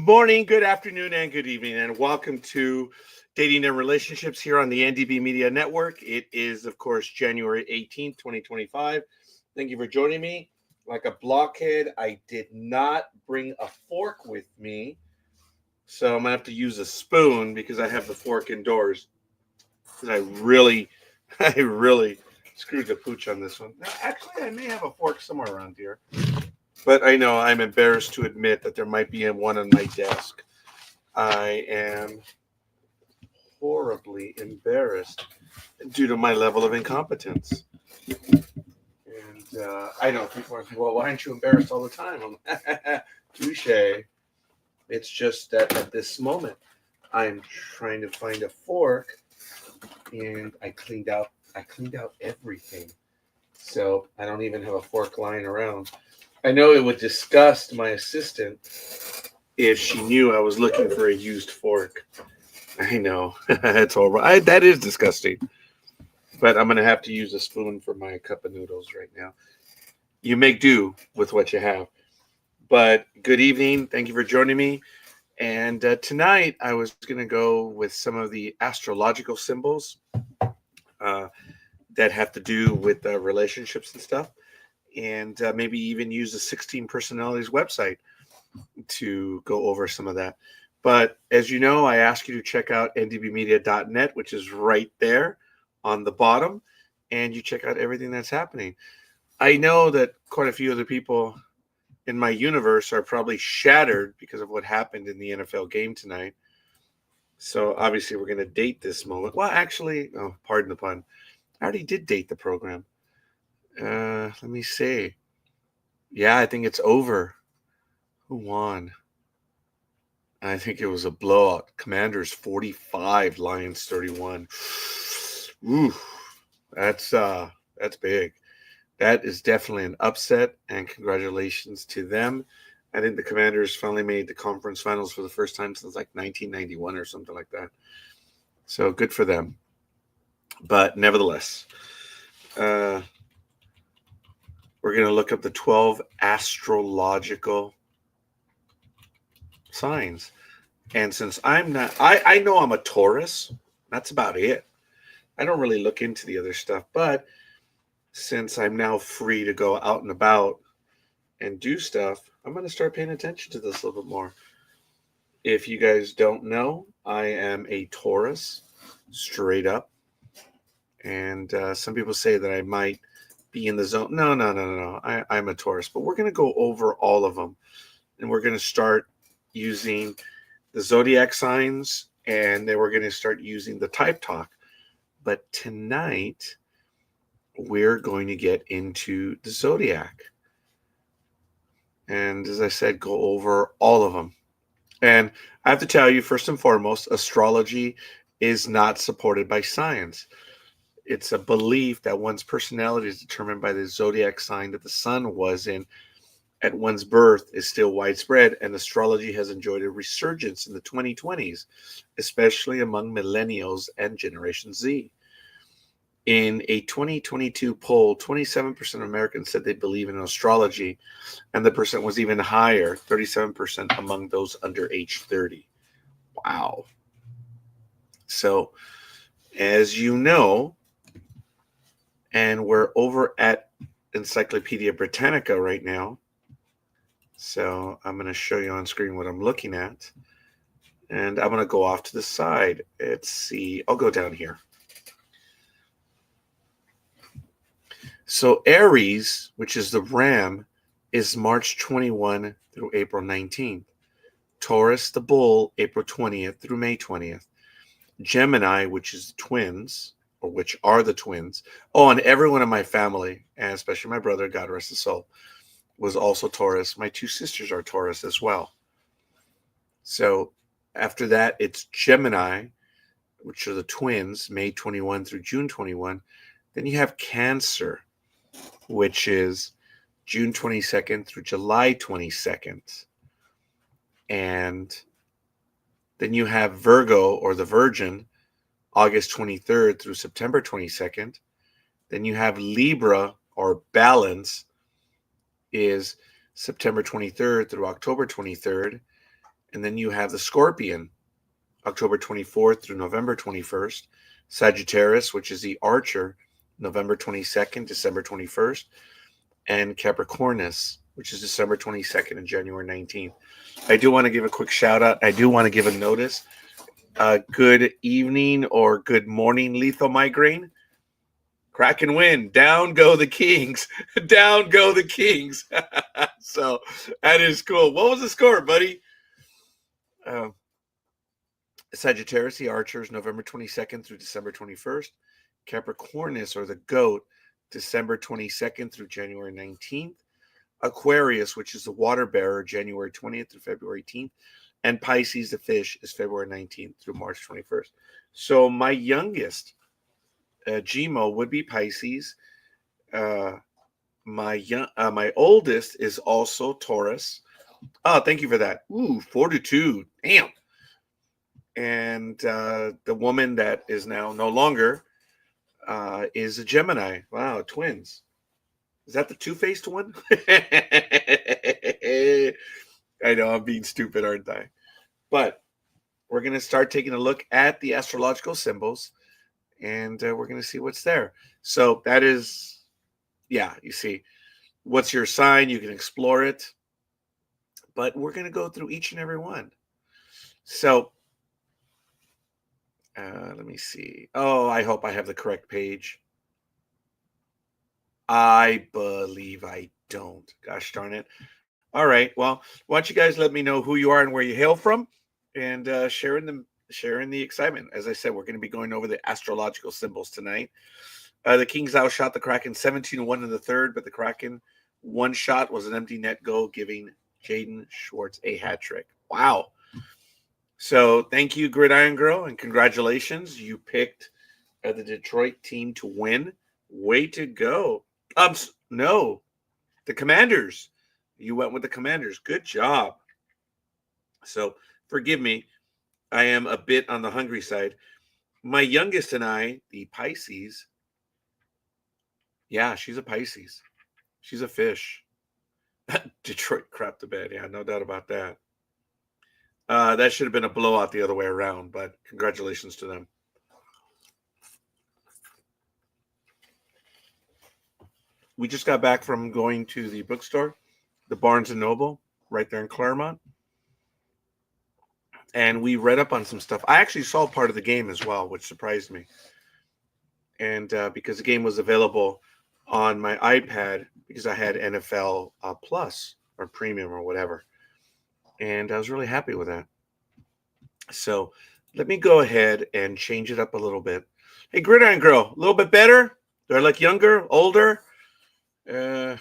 morning, good afternoon, and good evening, and welcome to Dating and Relationships here on the NDB Media Network. It is, of course, January 18th, 2025. Thank you for joining me. Like a blockhead, I did not bring a fork with me, so I'm going to have to use a spoon because I have the fork indoors. Because I really screwed the pooch on this one. Now, actually, I may have a fork somewhere around here. But I know I'm embarrassed to admit that there might be one on my desk. I am horribly embarrassed due to my level of incompetence. And I know people are like, well, why aren't you embarrassed all the time? Touche. It's just that at this moment, I'm trying to find a fork, and I cleaned out everything. So I don't even have a fork lying around. I know it would disgust my assistant if she knew I was looking for a used fork. I know. It's horrible. That is disgusting. But I'm going to have to use a spoon for my cup of noodles right now. You make do with what you have. But good evening. Thank you for joining me. And tonight I was going to go with some of the astrological symbols that have to do with relationships and stuff. And maybe even use the 16 Personalities website to go over some of that. But as you know, I ask you to check out ndbmedia.net, which is right there on the bottom, and you check out everything that's happening. I know that quite a few other people in my universe are probably shattered because of what happened in the NFL game tonight. So obviously we're going to date this moment. Well, actually, pardon the pun, I already did date the program. Let me see. Yeah, I think it's over. Who won? I think it was a blowout. Commanders 45, Lions 31. Ooh, that's big. That is definitely an upset, and congratulations to them. I think the Commanders finally made the conference finals for the first time since like 1991 or something like that. So good for them. But nevertheless, we're going to look up the 12 astrological signs. And since I'm not, I know I'm a Taurus. That's about it. I don't really look into the other stuff. But since I'm now free to go out and about and do stuff, I'm going to start paying attention to this a little bit more. If you guys don't know, I am a Taurus, straight up. And some people say that I might be in the zone. No. I'm a Taurus, but we're going to go over all of them, and we're going to start using the zodiac signs, and then we're going to start using the type talk. But tonight, we're going to get into the zodiac. And as I said, go over all of them. And I have to tell you, first and foremost, astrology is not supported by science. It's a belief that one's personality is determined by the zodiac sign that the sun was in at one's birth is still widespread, and astrology has enjoyed a resurgence in the 2020s, especially among millennials and Generation Z. In a 2022 poll, 27% of Americans said they believe in astrology, and the percent was even higher, 37% among those under age 30. Wow. So, as you know, and we're over at Encyclopedia Britannica right now. So I'm going to show you on screen what I'm looking at. And I'm going to go off to the side. Let's see. I'll go down here. So Aries, which is the ram, is March 21 through April 19th. Taurus, the bull, April 20th through May 20th. Gemini, which is the twins, or which are the twins. Oh, and everyone in my family, and especially my brother, God rest his soul, was also Taurus. My two sisters are Taurus as well. So after that, it's Gemini, which are the twins, May 21 through June 21. Then you have Cancer, which is June 22nd through July 22nd. And then you have Virgo, or the Virgin, August 23rd through September 22nd. Then you have Libra, or Balance, is September 23rd through October 23rd. And then you have the Scorpion, October 24th through November 21st. Sagittarius, which is the Archer, November 22nd, December 21st. And Capricornus, which is December 22nd and January 19th. I do want to give a quick shout out. I do want to give a notice. Good evening or good morning, lethal migraine. Crack and win. Down go the Kings. Down go the Kings. So that is cool. What was the score, buddy? Sagittarius, the Archers, November 22nd through December 21st. Capricornus, or the Goat, December 22nd through January 19th. Aquarius, which is the Water Bearer, January 20th through February 18th. And Pisces, the Fish, is February 19th through March 21st. So my youngest, Gmo, would be Pisces. My oldest is also Taurus. Oh, thank you for that. Ooh, fortitude. Damn. And the woman that is now no longer is a Gemini. Wow, twins. Is that the two-faced one? I know I'm being stupid, aren't I? But we're going to start taking a look at the astrological symbols, and we're going to see what's there. So that is, yeah, you see, what's your sign? You can explore it. But we're going to go through each and every one. So let me see. Oh, I hope I have the correct page. I believe I don't. Gosh darn it. All right. Well, why don't you guys let me know who you are and where you hail from, and sharing the excitement. As I said, we're going to be going over the astrological symbols tonight. The Kings outshot the Kraken 17-1 in the third, but the Kraken one shot was an empty net goal, giving Jaden Schwartz a hat trick. Wow. So thank you, Gridiron Girl, and congratulations. You picked the Detroit team to win. Way to go. No, the Commanders. You went with the Commanders. Good job. So forgive me. I am a bit on the hungry side. My youngest and I, the Pisces. Yeah, she's a Pisces. She's a fish. Detroit crapped the bed. Yeah, no doubt about that. That should have been a blowout the other way around, but congratulations to them. We just got back from going to the bookstore, the Barnes & Noble, right there in Claremont. And we read up on some stuff. I actually saw part of the game as well, which surprised me. And because the game was available on my iPad, because I had NFL Plus or Premium or whatever. And I was really happy with that. So let me go ahead and change it up a little bit. Hey, Gridiron Girl, a little bit better? Do I look younger, older? Hey,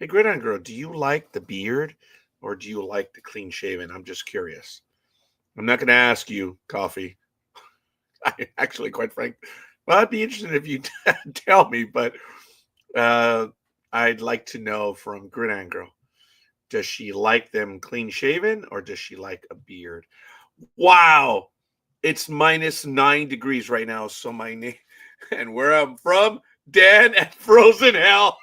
Gridiron Girl, do you like the beard or do you like the clean shaven? I'm just curious. I'm not going to ask you, Coffee. I actually, quite frank, well, I'd be interested if you tell me, but I'd like to know from Gridiron Girl. Does she like them clean shaven or does she like a beard? Wow. It's -9 degrees right now. So my name and where I'm from, Dan at Frozen Hell.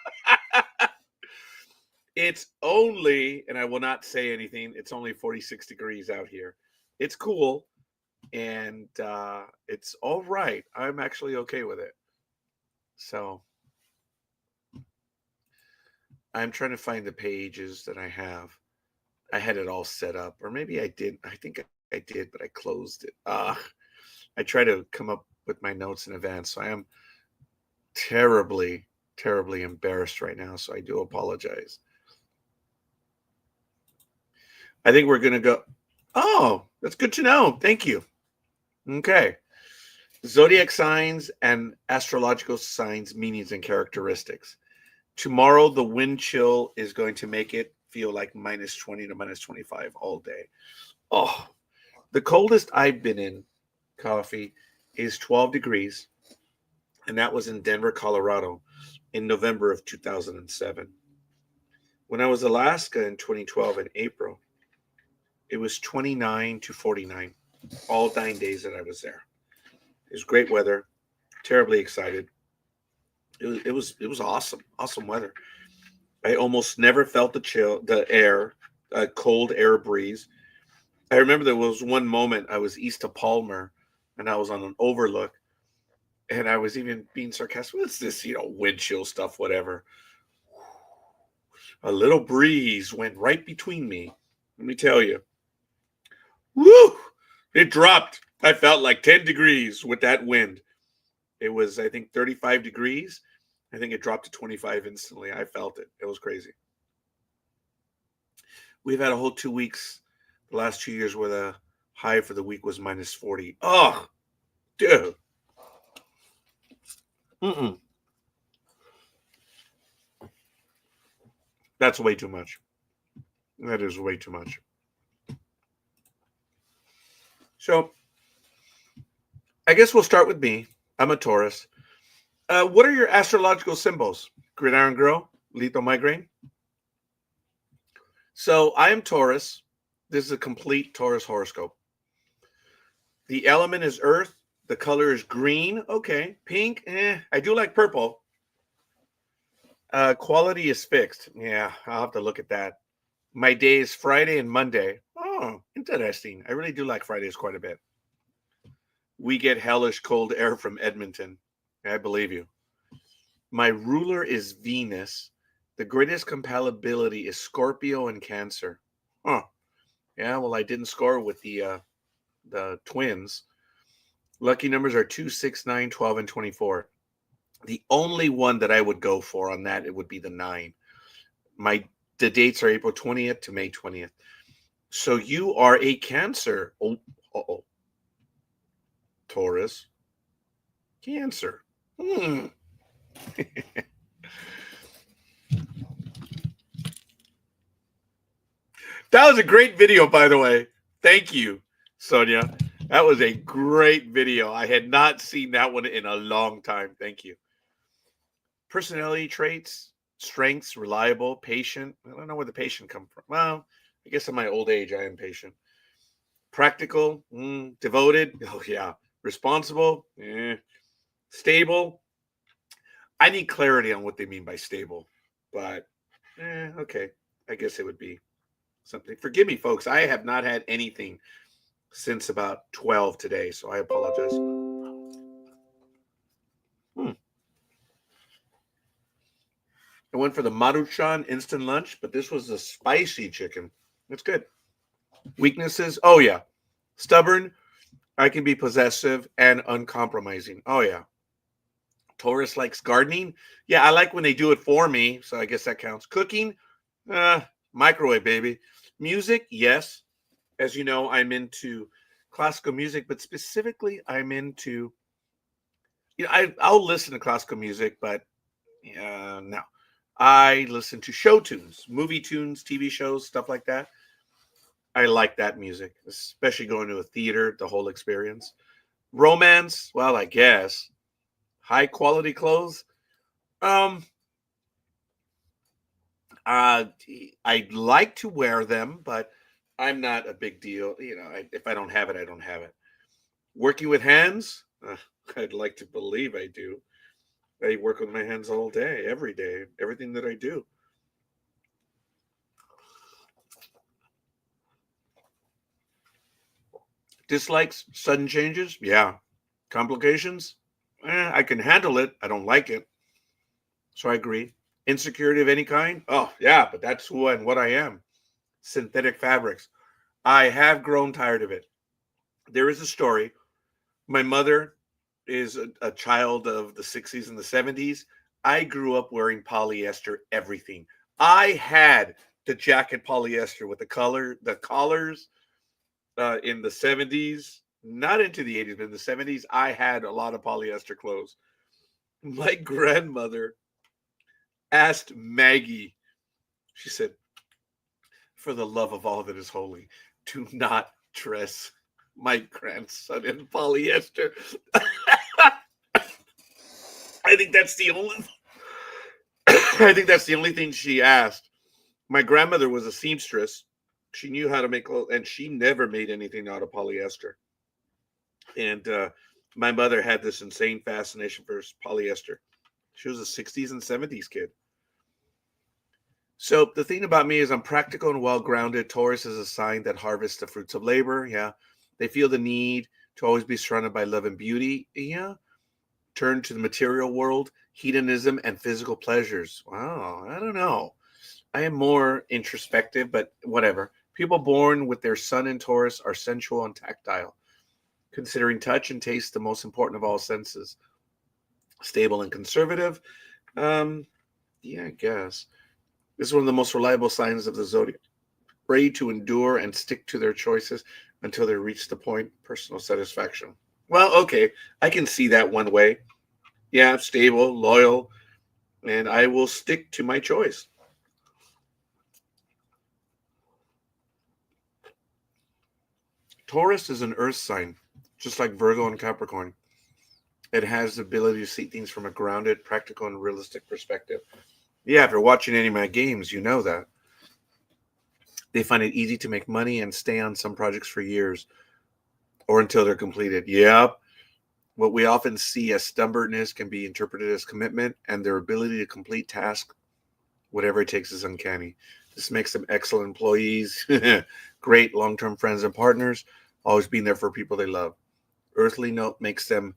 It's only, and I will not say anything, it's only 46 degrees out here. It's cool and it's all right. I'm actually okay with it. So I'm trying to find the pages that I have. I had it all set up, or maybe I did. I think I did, but I closed it. I try to come up with my notes in advance, so I am terribly, terribly embarrassed right now. So I do apologize. I think we're going to go. Oh, that's good to know. Thank you. Okay. Zodiac signs and astrological signs, meanings and characteristics. Tomorrow, the wind chill is going to make it feel like -20 to -25 all day. Oh, the coldest I've been in, Coffee, is 12 degrees. And that was in Denver, Colorado in November of 2007. When I was in Alaska in 2012 in April, it was 29 to 49 all 9 days that I was there. It was great weather, terribly excited. It was awesome weather. I almost never felt the cold air breeze. I remember there was one moment I was east of Palmer and I was on an overlook and I was even being sarcastic. What's this, wind chill stuff, whatever. A little breeze went right between me. Let me tell you. Woo! It dropped. I felt like 10 degrees with that wind. It was, I think, 35 degrees. I think it dropped to 25 instantly. I felt it. It was crazy. We've had a whole 2 weeks, the last 2 years, where the high for the week was minus 40. Oh, dude. Mm-mm. That's way too much. That is way too much. So, I guess we'll start with me. I'm a Taurus. What are your astrological symbols? Gridiron Girl, lethal migraine. So I am Taurus. This is a complete Taurus horoscope. The element is earth. The color is green. Okay. Pink. I do like purple. Quality is fixed. Yeah, I'll have to look at that. My day is Friday and Monday. Oh, interesting. I really do like Fridays quite a bit. We get hellish cold air from Edmonton. I believe you. My ruler is Venus. The greatest compatibility is Scorpio and Cancer. Huh. Yeah, well, I didn't score with the twins. Lucky numbers are 2, 6, 9, 12, and 24. The only one that I would go for on that, it would be the 9. The dates are April 20th to May 20th. So you are a Cancer. Oh, uh-oh. Taurus. Cancer. That was a great video, by the way. Thank you, Sonia. That was a great video. I had not seen that one in a long time. Thank you. Personality traits, strengths, reliable, patient. I don't know where the patient come from. Well, I guess in my old age, I am patient. Practical, devoted. Oh, yeah. Responsible, stable. I need clarity on what they mean by stable, but okay. I guess it would be something. Forgive me, folks. I have not had anything since about 12 today, so I apologize. I went for the Maruchan instant lunch, but this was the spicy chicken. It's good. Weaknesses? Oh, yeah. Stubborn. I can be possessive and uncompromising. Oh, yeah. Taurus likes gardening. Yeah, I like when they do it for me, so I guess that counts. Cooking? Microwave, baby. Music? Yes. As you know, I'm into classical music, but specifically, I'm into, I'll listen to classical music, but no. I listen to show tunes, movie tunes, TV shows, stuff like that. I like that music, especially going to a theater, the whole experience. Romance, well, I guess. High quality clothes. Um, I'd like to wear them, but I'm not a big deal. If I don't have it, I don't have it. Working with hands, I'd like to believe I do. I work with my hands all day, every day, everything that I do. Dislikes, sudden changes, yeah. Complications, I can handle it. I don't like it. So I agree. Insecurity of any kind, oh, yeah, but that's who and what I am. Synthetic fabrics. I have grown tired of it. There is a story. My mother is a child of the 60s and the 70s. I grew up wearing polyester everything. I had the jacket polyester with the collars in the 70s, not into the 80s, but in the 70s, I had a lot of polyester clothes. My grandmother asked Maggie, she said, for the love of all that is holy, do not dress my grandson in polyester. I think that's the only I think that's the only thing she asked. My grandmother was a seamstress. She knew how to make clothes, and she never made anything out of polyester. And my mother had this insane fascination for polyester. She was a 60s and 70s kid. So the thing about me is I'm practical and well-grounded. Taurus is a sign that harvests the fruits of labor. Yeah. They feel the need to always be surrounded by love and beauty. Yeah. Turn to the material world, hedonism, and physical pleasures. Wow. I don't know. I am more introspective, but whatever. People born with their sun in Taurus are sensual and tactile, considering touch and taste the most important of all senses. Stable and conservative. Um, yeah, I guess. This is one of the most reliable signs of the zodiac. Ready to endure and stick to their choices until they reach the point of personal satisfaction. Well, okay, I can see that one way. Yeah, stable, loyal, and I will stick to my choice. Taurus is an earth sign, just like Virgo and Capricorn. It has the ability to see things from a grounded, practical, and realistic perspective. Yeah, if you're watching any of my games, you know that. They find it easy to make money and stay on some projects for years or until they're completed. Yep. What we often see as stubbornness can be interpreted as commitment, and their ability to complete tasks, whatever it takes, is uncanny. This makes them excellent employees, great long term friends and partners, always being there for people they love. Earthly note makes them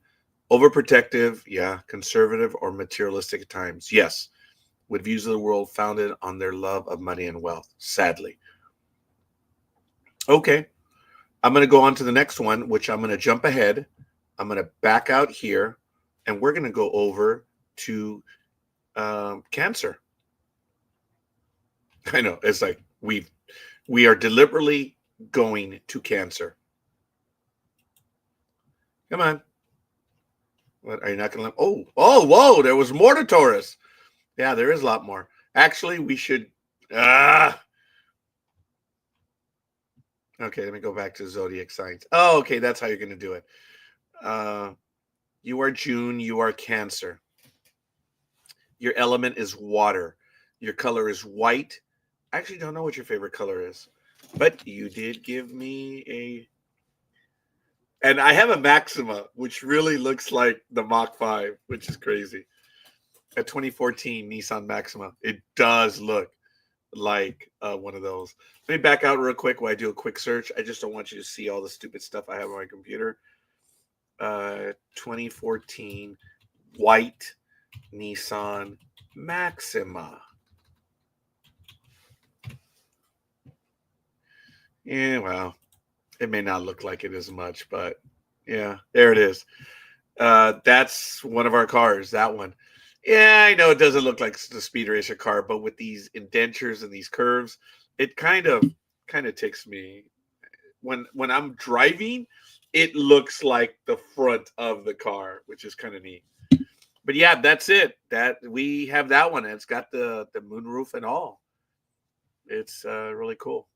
overprotective, yeah, conservative, or materialistic at times. Yes, with views of the world founded on their love of money and wealth, sadly. Okay, I'm going to go on to the next one, which I'm going to jump ahead. I'm going to back out here, and we're going to go over to Cancer. I know it's like we are deliberately going to Cancer. Come on, what are you not going to? Whoa! There was more to Taurus. Yeah, there is a lot more. Actually, we should. Ah, okay. Let me go back to zodiac signs. Oh, okay, that's how you're going to do it. Uh, you are June. You are Cancer. Your element is water. Your color is white. I actually don't know what your favorite color is, but you did give me a. And I have a Maxima, which really looks like the Mach 5, which is crazy. A 2014 Nissan Maxima. It does look like one of those. Let me back out real quick while I do a quick search. I just don't want you to see all the stupid stuff I have on my computer. 2014 white Nissan Maxima. Yeah, well, it may not look like it as much, but yeah, there it is. That's one of our cars. That one. Yeah, I know it doesn't look like the Speed Racer car, but with these indentures and these curves, it kind of ticks me. When I'm driving, it looks like the front of the car, which is kind of neat. But yeah, that's it. That we have that one. And it's got the moonroof and all. It's really cool.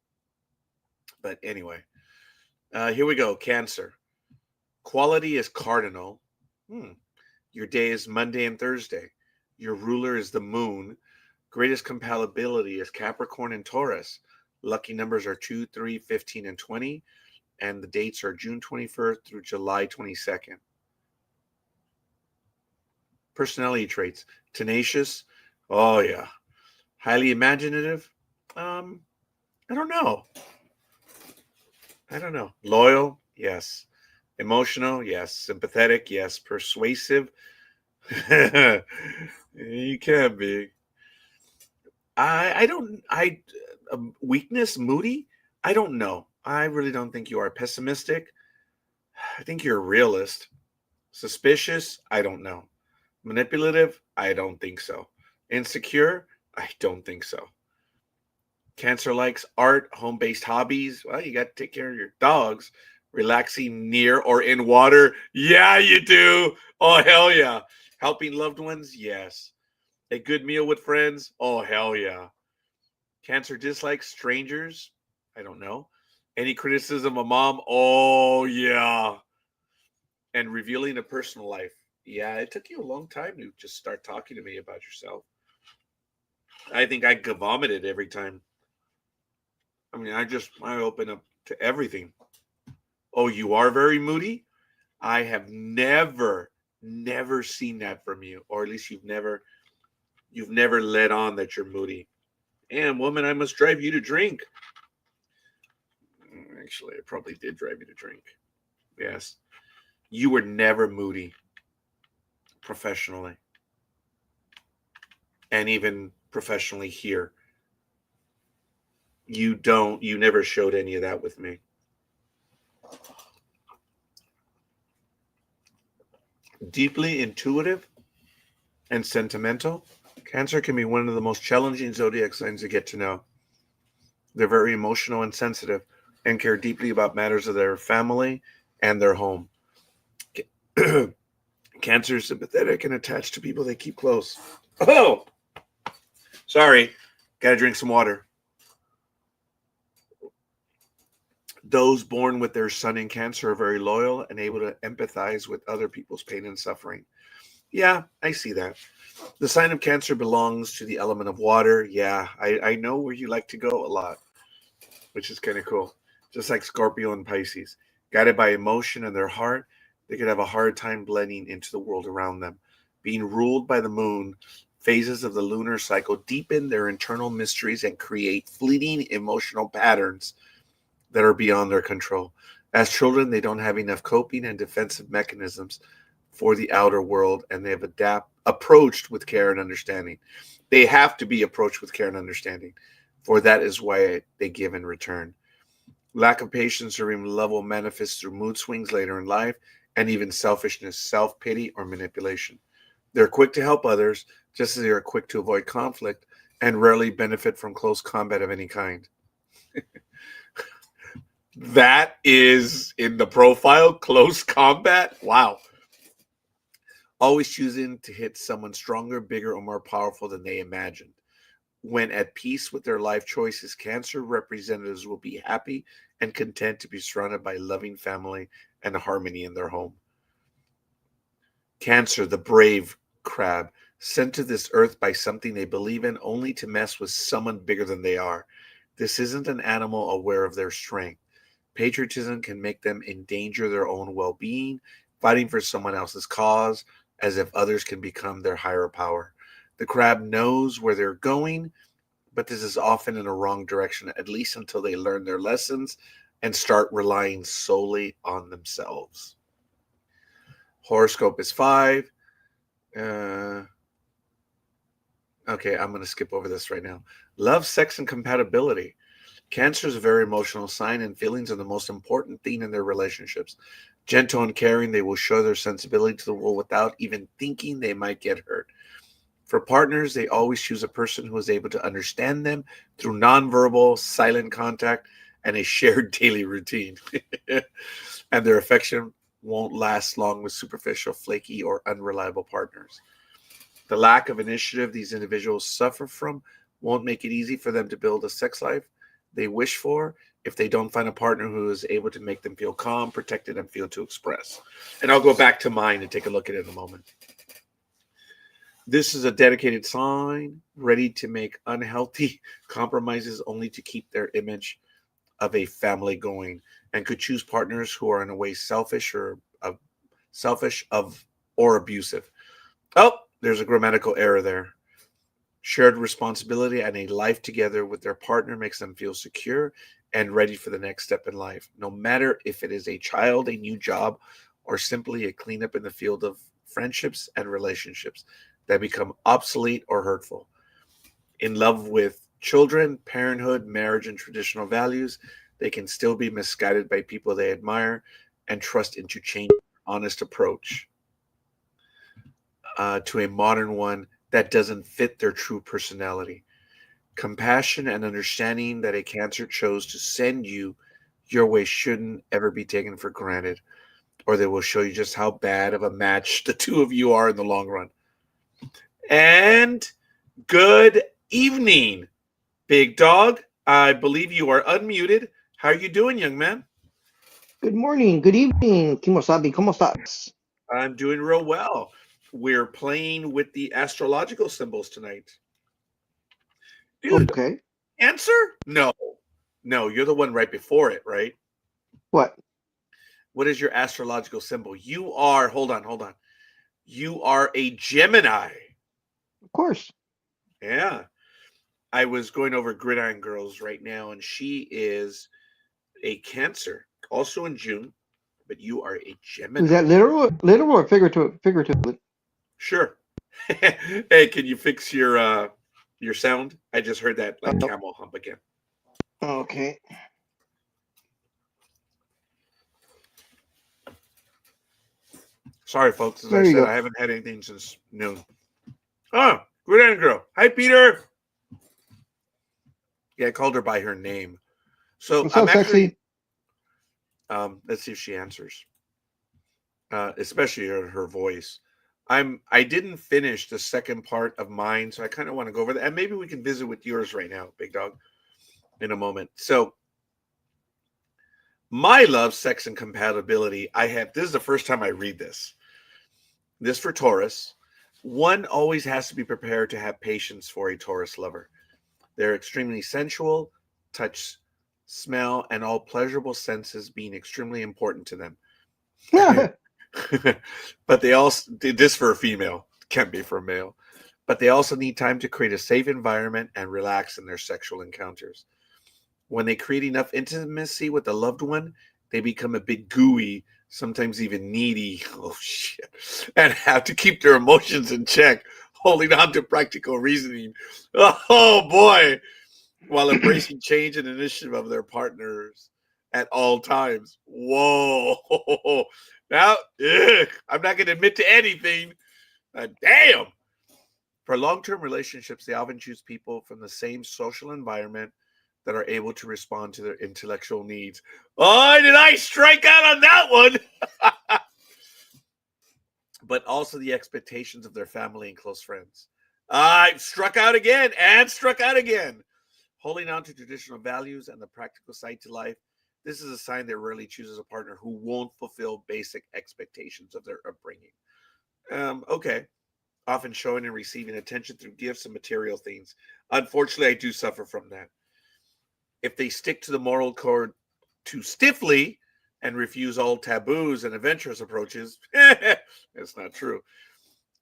But anyway, here we go. Cancer. Quality is cardinal. Hmm. Your day is Monday and Thursday. Your ruler is the moon. Greatest compatibility is Capricorn and Taurus. Lucky numbers are 2, 3, 15, and 20. And the dates are June 21st through July 22nd. Personality traits: tenacious. Oh, yeah. Highly imaginative. Um, I don't know. I don't know. Loyal. Yes. Emotional. Yes. Sympathetic. Yes. Persuasive. You can be. I don't I weakness, moody. I don't know. I really don't think you are. Pessimistic. I think you're a realist. Suspicious. I don't know. Manipulative. I don't think so. Insecure. I don't think so. Cancer likes art, home-based hobbies. Well, you got to take care of your dogs. Relaxing near or in water. Yeah, you do. Oh, hell yeah. Helping loved ones. Yes. A good meal with friends. Oh, hell yeah. Cancer dislikes strangers. I don't know. Any criticism of mom? Oh, yeah. And revealing a personal life. Yeah, it took you a long time to just start talking to me about yourself. I think I vomited every time. I mean, I open up to everything. Oh, you are very moody? I have never seen that from you, or at least you've never let on that you're moody. And woman, I must drive you to drink. Actually, I probably did drive you to drink. Yes. You were never moody professionally. And even professionally here. You never showed any of that with me. Deeply intuitive and sentimental, Cancer can be one of the most challenging zodiac signs to get to know. They're very emotional and sensitive and care deeply about matters of their family and their home. Cancer is sympathetic and attached to people they keep close. Oh, sorry. Got to drink some water. Those born with their sun in Cancer are very loyal and able to empathize with other people's pain and suffering. Yeah, I see that. The sign of Cancer belongs to the element of water. Yeah, I know where you like to go a lot, which is kind of cool. Just like Scorpio and Pisces. Guided by emotion and their heart, they could have a hard time blending into the world around them. Being ruled by the moon, phases of the lunar cycle deepen their internal mysteries and create fleeting emotional patterns that are beyond their control. As children, they don't have enough coping and defensive mechanisms for the outer world, and they have approached with care and understanding. They have to be approached with care and understanding, for that is why they give in return. Lack of patience or even love will manifest through mood swings later in life, and even selfishness, self-pity, or manipulation. They're quick to help others, just as they are quick to avoid conflict, and rarely benefit from close combat of any kind. That is in the profile, close combat. Wow. Always choosing to hit someone stronger, bigger, or more powerful than they imagined. When at peace with their life choices, Cancer representatives will be happy and content to be surrounded by loving family and harmony in their home. Cancer, the brave crab, sent to this earth by something they believe in only to mess with someone bigger than they are. This isn't an animal aware of their strength. Patriotism can make them endanger their own well-being, fighting for someone else's cause, as if others can become their higher power. The crab knows where they're going, but this is often in a wrong direction, at least until they learn their lessons and start relying solely on themselves. Horoscope is 5. Okay, I'm going to skip over this right now. Love, sex, and compatibility. Cancer is a very emotional sign, and feelings are the most important thing in their relationships. Gentle and caring, they will show their sensibility to the world without even thinking they might get hurt. For partners, they always choose a person who is able to understand them through nonverbal, silent contact and a shared daily routine. And their affection won't last long with superficial, flaky, or unreliable partners. The lack of initiative these individuals suffer from won't make it easy for them to build a sex life they wish for if they don't find a partner who is able to make them feel calm, protected, and feel to express. And I'll go back to mine and take a look at it in a moment. This is a dedicated sign, ready to make unhealthy compromises only to keep their image of a family going, and could choose partners who are in a way selfish or abusive. Oh, there's a grammatical error there. Shared responsibility and a life together with their partner makes them feel secure and ready for the next step in life, no matter if it is a child, a new job, or simply a cleanup in the field of friendships and relationships that become obsolete or hurtful. In love with children, parenthood, marriage, and traditional values, they can still be misguided by people they admire and trust into change honest approach to a modern one that doesn't fit their true personality. Compassion and understanding that a Cancer chose to send you your way shouldn't ever be taken for granted, or they will show you just how bad of a match the two of you are in the long run. And good evening, big dog. I believe you are unmuted. How are you doing, young man? Good morning, good evening, Kimosabi, ¿cómo estás? I'm doing real well. We're playing with the astrological symbols tonight. Dude, Okay, answer? No. No, you're the one right before it, right? what? What is your astrological symbol? You are, hold on. You are a Gemini. Of course. Yeah. I was going over Gridiron Girls right now, and she is a Cancer, also in June, but you are a Was Gemini. that literal or figuratively? Sure. Hey, can you fix your sound? I just heard that like Oh, camel hump again. okay. Sorry, folks. As I There you said, go. I haven't had anything since noon. Oh, Gridiron Girl. Hi, Peter. Yeah, I called her by her name. So What's I'm up, actually sexy? let's see if she answers. Especially her voice. I didn't finish the second part of mine, so I kind of want to go over that. And maybe we can visit with yours right now, Big Dog, in a moment. So my love, sex, and compatibility. I have this is the first time I read this. This for Taurus. One always has to be prepared to have patience for a Taurus lover. They're extremely sensual, touch, smell, and all pleasurable senses being extremely important to them. But they also did this for a female, can't be for a male. But they also need time to create a safe environment and relax in their sexual encounters. When they create enough intimacy with a loved one, they become a bit gooey, sometimes even needy. Oh shit. And have to keep their emotions in check, holding on to practical reasoning. Oh boy. While embracing change and initiative of their partners at all times. Whoa. Now, I'm not going to admit to anything. Damn. For long-term relationships, they often choose people from the same social environment that are able to respond to their intellectual needs. Oh, did I strike out on that one? But also the expectations of their family and close friends. I struck out again and struck out again. Holding on to traditional values and the practical side to life, this is a sign that rarely chooses a partner who won't fulfill basic expectations of their upbringing. Okay. Often showing and receiving attention through gifts and material things. Unfortunately, I do suffer from that. If they stick to the moral code too stiffly and refuse all taboos and adventurous approaches, that's not true.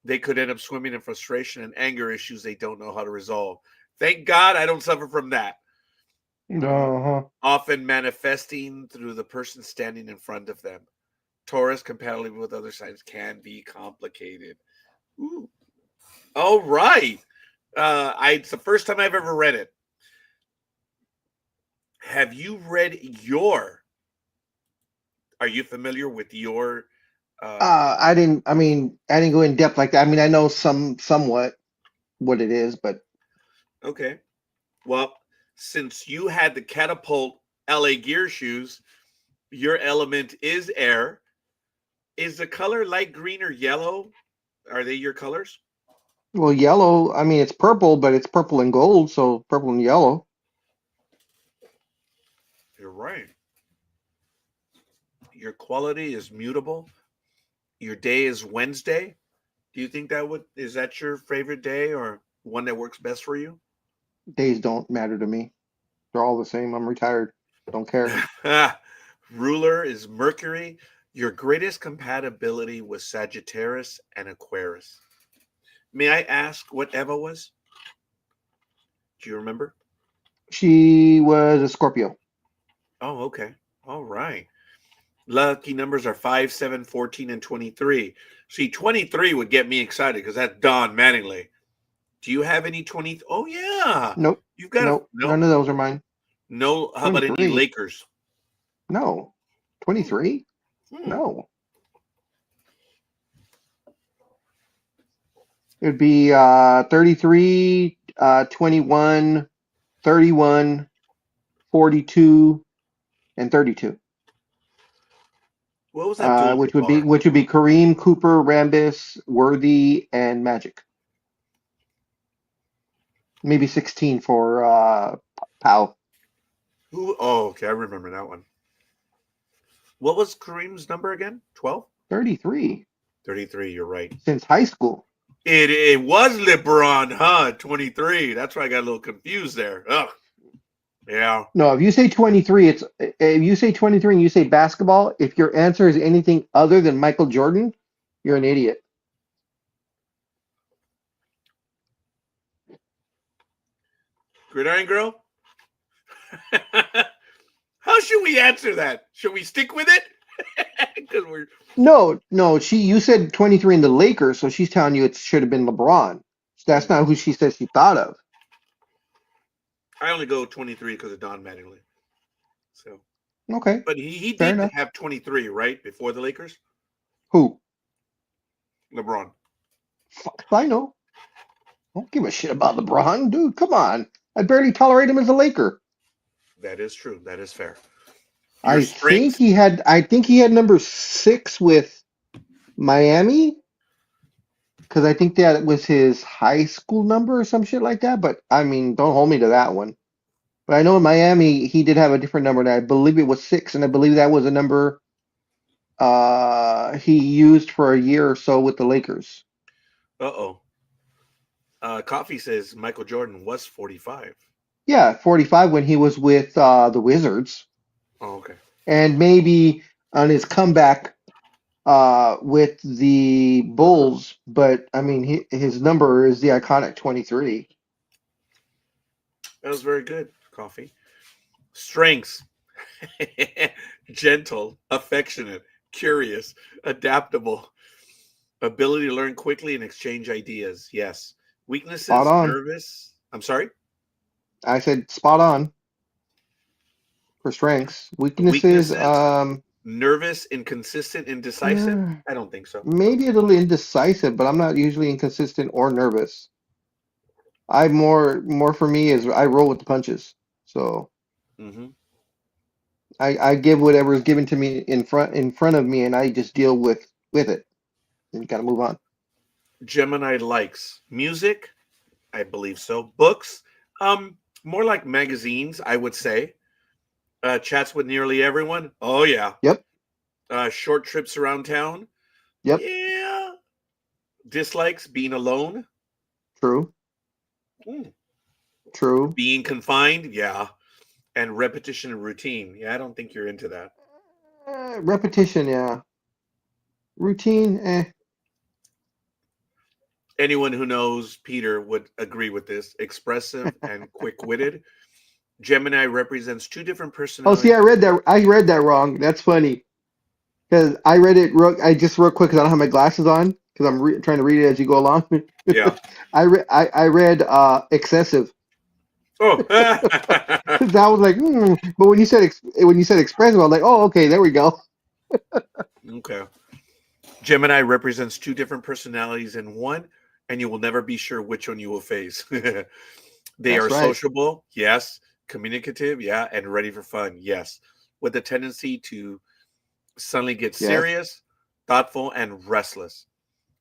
They could end up swimming in frustration and anger issues they don't know how to resolve. Thank God I don't suffer from that. Uh-huh. Often manifesting through the person standing in front of them. Taurus, compatibility with other signs, can be complicated. Ooh. All right. It's the first time I've ever read it. Have you read your? Are you familiar with your? I didn't go in depth like that. I mean, I know somewhat what it is, but Okay. Well, since you had the catapult LA gear shoes, your element is air. Is the color light green or yellow? Are they your colors? well, yellow, I mean, it's purple, but it's purple and gold, so purple and yellow. You're right. Your quality is mutable. Your day is Wednesday. Do you think is that your favorite day or one that works best for you? Days don't matter to me. They're all the same. I'm retired. Don't care. Ruler is Mercury. Your greatest compatibility was Sagittarius and Aquarius. May I ask what Eva was? Do you remember? She was a Scorpio. Oh, okay. All right. Lucky numbers are 5, 7, 14, and 23. See, 23 would get me excited because that's Don Mattingly. Do you have any 20? Oh, yeah. Nope. You've got a Nope. no, None of those are mine. no. How about any 23? Lakers? No. Hmm. 23? Hmm. No. It would be 33, 21, 31, 42, and 32. What was Abdul Which Jabbar? would be Kareem, Cooper, Rambis, Worthy, and Magic. Maybe 16 for Powell. Who? Oh, okay. I remember that one. What was Kareem's number again? 12? 33 33. You're right. since high school. It was LeBron, huh? 23. That's why I got a little confused there. Ugh. Yeah. No, if you say 23, it's if you say 23 and you say basketball, if your answer is anything other than Michael Jordan, you're an idiot. Gridiron Girl? How should we answer that? Should we stick with it? Because we're No, no, you said 23 in the Lakers, so she's telling you it should have been LeBron. That's not who she said she thought of. I only go 23 because of Don Mattingly. So, Okay, but he fair did enough. have 23, right? Before the Lakers? Who? LeBron. Fuck if I know. Don't give a shit about LeBron, dude. Come on. I barely tolerate him as a Laker. That is true. That is fair. Your I think strengths? he had number 6 with Miami because I think that was his high school number or some shit like that. But I mean, don't hold me to that one. But I know in Miami he did have a different number, and I believe it was 6, and I believe that was a number he used for a year or so with the Lakers. Uh-oh. Coffee says Michael Jordan was 45. Yeah, 45 when he was with the Wizards, Oh, okay. and maybe on his comeback with the Bulls. But I mean, his number is the iconic 23. That was very good, Coffee. Strengths. Gentle, affectionate, curious, adaptable, ability to learn quickly and exchange ideas. Yes. Spot Weaknesses, on. nervous. I'm sorry? I said spot on for strengths. Weaknesses, Weaknesses, nervous, inconsistent, indecisive. I don't think so. maybe a little indecisive, but I'm not usually inconsistent or nervous. I more for me is I roll with the punches. So Hmm. I give whatever is given to me in front of me, and I just deal with it and gotta move on. Gemini likes music. I believe so. Books, more like magazines, I would say. Chats with nearly everyone. Oh yeah. Yep, Short trips around town. yep, Yeah. Dislikes being alone. true, Hmm. true. Being confined. Yeah. And repetition and routine. Yeah, I don't think you're into that. Repetition, yeah. Routine, Anyone who knows Peter would agree with this. Expressive and quick-witted. Gemini represents two different Oh, see, personalities. I read that. I read that wrong. That's funny because I read it. I just real quick because I don't have my glasses on because I'm trying to read it as you go along. Yeah. I read excessive. Oh. That was like, but when you said expressive, I was like, oh, okay, there we go. Okay. Gemini represents two different personalities in one, and you will never be sure which one you will face. They That's are right. sociable, yes, communicative, yeah, and ready for fun, yes, with a tendency to suddenly get Yes. serious, thoughtful, and restless.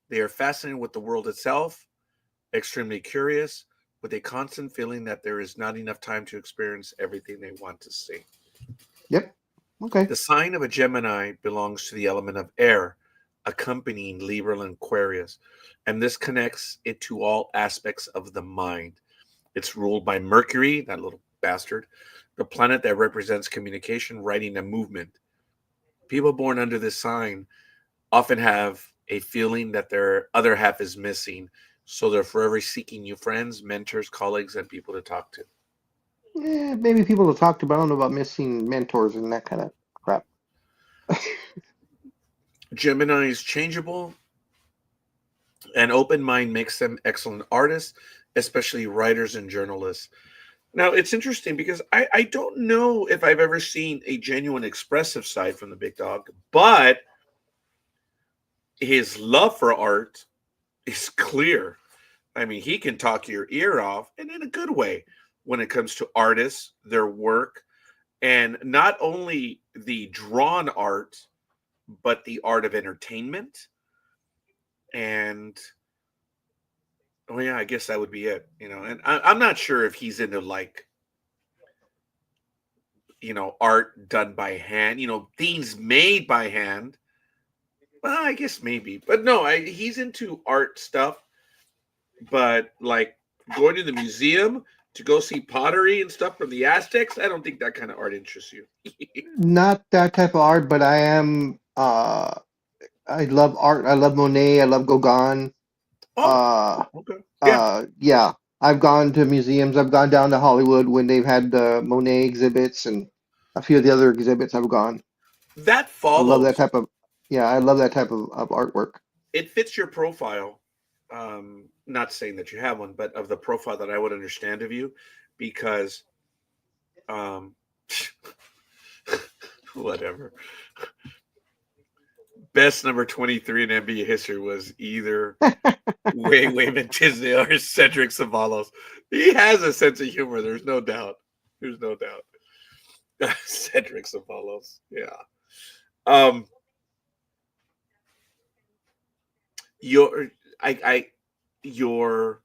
They are fascinated with the world itself, extremely curious, with a constant feeling that there is not enough time to experience everything they want to see. Yep. Okay. The sign of a Gemini belongs to the element of air, accompanying Libra and Aquarius, and this connects it to all aspects of the mind. It's ruled by Mercury, that little bastard, the planet that represents communication, writing, and movement. People born under this sign often have a feeling that their other half is missing, so they're forever seeking new friends, mentors, colleagues, and people to talk to. Maybe people to talk to, but I don't know about missing mentors and that kind of crap. Gemini is changeable. An open mind makes them excellent artists, especially writers and journalists. Now, it's interesting because I don't know if I've ever seen a genuine expressive side from the big dog, but his love for art is clear. I mean, he can talk your ear off and in a good way when it comes to artists, their work, and not only the drawn art, but the art of entertainment. And oh yeah, I guess that would be it. And I'm not sure if he's into like art done by hand. Things made by hand. Well, I guess maybe, but no, he's into art stuff. But like going to the museum to go see pottery and stuff from the Aztecs, I don't think that kind of art interests you. Not that type of art, but I am. I love art. I love Monet. I love Gauguin. Oh, Uh, okay, yeah. yeah. I've gone to museums. I've gone down to Hollywood when they've had the Monet exhibits and a few of the other exhibits I've gone. That I love that follows. type of, yeah, I love that type of artwork. It fits your profile. Not saying that you have one, but of the profile that I would understand of you, because um, whatever. Best number 23 in NBA history was either Wayman Tisdale or Cedric Ceballos. He has a sense of humor. There's no doubt. There's no doubt. Cedric Ceballos. Yeah. Um, your I your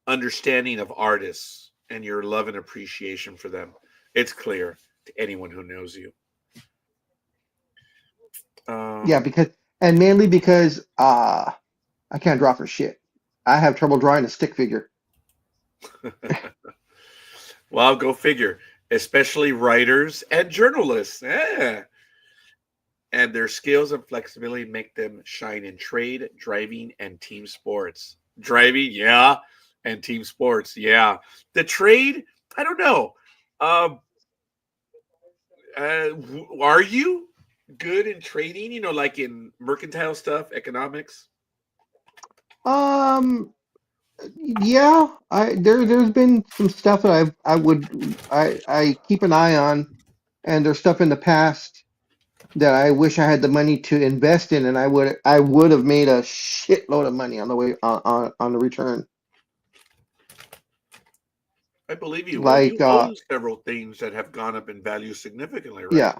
understanding of artists and your love and appreciation for them. It's clear to anyone who knows you. Yeah, Um, because and mainly because I can't draw for shit. I have trouble drawing a stick figure. well, go figure. Especially writers and journalists. And their skills and flexibility make them shine in trade, driving, and team sports. Driving, yeah, and team sports, yeah. The trade, I don't know. Um, are you good in trading? You know, like in mercantile stuff, economics. Um, yeah, there's been some stuff that I keep an eye on, and there's stuff in the past that I wish I had the money to invest in, and I would have made a shitload of money on the way on the return. I believe you. Well, Like you own several things that have gone up in value significantly, right? yeah,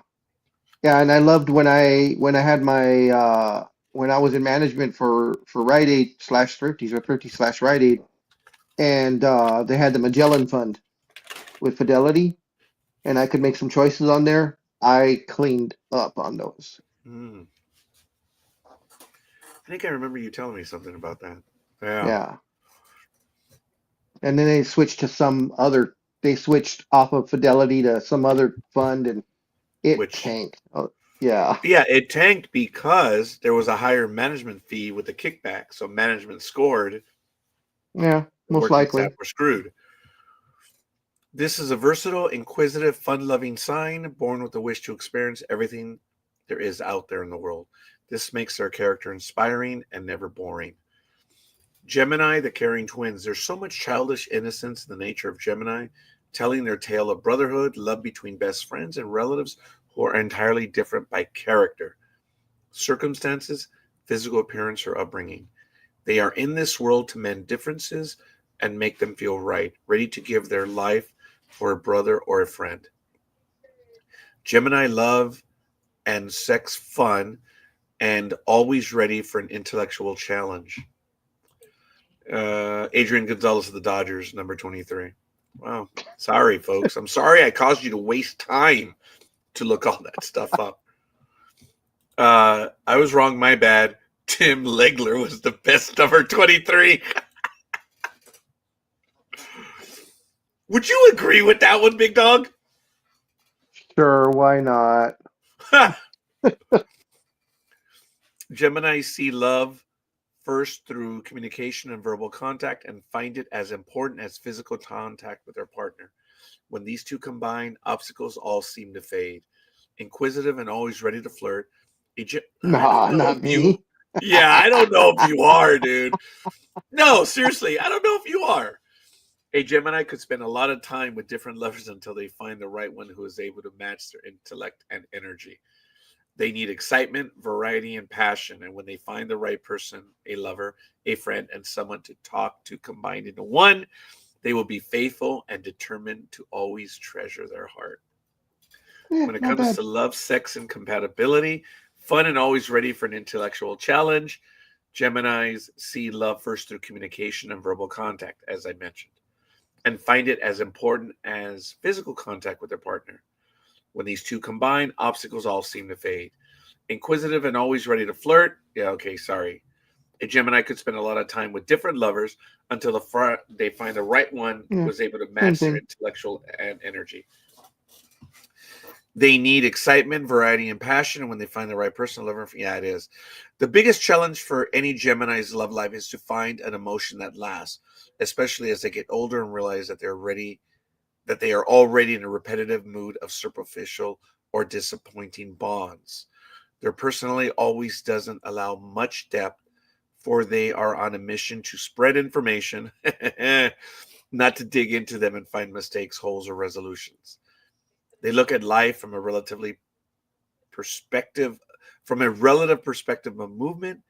yeah, and I loved when I had my when I was in management for Rite Aid slash Thrifties or Thrifty slash Rite Aid, and they had the Magellan Fund with Fidelity, and I could make some choices on there. I cleaned up on those. Hmm. I think I remember you telling me something about that. Yeah. Yeah. And then they switched off of Fidelity to some other fund and it Which, tanked. Oh, yeah. yeah, it tanked because there was a higher management fee with the kickback. So management scored, Yeah, the most working staff likely. were screwed. This is a versatile, inquisitive, fun loving sign, born with the wish to experience everything there is out there in the world. This makes their character inspiring and never boring. Gemini, the caring twins. There's so much childish innocence in the nature of Gemini, telling their tale of brotherhood, love between best friends and relatives who are entirely different by character, circumstances, physical appearance, or upbringing. They are in this world to mend differences and make them feel right, ready to give their life for a brother or a friend. Gemini love and sex fun and always ready for an intellectual challenge. Adrian Gonzalez of the Dodgers, number 23. Wow. Sorry, folks. I'm sorry I caused you to waste time to look all that stuff up. I was wrong. My bad. Tim Legler was the best number 23. Would you agree with that one, big dog? Sure, why not? Gemini see love first through communication and verbal contact and find it as important as physical contact with their partner. When these two combine, obstacles all seem to fade. Inquisitive and always ready to flirt. I don't Nah, know not if you, me. yeah, I don't know if you are, dude. No, seriously, I don't know if you are. A Gemini could spend a lot of time with different lovers until they find the right one who is able to match their intellect and energy. They need excitement, variety, and passion. And when they find the right person, a lover, a friend, and someone to talk to combined into one, they will be faithful and determined to always treasure their heart. Yeah, When it not comes bad. to love, sex, and compatibility, fun and always ready for an intellectual challenge, Geminis see love first through communication and verbal contact, as I mentioned, and find it as important as physical contact with their partner. When these two combine, obstacles all seem to fade. Inquisitive and always ready to flirt. Yeah, okay, sorry. A Gemini could spend a lot of time with different lovers until they find the right one who Yeah, is able to same match their thing. intellectual and energy. They need excitement, variety, and passion. And when they find the right person to love them, yeah, it is. The biggest challenge for any Gemini's love life is to find an emotion that lasts, especially as they get older and realize that they are already in a repetitive mood of superficial or disappointing bonds. Their personality always doesn't allow much depth, for they are on a mission to spread information, not to dig into them and find mistakes, holes, or resolutions. They look at life perspective from a relative perspective of movement,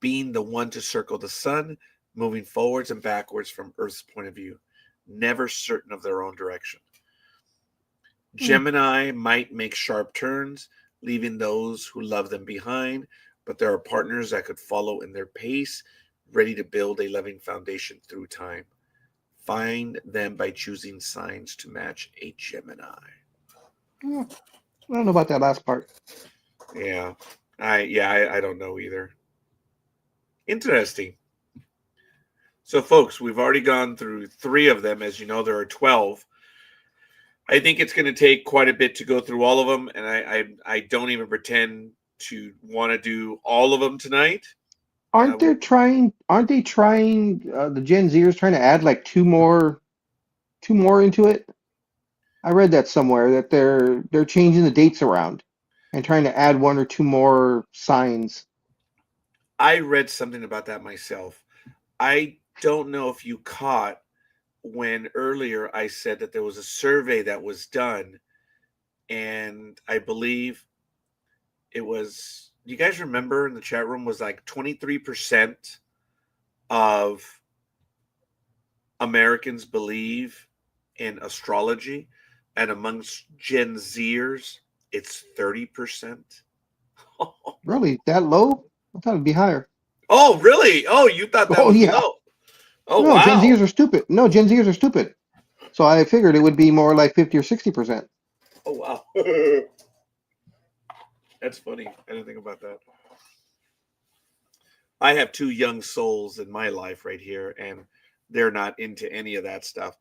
being the one to circle the sun, moving forwards and backwards from Earth's point of view, never certain of their own direction. Gemini might make sharp turns, leaving those who love them behind, but there are partners that could follow in their pace, ready to build a loving foundation through time. Find them by choosing signs to match a Gemini. I don't know about that last part. Yeah. I don't know either. Interesting. So folks, we've already gone through 3 of them. As you know, there are 12. I think it's going to take quite a bit to go through all of them, and I don't even pretend to want to do all of them tonight. Aren't they trying the Gen Zers trying to add like two more into it? I read that somewhere that they're changing the dates around and trying to add 1 or 2 more signs. I read something about that myself. I don't know if you caught when earlier I said that there was a survey that was done, and I believe it was, you guys remember in the chat room, was like 23% of Americans believe in astrology, and amongst Gen Zers, it's 30%. Really? That low? I thought it'd be higher. Oh, really? Oh, you thought that Oh, was yeah. low? Oh, No, wow. Gen Zers are stupid. No, Gen Zers are stupid. So I figured it would be more like 50 or 60%. Oh, wow. That's funny. I didn't think about that. I have 2 young souls in my life right here, and they're not into any of that stuff.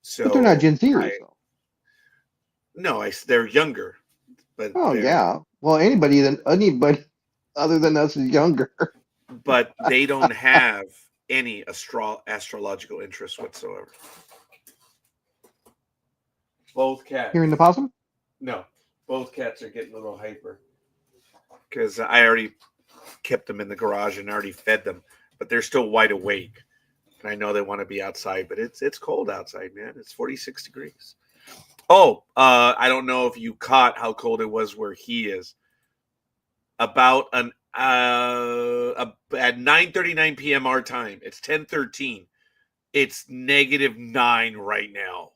So But they're not Gen Zers, though. No, they're younger. But Oh, yeah. Well, anybody other than us is younger. But they don't have any astrological interest whatsoever. Both cats. Hearing the possum? No, both cats are getting a little hyper because I already kept them in the garage and already fed them, but they're still wide awake. And I know they want to be outside, but it's cold outside, man. It's 46 degrees. Oh, I don't know if you caught how cold it was where he is. About at 9:39 p.m. our time. It's 10:13. It's -9 right now.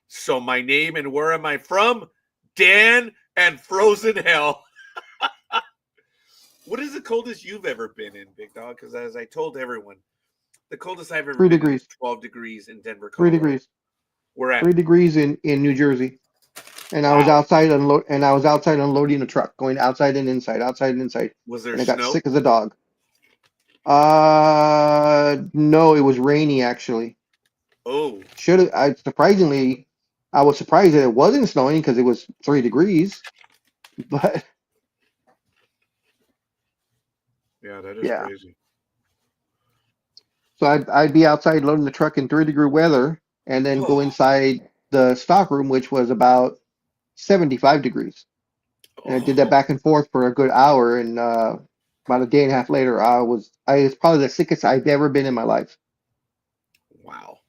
So my name and where am I from? Dan and Frozen Hell. What is the coldest you've ever been in, Big Dog? Because as I told everyone, the coldest I've ever 3 been degrees. is 12 degrees in Denver, 3 Colorado. degrees. We're at 3 degrees in New Jersey. And I was outside unloading a truck, going outside and inside, outside and inside. Was there and I snow? got sick as a dog. No, it was rainy actually. Oh, I was surprised that it wasn't snowing because it was 3 degrees. But yeah, that is yeah. crazy. So I'd be outside loading the truck in 3-degree weather and then go inside the stock room, which was about 75 degrees. And I did that back and forth for a good hour, and about a day and a half later, it's probably the sickest I've ever been in my life. Wow.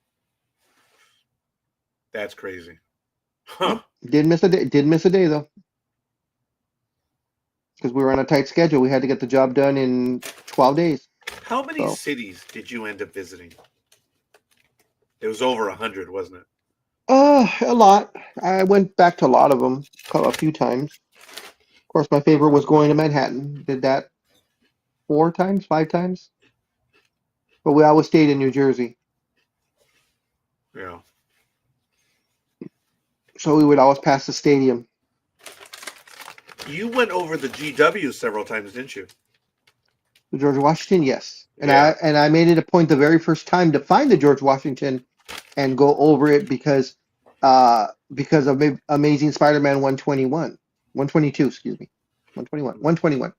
That's crazy. Huh. Yep. Did miss a day though. Because we were on a tight schedule. We had to get the job done in 12 days. How many cities did you end up visiting? It was over 100, wasn't it? A lot. I went back to a lot of them a few times. Of course, my favorite was going to Manhattan. Did that 4 times, 5 times. But we always stayed in New Jersey. Yeah. So we would always pass the stadium. You went over the GW several times, didn't you? The George Washington, yes. And Yeah. I made it a point the very first time to find the George Washington and go over it because because of Amazing Spider-Man 122, excuse me, 121,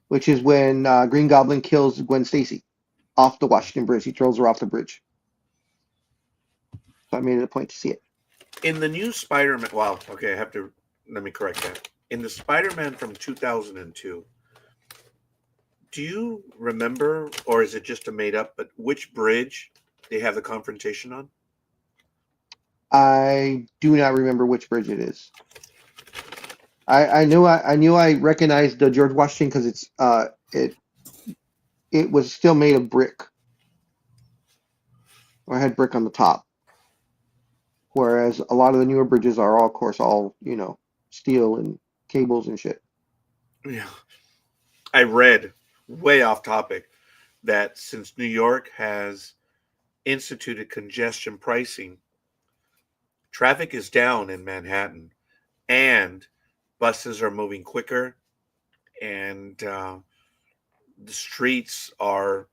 which is when Green Goblin kills Gwen Stacy off the Washington Bridge. He throws her off the bridge. So I made it a point to see it. In the new Spider-Man, wow, okay, let me correct that. In the Spider-Man from 2002, do you remember, or is it just a made up, but which bridge they have the confrontation on? I do not remember which bridge it is. I knew I recognized the George Washington because it was still made of brick, or had brick on the top. Whereas a lot of the newer bridges are all, of course, all steel and cables and shit. Yeah. I read, way off topic, that since New York has instituted congestion pricing, traffic is down in Manhattan and buses are moving quicker, and the streets are,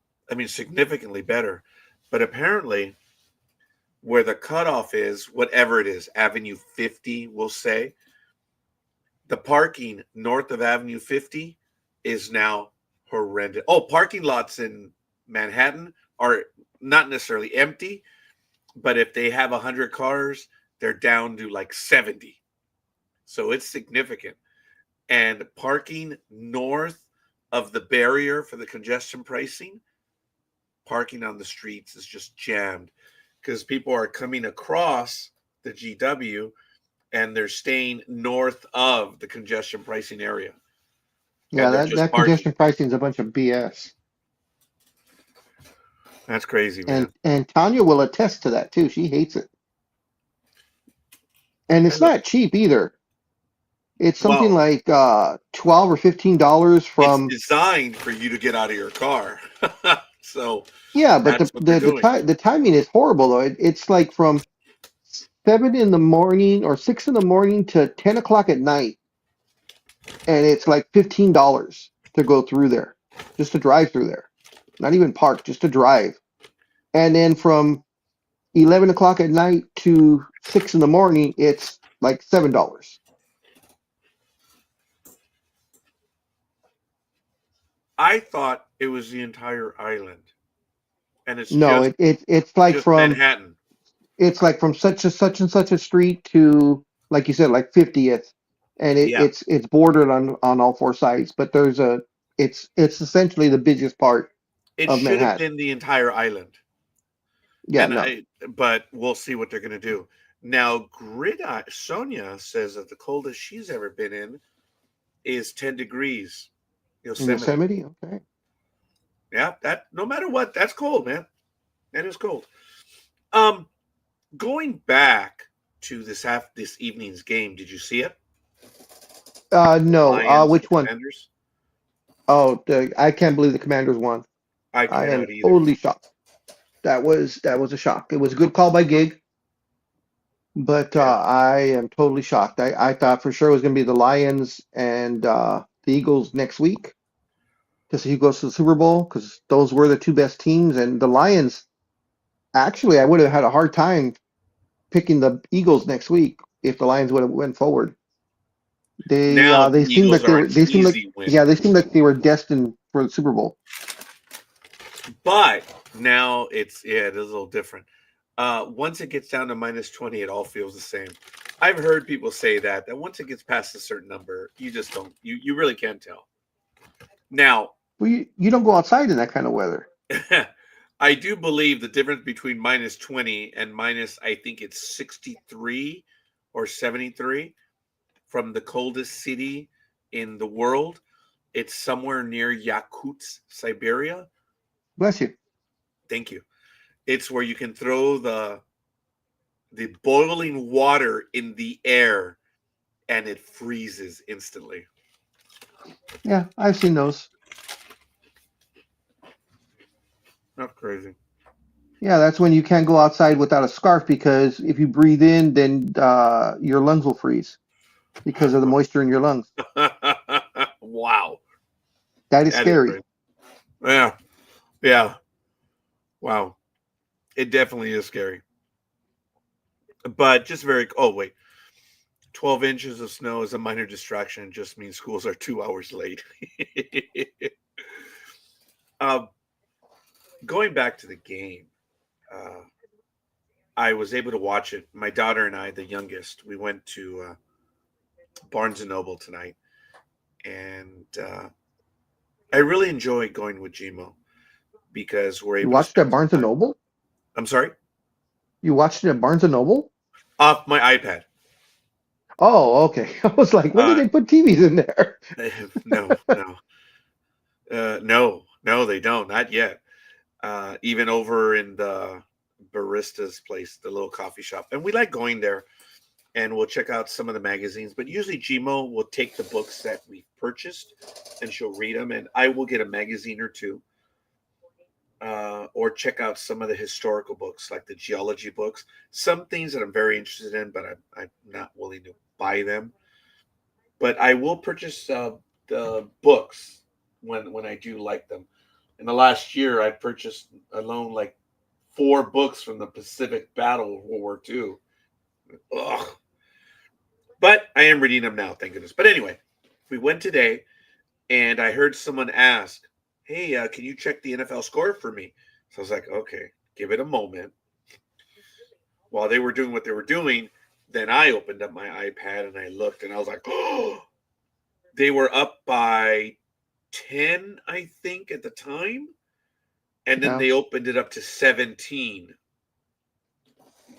significantly better. But apparently, where the cutoff is, whatever it is, Avenue 50, we'll say, the parking north of Avenue 50 is now horrendous. Oh, parking lots in Manhattan are not necessarily empty, but if they have 100 cars, they're down to like 70. So it's significant. And parking north of the barrier for the congestion pricing, parking on the streets is just jammed because people are coming across the GW and they're staying north of the congestion pricing area. Yeah, And they're that just that parking. congestion pricing is a bunch of BS. That's crazy, And man. and Tanya will attest to that too. She hates it. And And it's look, not cheap either. It's something well, like $12 or $15 it's from. designed for you to get out of your car. So Yeah, but that's what they're doing. the timing is horrible though. It's like from 7 in the morning or 6 in the morning to 10 o'clock at night, and it's like $15 to go through there, just to drive through there. Not even park, just to drive. And then from 11 o'clock at night to 6 in the morning, it's like $7. I thought it was the entire island, and it's No, it's like just from Manhattan. such and such a street to, like you said, like 50th, and Yeah, it's bordered on all four sides. But it's essentially the busiest part it of should have Manhattan. been the entire island. Yeah, And no, but we'll see what they're going to do. Now, Sonia says that the coldest she's ever been in is 10 degrees, in Yosemite. Yosemite, okay. Yeah, that no matter what, that's cold, man. That is cold. Um, Going back to this evening's game, did you see it? The No, Lions and which one? Commanders. Oh, I can't believe the Commanders won. I I am cannot either. totally shocked. That was a shock. It was a good call by Gig, but Yeah. I am totally shocked. I thought for sure it was going to be the Lions and the Eagles next week to see who goes to the Super Bowl because those were the two best teams. And the Lions, actually, I would have had a hard time picking the Eagles next week if the Lions would have went forward. They Now the they seemed Eagles like they are were an they seemed like easy win. yeah they seemed like they were destined for the Super Bowl. But now it is a little different. Once it gets down to -20, it all feels the same. I've heard people say that once it gets past a certain number, you just don't you really can't tell. Now, Well, you don't go outside in that kind of weather. I do believe the difference between -20 and I think it's 63 or 73 from the coldest city in the world. It's somewhere near Yakutsk, Siberia. Bless you. Thank you. It's where you can throw the boiling water in the air and it freezes instantly. Yeah, I've seen those. Not crazy. Yeah, that's when you can't go outside without a scarf because if you breathe in, then your lungs will freeze because of the moisture in your lungs. Wow. That is That is scary. crazy. Yeah. Yeah. Wow. It definitely is scary. But just very. Oh wait, 12 inches of snow is a minor distraction. It just means schools are 2 hours late. um, Going back to the game, uh, I was able to watch it. My daughter and I, the youngest, we went to Barnes and Noble tonight, and I really enjoy going with Gmo because we're You able to watched it spend at some Barnes and time. Noble? I'm sorry, You watched it at Barnes and Noble? off my iPad. Oh, okay. I was like, when did Uh, they put TVs in there? no, no, no, no, they don't, not yet. Even over in the barista's place, the little coffee shop, and we like going there and we'll check out some of the magazines. But usually, Gmo will take the books that we've purchased and she'll read them, and I will get a magazine or two, or check out some of the historical books, like the geology books. Some things that I'm very interested in, but I'm not willing to buy them. But I will purchase the books when I do like them. In the last year, I purchased alone like 4 books from the Pacific Battle of World War II. Ugh. But I am reading them now, thank goodness. But anyway, we went today, and I heard someone ask, "Hey, can you check the NFL score for me?" So I was like, "Okay, give it a moment." While they were doing what they were doing, then I opened up my iPad and I looked, and I was like, "Oh!" They were up by 10, I think, at the time, and then Yeah, they opened it up to 17.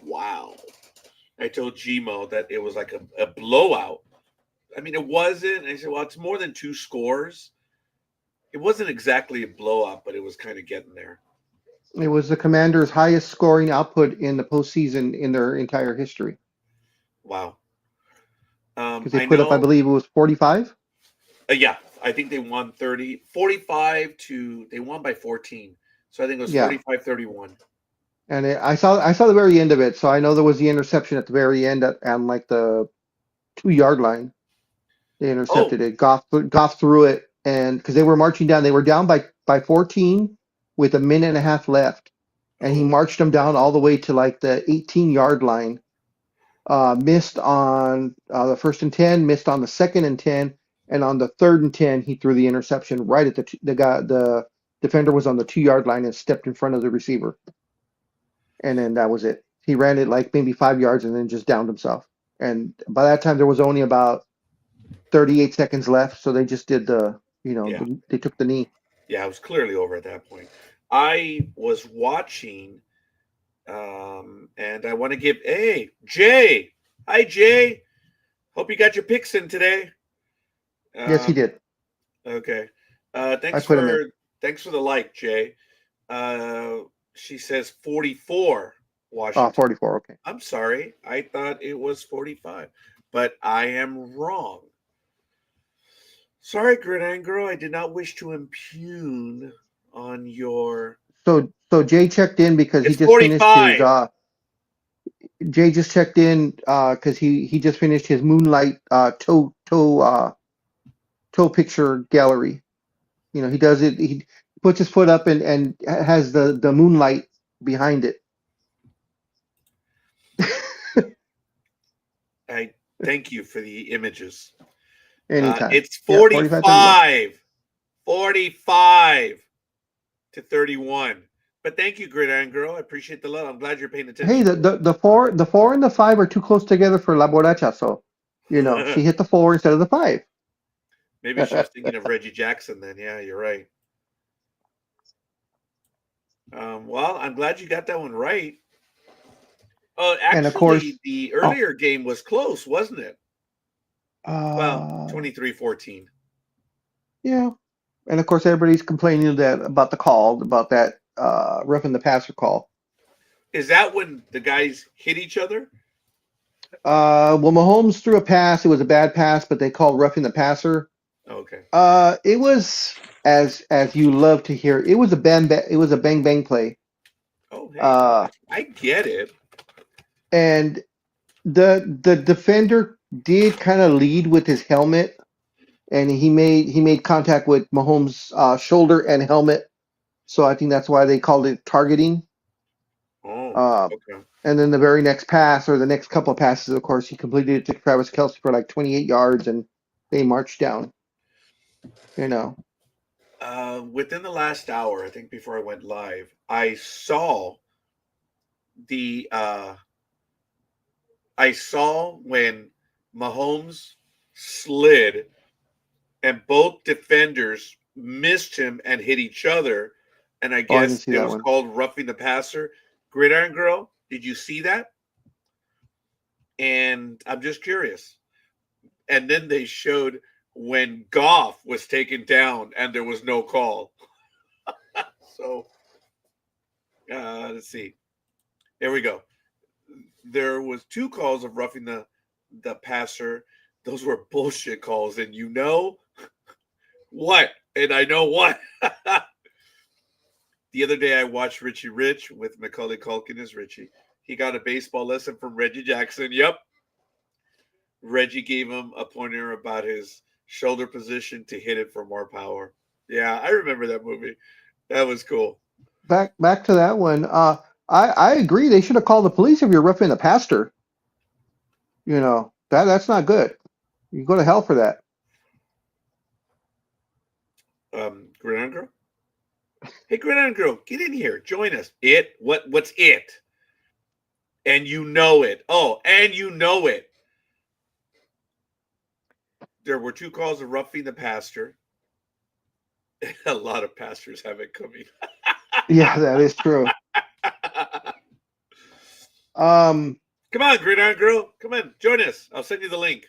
Wow. I told Gmo that it was like a blowout. I mean, it wasn't. I said, well, it's more than 2 scores. It wasn't exactly a blowout, but it was kind of getting there. it was the Commanders' highest scoring output in the postseason in their entire history Wow. because they I put up, I know. believe it was 45. Yeah, I think they won 30, 45 to, they won by 14. So I think it was Yeah, 45-31. and I saw the very end of it, so I know there was the interception at the very end on like the 2 yard line. They Oh, intercepted it. Goff threw it, and because they were marching down, they were down by 14 with a minute and a half left, and he oh, marched them down all the way to like the 18-yard line. Missed on the first and 10, missed on the second and 10, and on the third and 10, he threw the interception right at the defender was on the 2 yard line and stepped in front of the receiver, and then that was it. He ran it like maybe 5 yards and then just downed himself. And by that time, there was only about 38 seconds left, so they just did yeah. they took the knee. Yeah, I was clearly over at that point. I was watching, and I want to give, hey, Jay. Hi, Jay. Hope you got your picks in today. Yes, he Um, did. okay. I put him in. Thanks for the like, Jay. Uh, she says 44 Washington. 44. Okay. I'm sorry. I thought it was 45, but I am wrong. Sorry, Gridiron Girl. I did not wish to impugn on your. So Jay checked in because he It's just finished his 45. Jay just checked in because he just finished his Moonlight toe picture gallery. He does it. He puts his foot up and has the moonlight behind it. I thank you for the images. Anytime. It's Yeah, 45-31. 45 to 31. But thank you, Gridiron Girl. I appreciate the love. I'm glad you're paying Hey, attention. the four and the five are too close together for La Borracha, so she hit the four instead of the five. Maybe she was thinking of Reggie Jackson then. Yeah, you're right. Well, I'm glad you got that one right. And of course, Actually, the oh, earlier game was close, wasn't it? Well, uh, 23-14. yeah, and of course everybody's complaining about the call about that roughing the passer call. Is that when the guys hit each other? Well, Mahomes threw a pass. It was a bad pass, but they called roughing the passer. Okay. It was as you love to hear. It was a bang bang play. Oh, hey, Uh, I get it. and the defender did kind of lead with his helmet, and he made contact with Mahomes' shoulder and helmet. So I think that's why they called it targeting. Oh, Uh, okay. and then the very next pass, or the next couple of passes, of course, he completed it to Travis Kelce for like 28 yards, and they marched down. You know, Within the last hour, I think before I went live, the uh, I saw when Mahomes slid and both defenders missed him and hit each other, and I oh, I didn't guess see it that was one. called roughing the passer. Gridiron Girl, did you see that? And I'm just curious. And then they showed when Goff was taken down and there was no call. So let's see. There we go. There was two calls of roughing the passer. Those were bullshit calls, and you know what? And I know what. The other day I watched Richie Rich with Macaulay Culkin as Richie. He got a baseball lesson from Reggie Jackson. Yep. Reggie gave him a pointer about his shoulder position to hit it for more power. Yeah, I remember that movie. That was cool. Back to that one. I agree. They should have called the police if you're roughing the pastor. That's not good. You go to hell for that. Gridiron Girl? Hey, Gridiron Girl, get in here. Join us. It? What's it? And you know it. Oh, and you know it. There were two calls of roughing the pastor. A lot of pastors have it coming. Yeah, that is true. Um, Come on, Gridiron Girl. Come on, join us. I'll send you the link.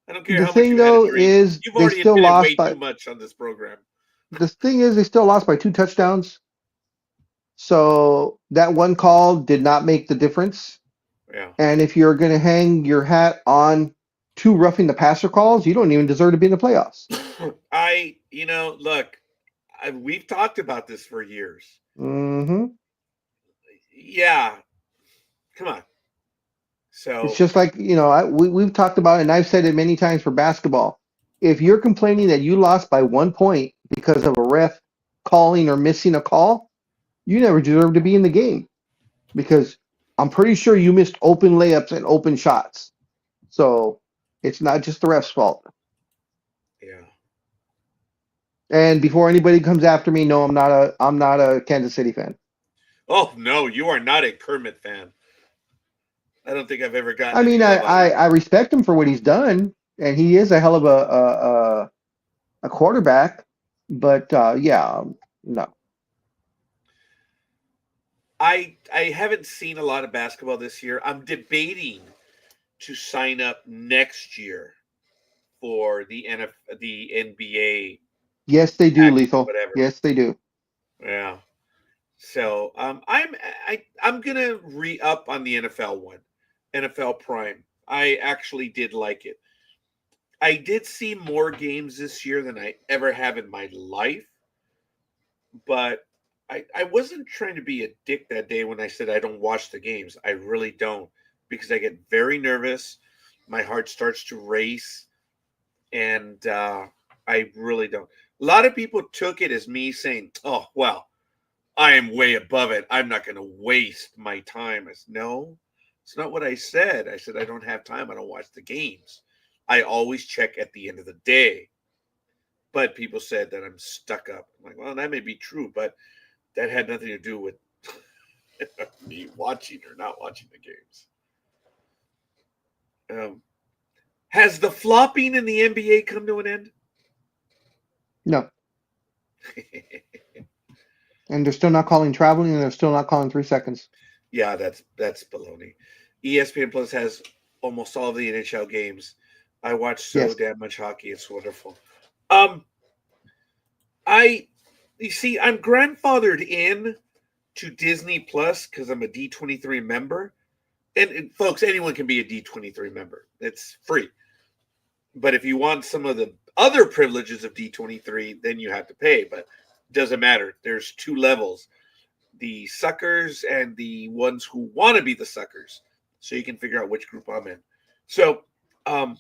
I don't care the how much thing you had to though drink. is You've they already still admitted lost way by too much on this program. the thing is they still lost by two touchdowns. So that one call did not make the difference. Yeah. And if you're going to hang your hat on two roughing the passer calls, you don't even deserve to be in the playoffs. Look, we've talked about this for years. Hmm. Yeah. Come on. It's So, just like, we've talked about it, and I've said it many times for basketball. If you're complaining that you lost by 1 point because of a ref calling or missing a call, you never deserve to be in the game because I'm pretty sure you missed open layups and open shots. So it's not just the ref's fault. yeah. And before anybody comes after me, no, I'm not a Kansas City fan. Oh, no, you are not a Kermit fan. I don't think I've ever gotten I any mean, I, love out of I, you. I respect him for what he's done, and he is a hell of a quarterback. But yeah, no. I haven't seen a lot of basketball this year. I'm debating to sign up next year for the NBA Yes, they do, package, Lethal. whatever. Yes, they do. Yeah. So I'm gonna re up on the NFL one, NFL Prime. I actually did like it. I did see more games this year than I ever have in my life, but I wasn't trying to be a dick that day when I said I don't watch the games. I really don't because I get very nervous. My heart starts to race, and I really don't. A lot of people took it as me saying, "Oh, well, I am way above it. I'm not going to waste my time." I said, no, it's not what I said. I said, I don't have time. I don't watch the games. I always check at the end of the day. But people said that I'm stuck up. I'm like, well, that may be true, but that had nothing to do with me watching or not watching the games. Um, has the flopping in the NBA come to an end? No, and they're still not calling traveling, and they're still not calling 3 seconds. Yeah, that's baloney. ESPN Plus has almost all of the NHL games. I watch so Yes. damn much hockey; it's wonderful. Um, I you see, I'm grandfathered in to Disney Plus because I'm a D23 member, and folks, anyone can be a D23 member. It's free, but if you want some of the other privileges of D23, then you have to pay. But it doesn't matter. There's two levels: the suckers and the ones who want to be the suckers. So you can figure out which group I'm in. So um,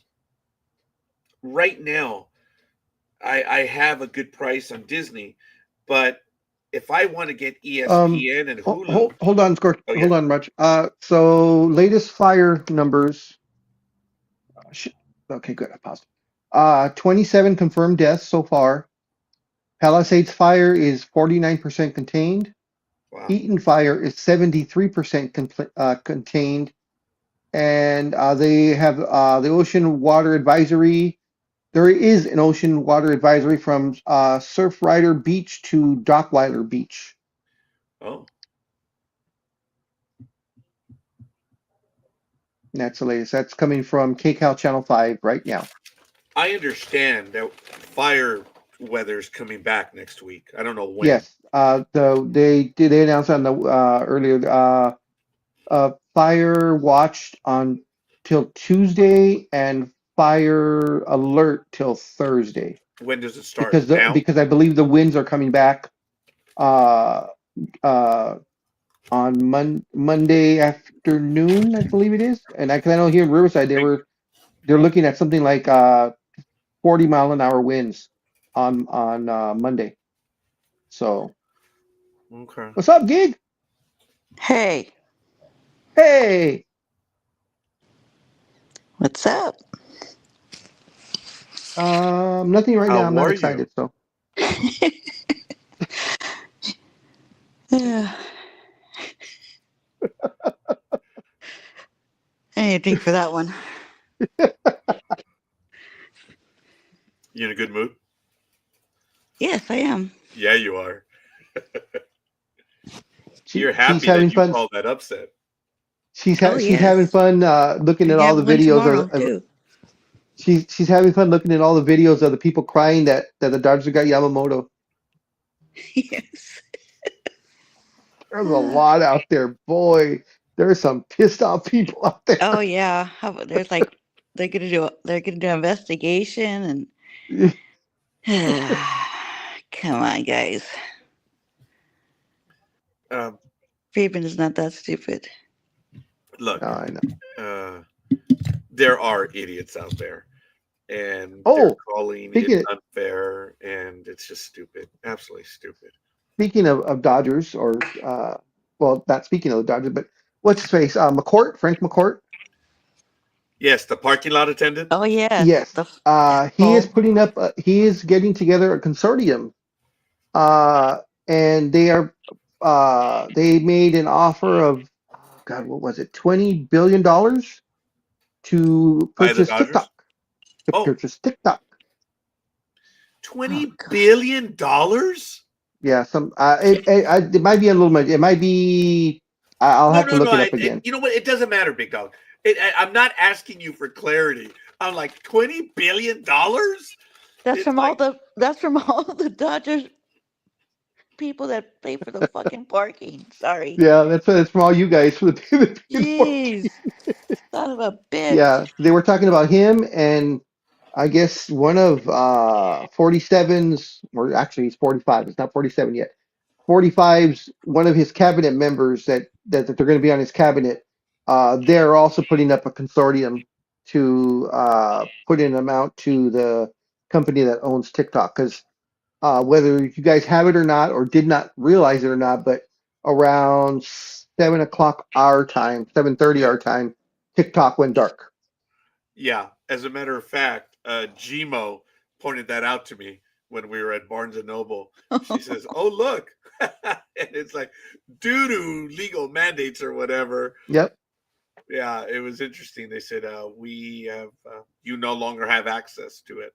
right now, I have a good price on Disney, but if I want to get Um, ESPN and Hulu, hold on, oh yeah, hold on, Raj. So latest fire numbers. Sh okay, good. I paused. 27 confirmed deaths so far. Palisades fire is 49% contained. wow. Eaton fire is 73% contained. And they have the ocean water advisory. There is an ocean water advisory from Surfrider Beach to Dockweiler Beach. Oh, That's the latest. That's coming from KCAL Channel 5 right now. I understand that fire weather's coming back next week. I don't know when. Yes, they announced on the earlier fire watched on till Tuesday and fire alert till Thursday When does it start? Now? because I believe the winds are coming back uh uh on Monday afternoon, I believe it is. And I know here in Riverside they're looking at something like 40-mile-an-hour winds on Monday. So Okay. what's up, Gig? Hey, Hey, what's up? nothing right now. I'm How not are you? excited. So I need a drink for that one. You in a good mood? Yes, I am. Yeah, you are. You're she's happy having that you fun. called that upset. Oh, She's having yes. fun looking And at you all have the one videos tomorrow, too. she's having fun looking at all the videos of the people crying that the Dodgers got Yamamoto. Yes. There's a lot out there, boy. There's some pissed off people out there. Oh, yeah. There's like they're gonna do an investigation and come on, guys. Um, Fabian is not that stupid. look, I know. there are idiots out there, and they're Oh, calling it speaking unfair, and it's just stupid, absolutely stupid. speaking of Dodgers, or well, not speaking of the Dodgers, but what's his face? McCourt, Frank McCourt. Yes, the parking lot attendant. Oh, yes. Yes. The He is asshole. putting up. He is getting together a consortium. Uh, and they made an offer of, oh God, what was it? $20 billion to By the purchase Dodgers. TikTok. To Oh, purchase TikTok. Oh, $20 God. billion dollars? Yeah, it might be a little much. It might be. I'll No, have to no, no. look it up again. You know what? It doesn't matter, big dog. I'm not asking you for clarity. I'm like $20 billion. That's It's from like all the Dodgers people that pay for the fucking parking. Sorry. Yeah, that's from all you guys for the Jeez. Son of a bitch. Yeah, they were talking about him and I guess one of 47's, or actually he's 45, it's not 47 yet. 45's one of his cabinet members that they're going to be on his cabinet. They're also putting up a consortium to put in an amount to the company that owns TikTok. Because whether you guys have it or not, or did not realize it or not, but around 7 o'clock our time, 7:30 our time, TikTok went dark. yeah. As a matter of fact, Gmo pointed that out to me when we were at Barnes and Noble. She says, "Oh, look," and it's like due to legal mandates or whatever. Yep. Yeah, it was interesting. They said we have you no longer have access to it.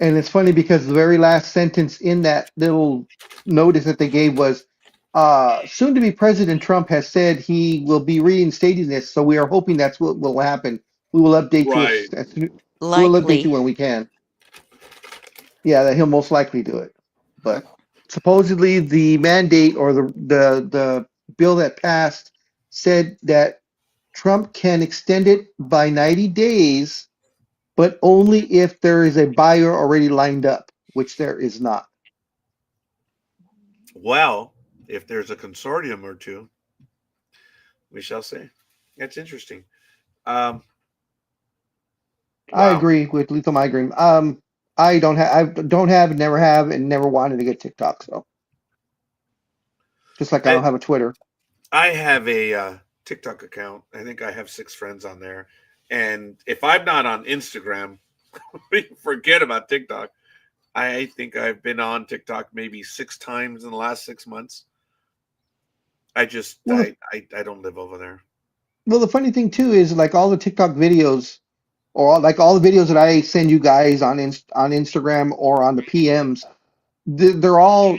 And it's funny because the very last sentence in that little notice that they gave was, soon to be President Trump has said he will be reinstating this, so we are hoping that's what will happen. We will update you Right. we'll update you Likely. when we can. Yeah, that he'll most likely do it. But supposedly the mandate or the bill that passed said that Trump can extend it by 90 days, but only if there is a buyer already lined up, which there is not. Well, if there's a consortium or two, we shall see. That's interesting. Um, I wow. agree with lethal migraine. I don't have, never have, and never wanted to get TikTok. So just like I don't have a Twitter. I have a TikTok account. I think I have 6 friends on there. And if I'm not on Instagram, forget about TikTok. I think I've been on TikTok maybe 6 times in the last 6 months. I just Well, I don't live over there. well, the funny thing too is like all the TikTok videos, or like all the videos that I send you guys on Instagram or on the PMs, they're all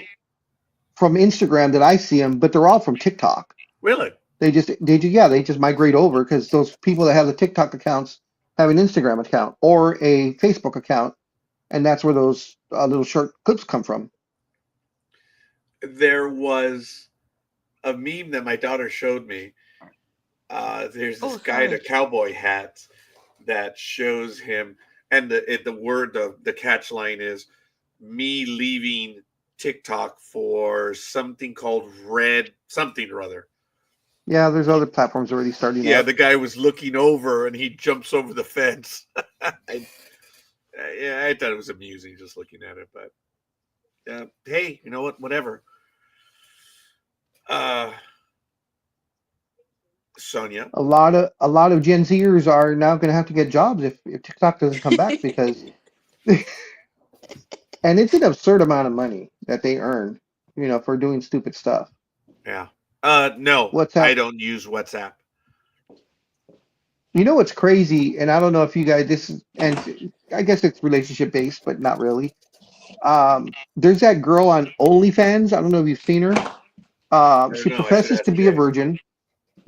from Instagram that I see them, but they're all from TikTok. Really? They just migrate over because those people that have the TikTok accounts have an Instagram account or a Facebook account, and that's where those little short clips come from. There was a meme that my daughter showed me. There's this Oh, guy in a sorry. cowboy hat that shows him, and the catch line is me leaving TikTok for something called Red something or other. Yeah, there's other platforms already starting Yeah, up. the guy was looking over and he jumps over the fence. Yeah, I thought it was amusing just looking at it, but hey, you know what? Whatever. Uh, Sonia. A lot of Gen Zers are now going to have to get jobs if TikTok doesn't come back because, and it's an absurd amount of money that they earn, for doing stupid stuff. Yeah. No, I WhatsApp. don't use WhatsApp. You know what's crazy, and I don't know if you guys this is, and I guess it's relationship based, but not really. There's that girl on OnlyFans. I don't know if you've seen her. I don't She know. I should professes ask to be a Jay. virgin.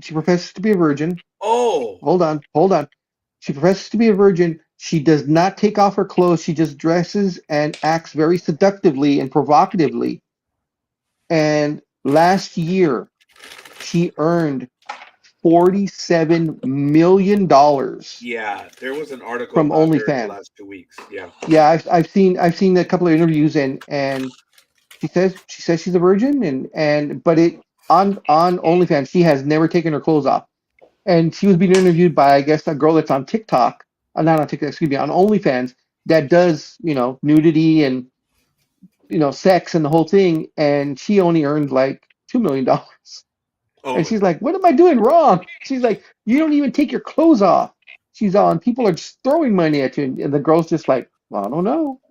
She professes to be a virgin. Oh, Hold on. She professes to be a virgin. She does not take off her clothes. She just dresses and acts very seductively and provocatively. And last year, she earned $47 million yeah. There was an article from about her in the OnlyFans. last 2 weeks. Yeah. Yeah, I've seen a couple of interviews, and she says she's a virgin, and but it on OnlyFans she has never taken her clothes off, and she was being interviewed by, I guess, a girl that's on TikTok, not on TikTok, excuse me, on OnlyFans, that does nudity and sex and the whole thing, and she only earned like $2 million. Oh And my she's God. like, "What am I doing wrong?" She's like, "You don't even take your clothes off." She's on. People are just throwing money at you, and the girl's just like, "I don't know."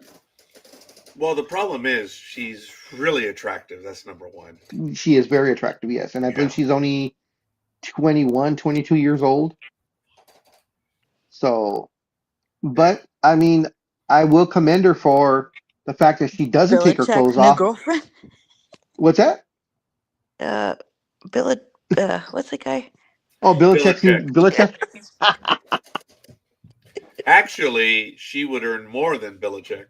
Well, the problem is she's really attractive. That's number one. She is very attractive, yes, and I believe Yeah. she's only 21, 22 years old. So, Yeah. but I mean, I will commend her for the fact that she doesn't take her clothes Belichick's new off. girlfriend. What's that? Uh, Bill. What's the guy? Oh, Belichick. Belichick. Actually, she would earn more than Belichick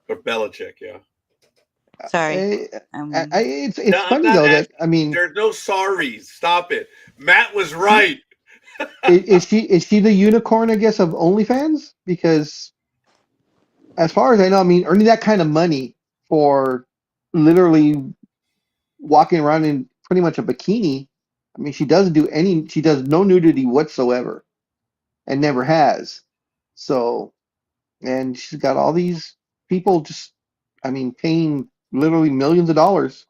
or Belichick. Yeah. Sorry. Eh, Um. it's No, I'm funny not though that asking. I mean, There's no sorries. Stop it. Matt was right. is she the unicorn, I guess, of OnlyFans? Because as far as I know, I mean, earning that kind of money for literally walking around in pretty much a bikini. I mean, she does no nudity whatsoever and never has. So, and she's got all these people just, I mean, paying literally millions of dollars.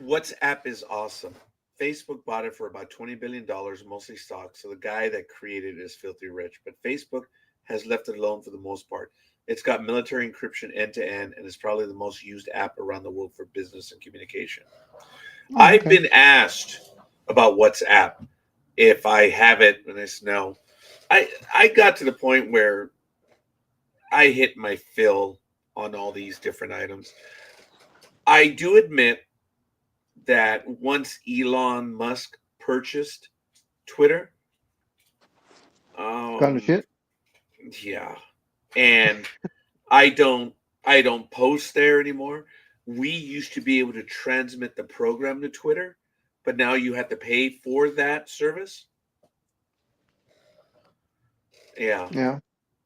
WhatsApp is awesome. Facebook bought it for about $20 billion, mostly stock. So the guy that created it is filthy rich. But Facebook has left it alone for the most part. It's got military encryption end to end, and it's probably the most used app around the world for business and communication. Oh, I've okay. been asked about WhatsApp if I have it, and I said no. I got to the point where I hit my fill on all these different items. I do admit that once Elon Musk purchased Twitter, Kind of um, shit. yeah, and I don't post there anymore. We used to be able to transmit the program to Twitter, but now you have to pay for that service. Yeah, Yeah.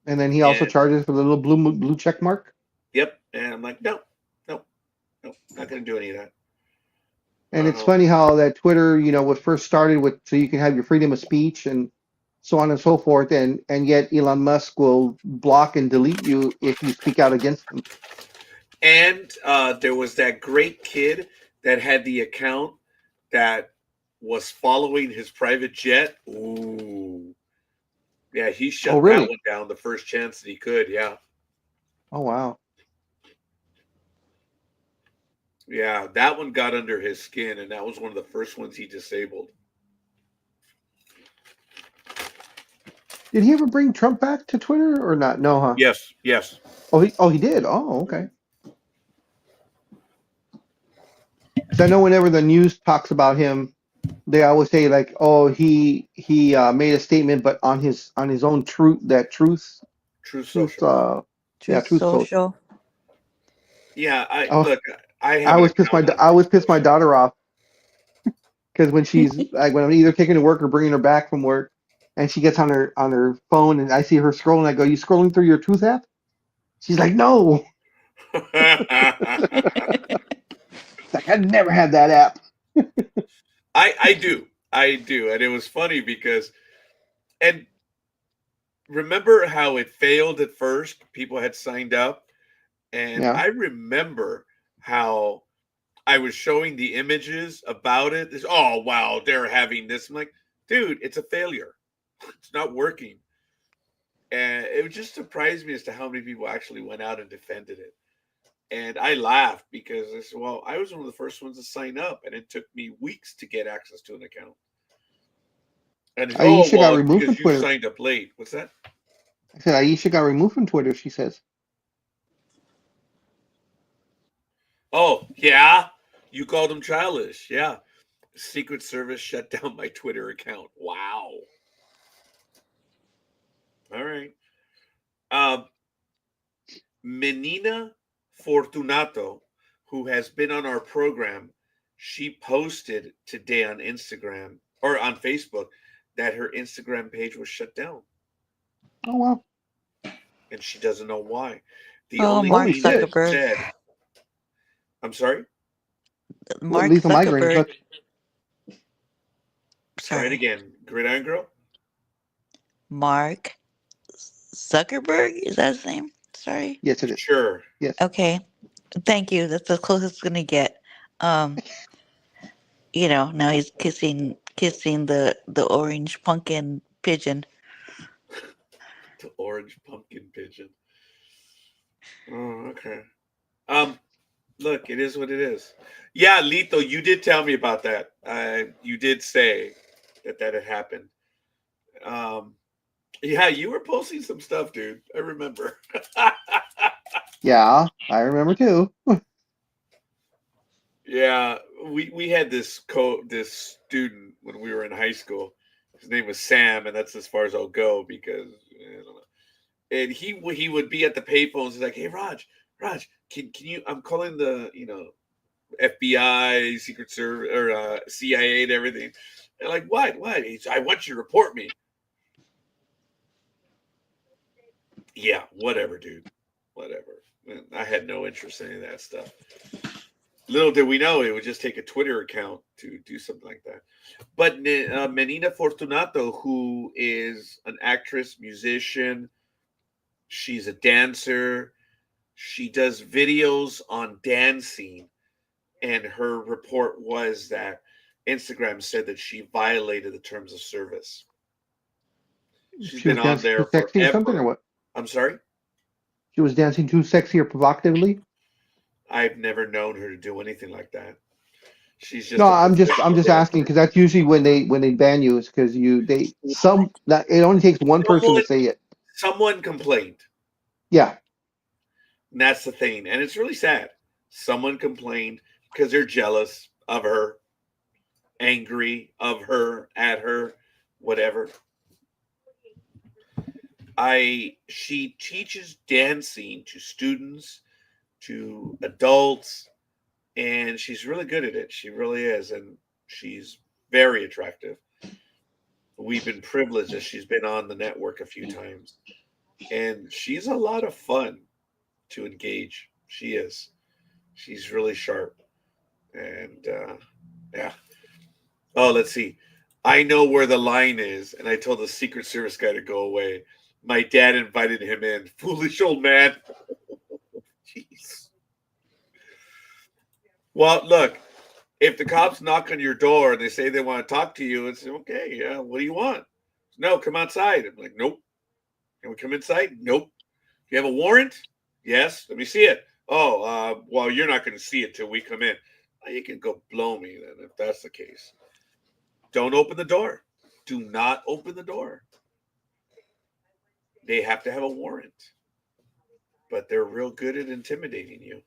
And then he also and charges for the little blue check mark. yep, and I'm like, no, no, no, not going to do any of that. And it's Um, funny how that Twitter, was first started with so you can have your freedom of speech and so on and so forth, and yet Elon Musk will block and delete you if you speak out against him. And there was that great kid that had the account that was following his private jet. Ooh. Yeah, he Oh, shut that really? one down the first chance that he could. Yeah. Oh, wow. Yeah, that one got under his skin, and that was one of the first ones he disabled. Did he ever bring Trump back to Twitter or not? No, huh? Yes, yes. Oh, he did. Oh, okay. Because I know whenever the news talks about him, they always say like, "Oh, he made a statement, but on his own True truth, social. yeah, Truth truth social." Social. Yeah, I Oh, look, I have an account on I always piss my Facebook. daughter off because when she's like when I'm either taking her to work or bringing her back from work, and she gets on her phone and I see her scrolling, I go, "You scrolling through your truth app?" She's like, "No." It's like I never had that app. I do, and it was funny because and remember how it failed at first? People had signed up, and Yeah. I remember how I was showing the images about it. Oh wow, they're having this. I'm like, dude, it's a failure. It's not working. And it just surprised me as to how many people actually went out and defended it. And I laughed because I said, well, I was one of the first ones to sign up, and it took me weeks to get access to an account. And it's, oh, Aisha got well, it's removed from because you Twitter. signed up late. What's that? I said Aisha got removed from Twitter. She says, Oh, yeah. You called them childish. Yeah. Secret Service shut down my Twitter account. Wow. All right. Um, Menina Fortunato, who has been on our program, she posted today on Instagram or on Facebook that her Instagram page was shut down, "Oh well, and she doesn't know why. The Oh, only Mark holy thing that it shit!" Zuckerberg. said, I'm sorry, Well, at Mark least a migraine Zuckerberg. took. try it Sorry. again. Gridiron Girl? Mark Zuckerberg? Is that his name? Sorry. Yes, it is. Sure. Yes. Okay. Thank you. That's the closest it's gonna get. Um, now he's kissing the orange pumpkin pigeon. The orange pumpkin pigeon. Oh, okay. Um, Look, it is what it is. Yeah, Lito, you did tell me about that. You did say that had happened. Um, yeah, you were posting some stuff, dude. I remember. Yeah, I remember too. Yeah, we had this student when we were in high school. His name was Sam, and that's as far as I'll go because I don't know. And he would be at the payphones. He's like, "Hey, Raj, can you? I'm calling the FBI, Secret Service, or CIA, and everything." They're like, "What? What?" I want you to report me. Yeah, whatever, dude. Whatever. Man, I had no interest in any of that stuff. Little did we know it would just take a Twitter account to do something like that. But Menina Fortunato, who is an actress, musician, she's a dancer. She does videos on dancing, and her report was that Instagram said that she violated the terms of service. She's She been was on dancing too there sexy or something, or forever. what? I'm sorry? She was dancing too sexy or provocatively. I've never known her to do anything like that. She's No, just a I'm professional just asking dancer. because that's usually when they ban you is because they some that it only takes one person to Someone say it. someone complained. Yeah, And that's the thing. And it's really sad. Someone complained because they're jealous of her, angry of her, at her, whatever. She teaches dancing to students, to adults, and she's really good at it. She really is, and she's very attractive. We've been privileged that she's been on the network a few times, and she's a lot of fun to engage. She is. She's really sharp, and yeah. Oh, let's see. I know where the line is, and I told the Secret Service guy to go away. My dad invited him in. Foolish old man. Jeez. Well, look, if the cops knock on your door and they say they want to talk to you, it's okay. Yeah, what do you want? No, come outside. I'm like, nope. Can we come inside? Nope. Do you have a warrant? Yes. Let me see it. Oh, well, you're not going to see it till we come in. Well, you can go blow me then if that's the case. Don't open the door. Do not open the door. They have to have a warrant, but they're real good at intimidating you.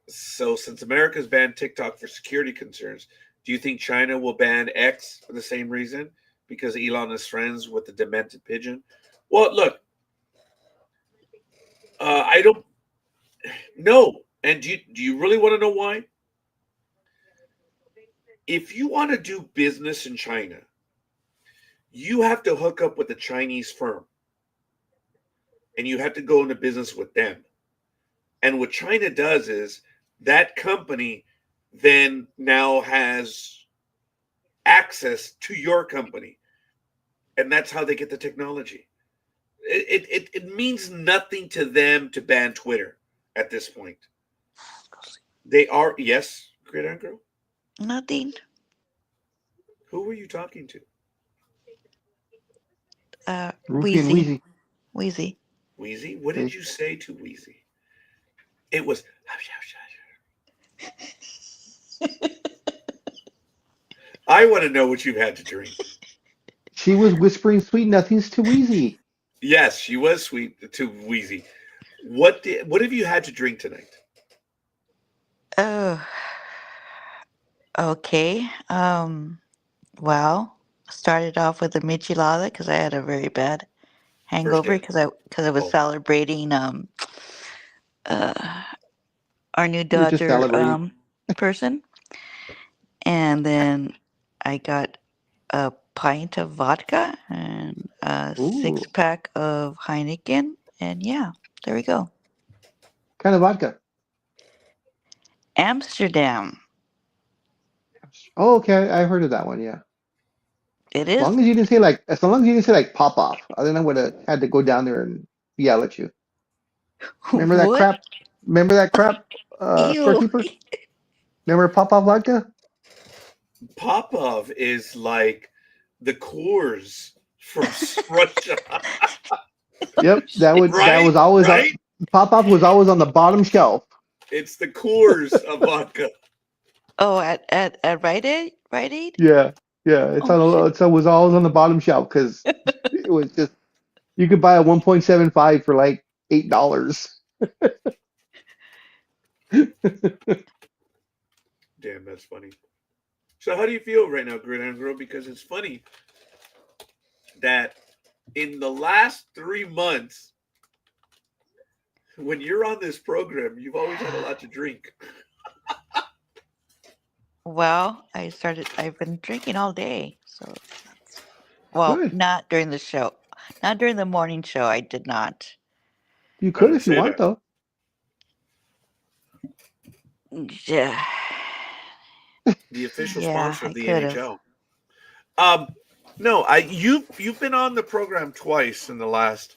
So since America's banned TikTok for security concerns, do you think China will ban X for the same reason? Because Elon is friends with the demented pigeon? Well, look, I don't know. And do you really want to know why? If you want to do business in China, you have to hook up with a Chinese firm and you have to go into business with them. And what China does is that company then now has access to your company. And that's how they get the technology. It means nothing to them to ban Twitter at this point. They are, yes, Great Aunt Girl? Nothing. Who were you talking to? Rufy and Wheezy. Wheezy. Wheezy. Wheezy? What did See? you say to Wheezy? It was. I want to know what you've had to drink. She was whispering sweet nothings to Wheezy. Yes, she was sweet to Wheezy. What have you had to drink tonight? Oh, okay. Well, started off with a michelada because I had a very bad First hangover day. because I was Oh, celebrating uh our new You were just Dodger celebrating. person, and then I got a pint of vodka and a six Ooh, pack of Heineken, and yeah, there we go. kind of vodka. Amsterdam. Oh, okay, I heard of that one. Yeah, It as is. long as you didn't say like, as long as you didn't say like pop off, then I would have had to go down there and yell at you. Remember that What? crap? Remember that crap, Ew. storekeeper? Remember pop off vodka? Popov is like the Coors from Russia, Yep, that right? was always on. Right? Pop off was always on the bottom shelf. It's the Coors of vodka. Oh, at Rite Aid? Rite Aid? Yeah, yeah, Oh shit. it was always on the bottom shelf because it was just you could buy a 1.75 for like $8. Damn, that's funny. So, how do you feel right now, Gridiron Girl? Because it's funny that in the last 3 months, when you're on this program, you've always had a lot to drink. Well, I've been drinking all day. So, well, Good. not during the show. Not during the morning show. I did not. You I could didn't if you say want that. though. Yeah. The official Yeah, sponsor I of the could have. NHL. Um, no, you've been on the program twice in the last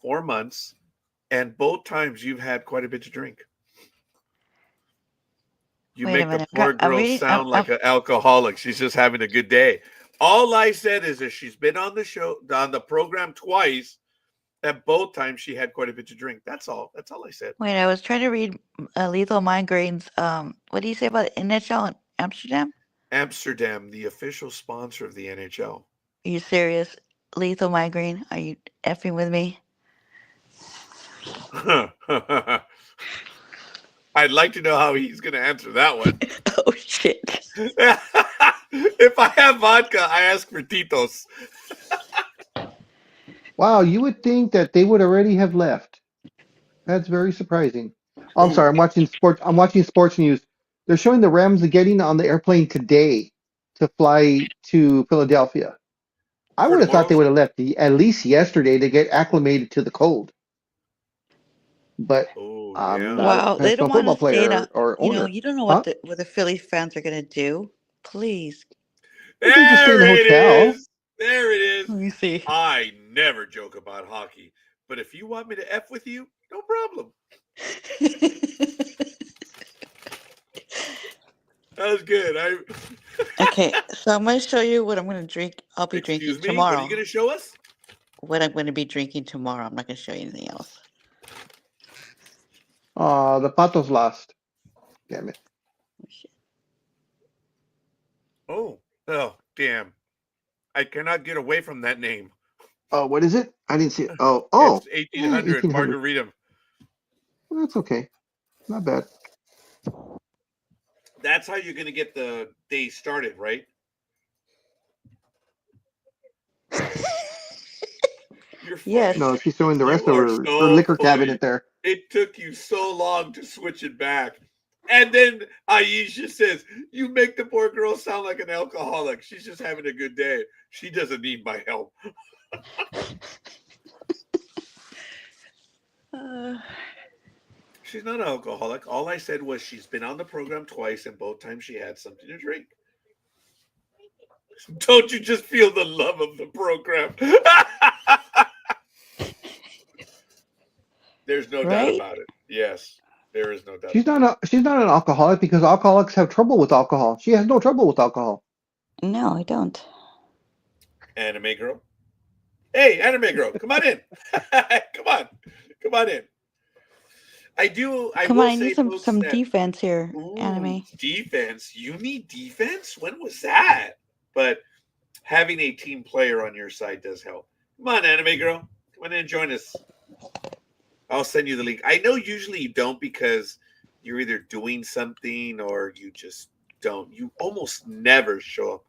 4 months, and both times you've had quite a bit to drink. You Wait a make the minute. poor I'm girl reading. sound like an alcoholic. She's just having a good day. All I said is that she's been on the show, on the program twice, and both times she had quite a bit to drink. That's all. That's all I said. Wait, I was trying to read Lethal Migraine's. What do you say about NHL in Amsterdam? Amsterdam, the official sponsor of the NHL. Are you serious? Lethal Migraine? Are you effing with me? I'd like to know how he's going to answer that one. Oh shit. If I have vodka, I ask for Tito's. Wow, you would think that they would already have left. That's very surprising. Oh, I'm Who? sorry, I'm watching sports news. They're showing the Rams getting on the airplane today to fly to Philadelphia. I For would have thought they tomorrow's? would have left at least yesterday to get acclimated to the cold. But Oh, I'm yeah. not a Wow, they don't professional want to football stay in player a. or owner. You don't know Huh? what the Philly fans are gonna do. Please, Well, they just stay in There the it hotel. is. There it is. let me see. I never joke about hockey, but if you want me to F with you, no problem. That was good. Okay, so I'm going to show you what I'm going to drink. I'll be drinking Excuse me. What are tomorrow. you going to show us? What I'm going to be drinking tomorrow. I'm not going to show you anything else. The Patos lost. Damn it. Oh, damn! I cannot get away from that name. Oh, what is it? I didn't see it. Oh, It's yeah, 1800 1800. Margarita. Well, that's okay. Not bad. That's how you're going to get the day started, right? You're Yes. funny. No, she's throwing the rest You of are her so liquor funny. cabinet there. It took you so long to switch it back. And then Aisha says, you make the poor girl sound like an alcoholic. She's just having a good day. She doesn't need my help. She's not an alcoholic. All I said was she's been on the program twice, and both times she had something to drink. Don't you just feel the love of the program? There's no doubt about it. Yes, there is no doubt. She's not an alcoholic because alcoholics have trouble with alcohol. She has no trouble with alcohol. No, I don't. Anime girl. Hey, anime girl, come on in. Come on in. Come on, I need some defense here, anime. Defense? You need defense? When was that? But having a team player on your side does help. Come on, anime girl. Come on in and join us. I'll send you the link. I know usually you don't because you're either doing something or you just don't. You almost never show up.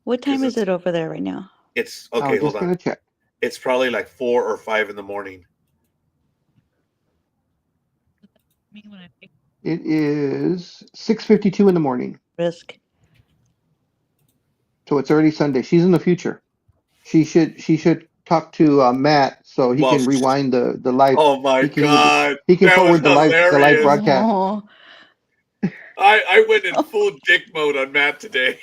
What time is it over there right now? It's okay. Hold on. Gonna check. It's probably like 4 or 5 in the morning. It is 6:52 in the morning. Risk. So it's already Sunday. She's in the future. She should talk to Matt so he can rewind the live. Oh my God! He can forward the live broadcast. Oh. I went in full dick mode on Matt today.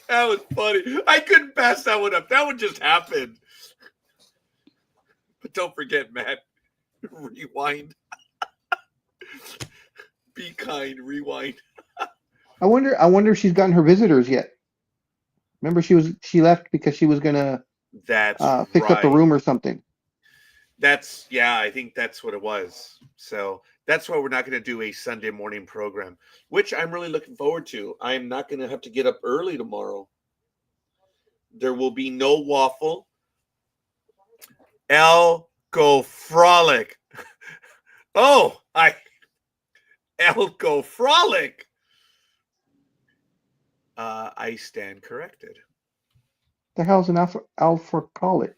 That was funny. I couldn't pass that one up. That one just happened. But don't forget, Matt. Rewind. Be kind. Rewind. I wonder if she's gotten her visitors yet. Remember, she left because she was gonna fix up the room or something. I think that's what it was. So that's why we're not going to do a Sunday morning program, which I'm really looking forward to. I'm not going to have to get up early tomorrow. There will be no waffle. Go frolic. Go frolic. I stand corrected. The hell's an alcoholic?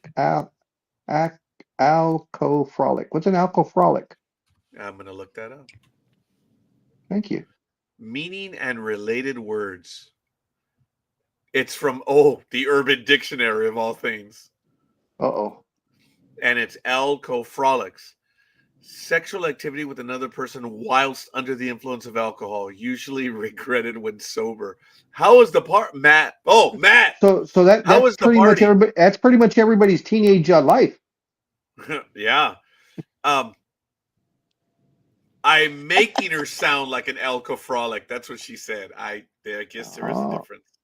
Alcofrolic. What's an alcofrolic? I'm going to look that up. Thank you. Meaning and related words. It's from, the Urban Dictionary of all things. Uh-oh. And it's alcofrolics. Sexual activity with another person whilst under the influence of alcohol, usually regretted when sober. How is the part, Matt? Oh, Matt. So that's pretty much everybody. That's pretty much everybody's teenage life. Yeah. I'm making her sound like an alcofrolic. That's what she said. I guess there is a difference.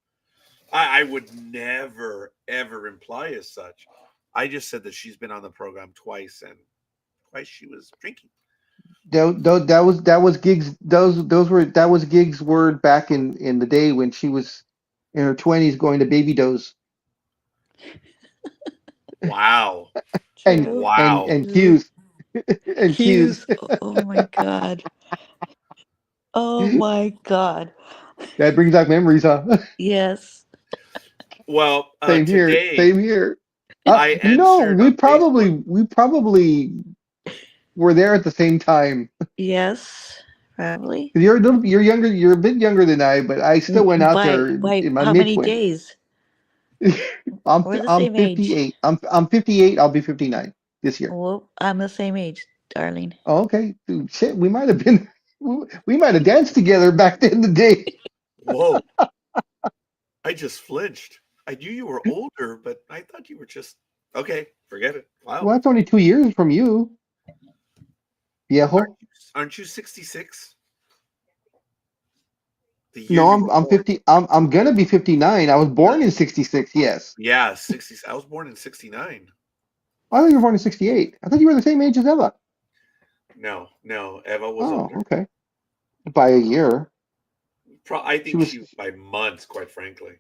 I would never, ever imply as such. I just said that she's been on the program twice and twice she was drinking. That was Gig's. That was Gig's word back in the day when she was in her 20s going to baby doze. Wow. and cues. And cues. Oh my God. Oh my God. That brings back memories, huh? Yes. Well, same today, here. We probably were there at the same time. Yes, probably. You're younger. You're a bit younger than I, but I still went out there in my how mid-20s. many days? I'm 58. I'm 58. I'll be 59 this year. Well, I'm the same age, darling. Oh, okay. Dude, shit, we might have danced together back in the day. Whoa. I just flinched. I knew you were older, but I thought you were just okay. Forget it. Wow. Well, that's only 2 years from you. Viejo. Aren't you 66? The year No, you I'm were I'm born. 50. I'm gonna be 59. I was born in 66. Yes. Yeah, 60. I was born in 69. I thought you were born in 68. I thought you were the same age as Ella. No, no, Eva was Oh, older. okay. By a year. I She think was. she by months, quite frankly.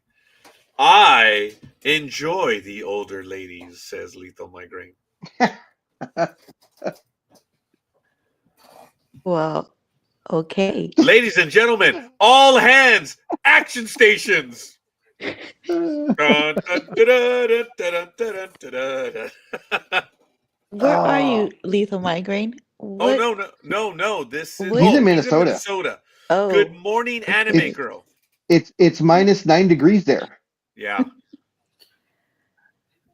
I enjoy the older ladies, says Lethal Migraine. Well, okay. Ladies and gentlemen, all hands, action stations. Dun, dun, dun, dun, dun, dun, dun. Where are you, Oh, Lethal Migraine? Oh What? no! This is What? he's in he's in Minnesota. Minnesota. Good Oh, morning, anime okay. It's girl. it's minus 9 degrees there. Yeah.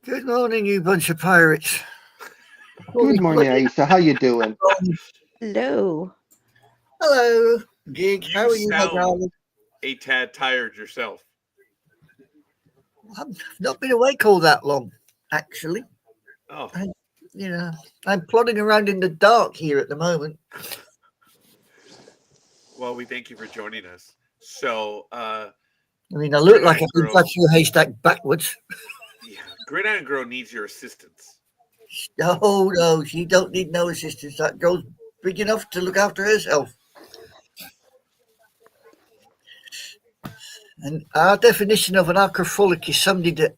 Good morning, you bunch of pirates. Good morning, Aisha. How you doing? Hello. Hello, Gig. How You are you, my sound darling? a tad tired yourself. I've not been awake all that long, actually. Oh, You know, I'm plodding around in the dark here at the moment. well, we thank you for joining us. So, I mean, I look like Gridiron I've been Girl, back through a haystack backwards. yeah, Gridiron Girl needs your assistance. Oh, no, she don't need no assistance. That girl's big enough to look after herself. And our definition of an alcoholic is somebody that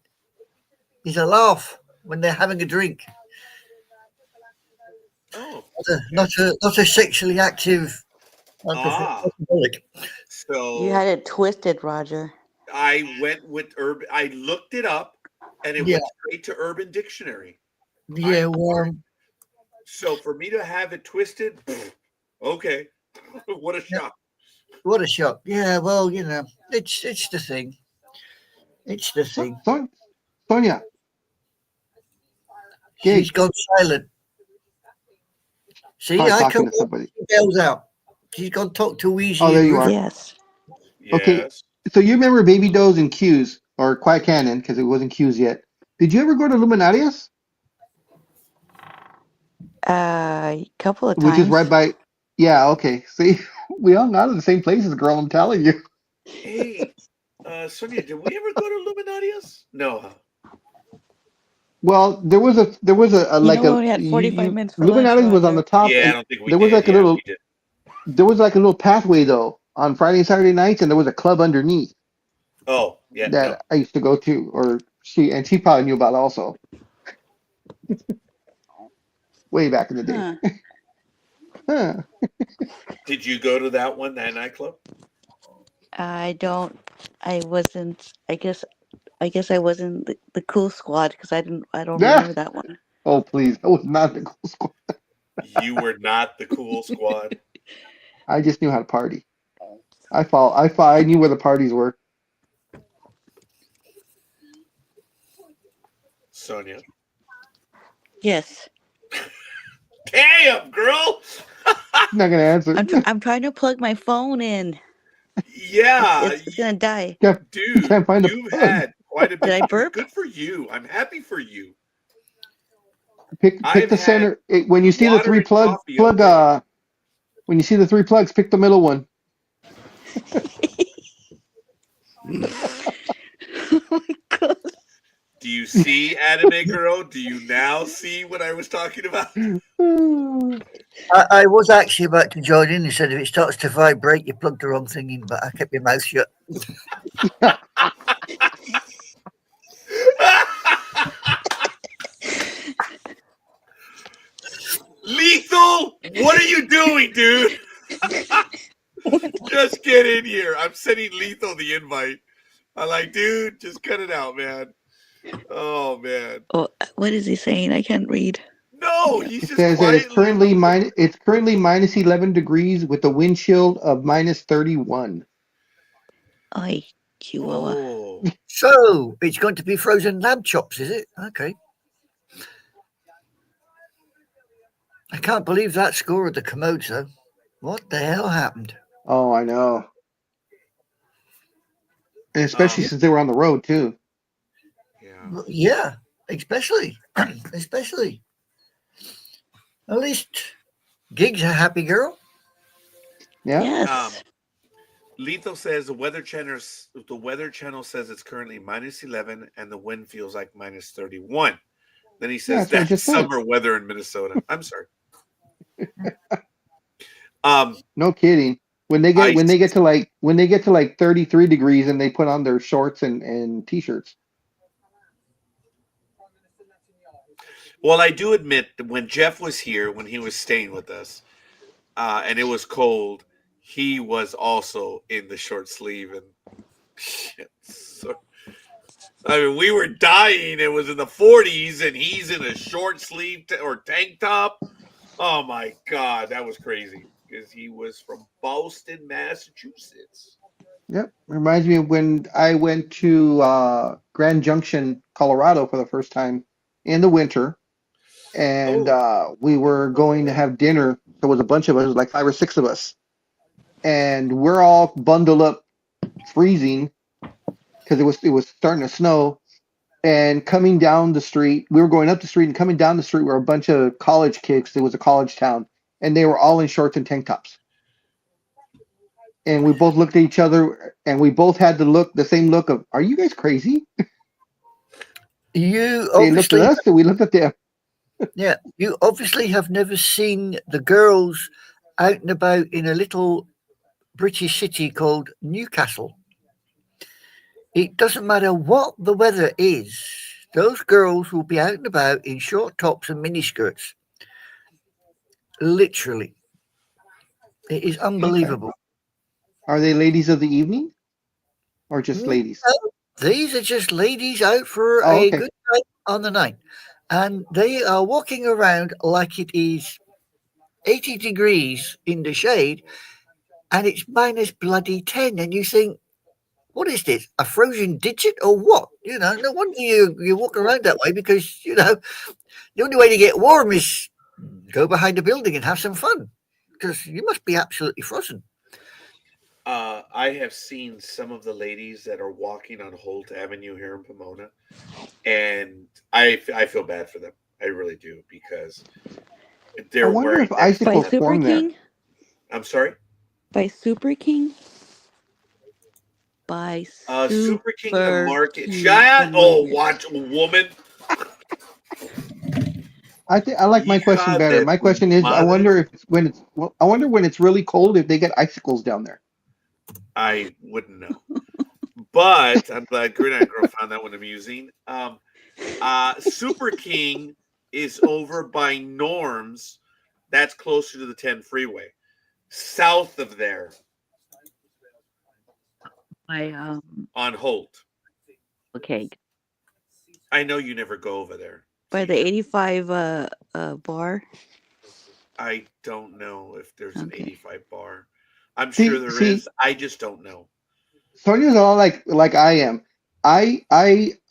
is a laugh when they're having a drink. Oh, Not a sexually active ah, alcoholic. You so had it twisted, Roger. I went with urban. I looked it up, and it Yeah, went straight to Urban Dictionary. yeah, well, So for me to have it twisted, okay, what a yeah, shock. what a shock. Yeah, well, you know, it's the thing. It's the So, thing. Sonia, She's Gig, gone silent. See, probably I talking come to somebody. bells out. She's gone talk to Oh, Wheezy there and you Rufus. are. Yes. Okay, Yes. so you remember Baby Doe's and Q's or Quiet Cannon because it wasn't Q's yet. Did you ever go to Luminarias, A couple of which is right times. by? Yeah, okay. See, we hung out in the same places, girl. I'm telling you. Hey, Sonia, did we ever go to Illuminatius? No. Huh? Well, there was a You like know, we a only had 45 you minutes for lunch, Luminarias was on the Roger. top, Yeah, I and don't think we there was did. like a Yeah, we little did. there was like a little pathway though on Friday and Saturday nights, and there was a club underneath Oh, yeah, no. that I used to go to, or she probably knew about also way back in the day. Huh. Huh. Did you go to that one, that nightclub? I don't. I wasn't. I guess I wasn't the cool squad because I didn't. I don't Yeah. remember that one. Oh please, that was not the cool school. You were not the cool squad, I just knew how to party. I knew where the parties were. Sonia. Yes. Damn, girl. She's not gonna answer. I'm trying to plug my phone in. It's Yeah, it's it's gonna die. dude, Can't find the you've plug. had quite a Did bit. I burp? Good for you. I'm happy for you. Pick I've the had center. When you see the water three and coffee plug okay. when you see the three plugs, pick the middle one. Oh my god. Do you see, anime girl? Do you now see what I was talking about? I was actually about to join in and said if it starts to vibrate, you plugged the wrong thing in, but I kept my mouth shut. Lethal, what are you doing, dude? Just get in here. I'm sending Lethal the invite. I'm like, dude, just cut it out, man. Oh man. Oh, what is he saying? I can't read. No, he's It just says that quietly. it's currently minus 11 degrees with a wind chill of minus 31. Ay, Chihuahua. Oh, So it's going to be frozen lamb chops, is it? Okay. I can't believe that score of the commodes, though. What the hell happened? Oh, I know. And um, especially since they were on the road too. yeah. Yeah, especially. Especially. At least Gig's a happy girl. Yeah. Yes. Lito says the weather channel says it's currently -11 and the wind feels like -31. Then he Yeah, says that's what I that's just said. summer weather in Minnesota. I'm sorry. Um, No kidding. When they get I when they get to like 33 degrees and they put on their shorts and t-shirts. well, I do admit that when Jeff was here, when he was staying with us, and it was cold, he was also in the short sleeve and shit. So, I mean, we were dying. It was in the 40s, and he's in a short sleeve or tank top. Oh my god, that was crazy because he was from Boston, Massachusetts. Yep. Reminds me of when I went to Grand Junction, Colorado for the first time in the winter. And Oh, we were going to have dinner. There was a bunch of us, like 5 or 6 of us. And we're all bundled up, freezing because it was starting to snow. And coming down the street, we were going up the street and coming down the street were a bunch of college kids. It was a college town, and they were all in shorts and tank tops. And we both looked at each other, and we both had the same look of, "Are you guys crazy?" You They looked at obviously, us, and we looked at them. yeah, you obviously have never seen the girls out and about in a little British city called Newcastle. It doesn't matter what the weather is, those girls will be out and about in short tops and miniskirts. Literally. It is Okay. unbelievable. Are they ladies of the evening or just No, ladies? these are just ladies out for Oh, a okay. good time on the night. And they are walking around like it is 80 degrees in the shade and it's minus bloody 10. And you think, what is this? A frozen digit or what? No wonder you walk around that way because, the only way to get warm is go behind a building and have some fun because you must be absolutely frozen. I have seen some of the ladies that are walking on Holt Avenue here in Pomona, and I feel bad for them. I really do because I they're wonder wearing if next to By icicles nothing. Super form there. King? I'm sorry. By Super King? By Super King the Super Market. King. Shut. Oh, Hilarious. watch woman. I like my question Hija better. de My tu question is, madre. I wonder when it's really cold if they get icicles down there. I wouldn't know, but I'm glad Grenade Girl found that one amusing. Super King is over by Norms. That's closer to the 10 freeway. South of there By on Holt. okay. I know you never go over there. By the Teacher. 85 bar. I don't know if there's an Okay. 85 bar. I'm sure See, there see, is. I just don't know. Sonia's all like I am. I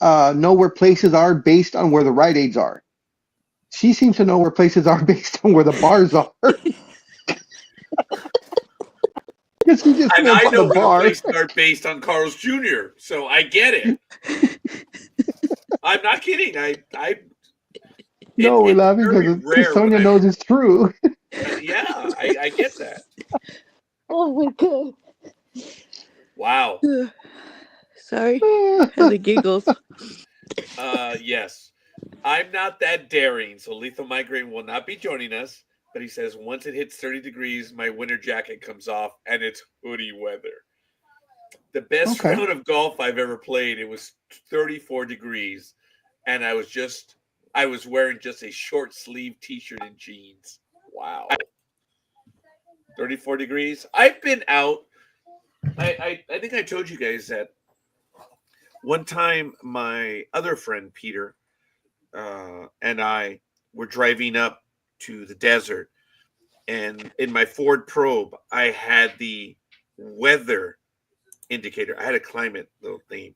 know where places are based on where the Rite Aids are. She seems to know where places are based on where the bars are. Because she just And went I by the know where the bar. places are based on Carl's Jr., so I get it. I'm not kidding. No, we're It's laughing very because rare when Sonia knows it's true. yeah, I get that. Oh my god. Wow. Sorry. Had the giggles. Yes. I'm not that daring, so Lethal Migraine will not be joining us. But he says once it hits 30 degrees, my winter jacket comes off and it's hoodie weather. The best Okay. round of golf I've ever played, it was 34 degrees, and I was wearing just a short sleeve t-shirt and jeans. Wow. 34 degrees. I've been out. I think I told you guys that one time my other friend Peter and I were driving up to the desert, and in my Ford Probe, I had the weather indicator. I had a climate little thing,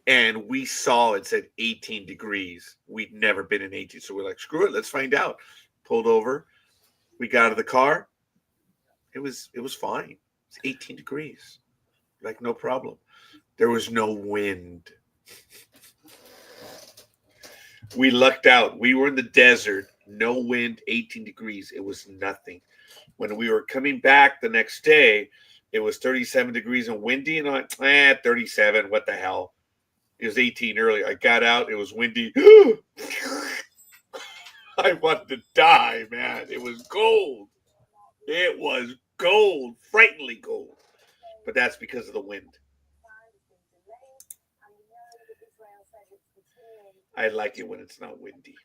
and we saw it said 18 degrees. We'd never been in 18, so we're like, screw it, let's find out. Pulled over. We got out of the car. It was fine. It's 18 degrees, like no problem. There was no wind. We lucked out. We were in the desert, no wind, 18 degrees. It was nothing. When we were coming back the next day, it was 37 degrees and windy, and I'm like, 37, what the hell? It was 18 earlier. I got out, it was windy. I wanted to die, man. It was cold. It was cold, frighteningly cold. But that's because of the wind. I like it when it's not windy.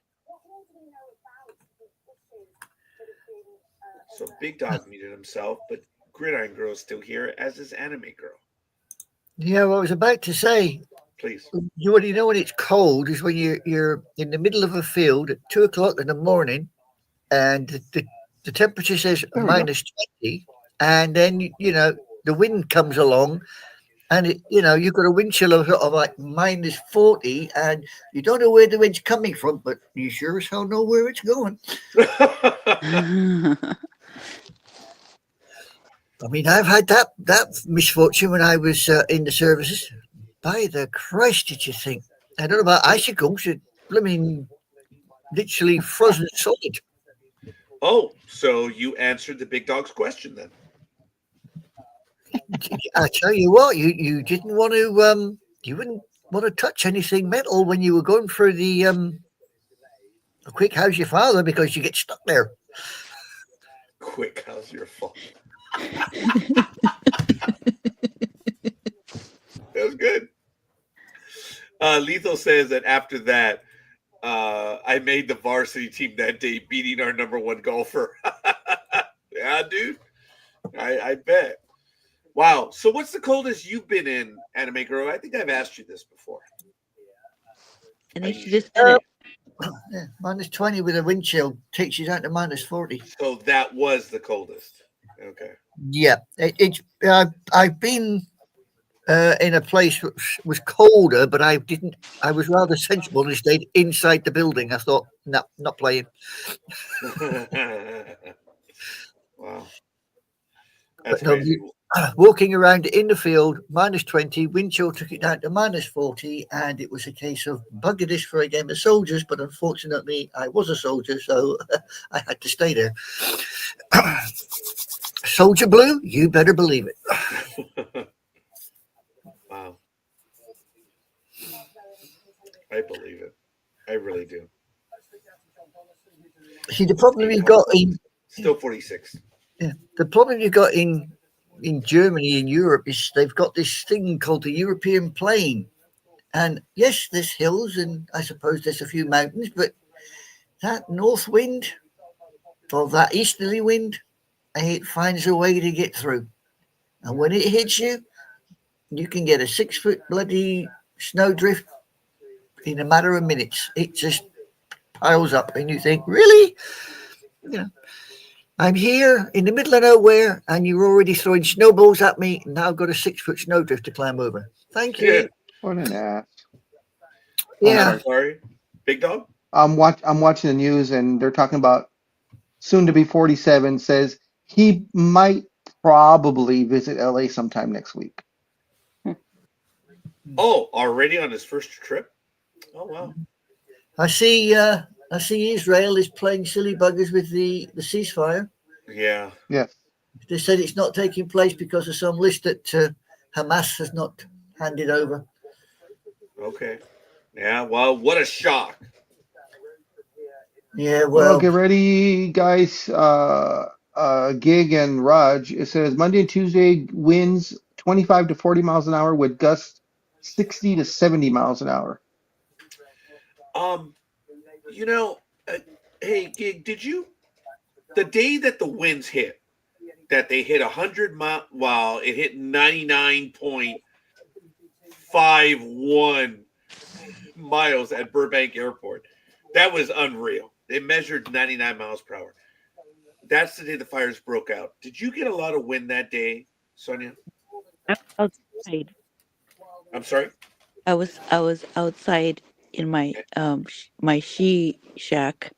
So Big Dog muted himself, but Gridiron Girl is still here, as is Anime Girl. Yeah, well, I was about to say, Please. what do you know when it's cold is when you're in the middle of a field at 2 o'clock in the morning, and the temperature says There we go. -20, and then the wind comes along, and you've got a wind chill of like -40, and you don't know where the wind's coming from, but you sure as hell know where it's going. I mean, I've had that misfortune when I was in the services. By the Christ, did you think? I don't know about icicles. It blooming literally frozen solid. Oh, so you answered the Big Dog's question then. I tell you what, you didn't want to you wouldn't want to touch anything metal when you were going through the quick how's your father, because you get stuck there. Quick, how's your fault? That was good. Lethal says that after that, I made the varsity team that day, beating our number one golfer. Yeah, dude. I bet. Wow. So what's the coldest you've been in, Anime Girl? I think I've asked you this before. And then she just said it. Yeah, -20 with a wind chill takes you down to -40. So that was the coldest. Okay. Yeah, I've been in a place which was colder, but I didn't. I was rather sensible and stayed inside the building. I thought, no, not playing. Wow. That's But no, crazy. walking around in the field, -20, wind chill took it down to -40, and it was a case of bugger this for a game of soldiers. But unfortunately, I was a soldier, so I had to stay there. Soldier blue, you better believe it. Wow. I believe it. I really do. See, the problem you've got in Still 46. the problem you've got in Germany, in Europe, is they've got this thing called the European plain. And yes, there's hills, and I suppose there's a few mountains, but that north wind or that easterly wind, it finds a way to get through. And when it hits you, you can get a 6-foot bloody snowdrift in a matter of minutes. It just piles up, and you think, really? I'm here in the middle of nowhere, and you're already throwing snowballs at me. Now I've got a 6-foot snowdrift to climb over. Thank you. Yeah. What an ass. Yeah. Sorry. Big Dog? I'm watching the news and they're talking about soon to be 47 says he might probably visit LA sometime next week. Oh, already on his first trip? Oh, wow. I see Israel is playing silly buggers with the ceasefire. Yeah. Yes. They said it's not taking place because of some list that Hamas has not handed over. Okay. Yeah, well, what a shock. Yeah, Well, well, get ready, guys. Gig and Raj. It says Monday and Tuesday winds 25 to 40 miles an hour with gusts 60 to 70 miles an hour. You know, hey, Gig, did you, the day that the winds hit, that they hit 100 mile, well, it hit 99.51 miles at Burbank Airport. That was unreal. They measured 99 miles per hour. That's the day the fires broke out. Did you get a lot of wind that day, Sonia? Outside. I'm sorry? I was outside in my my she shack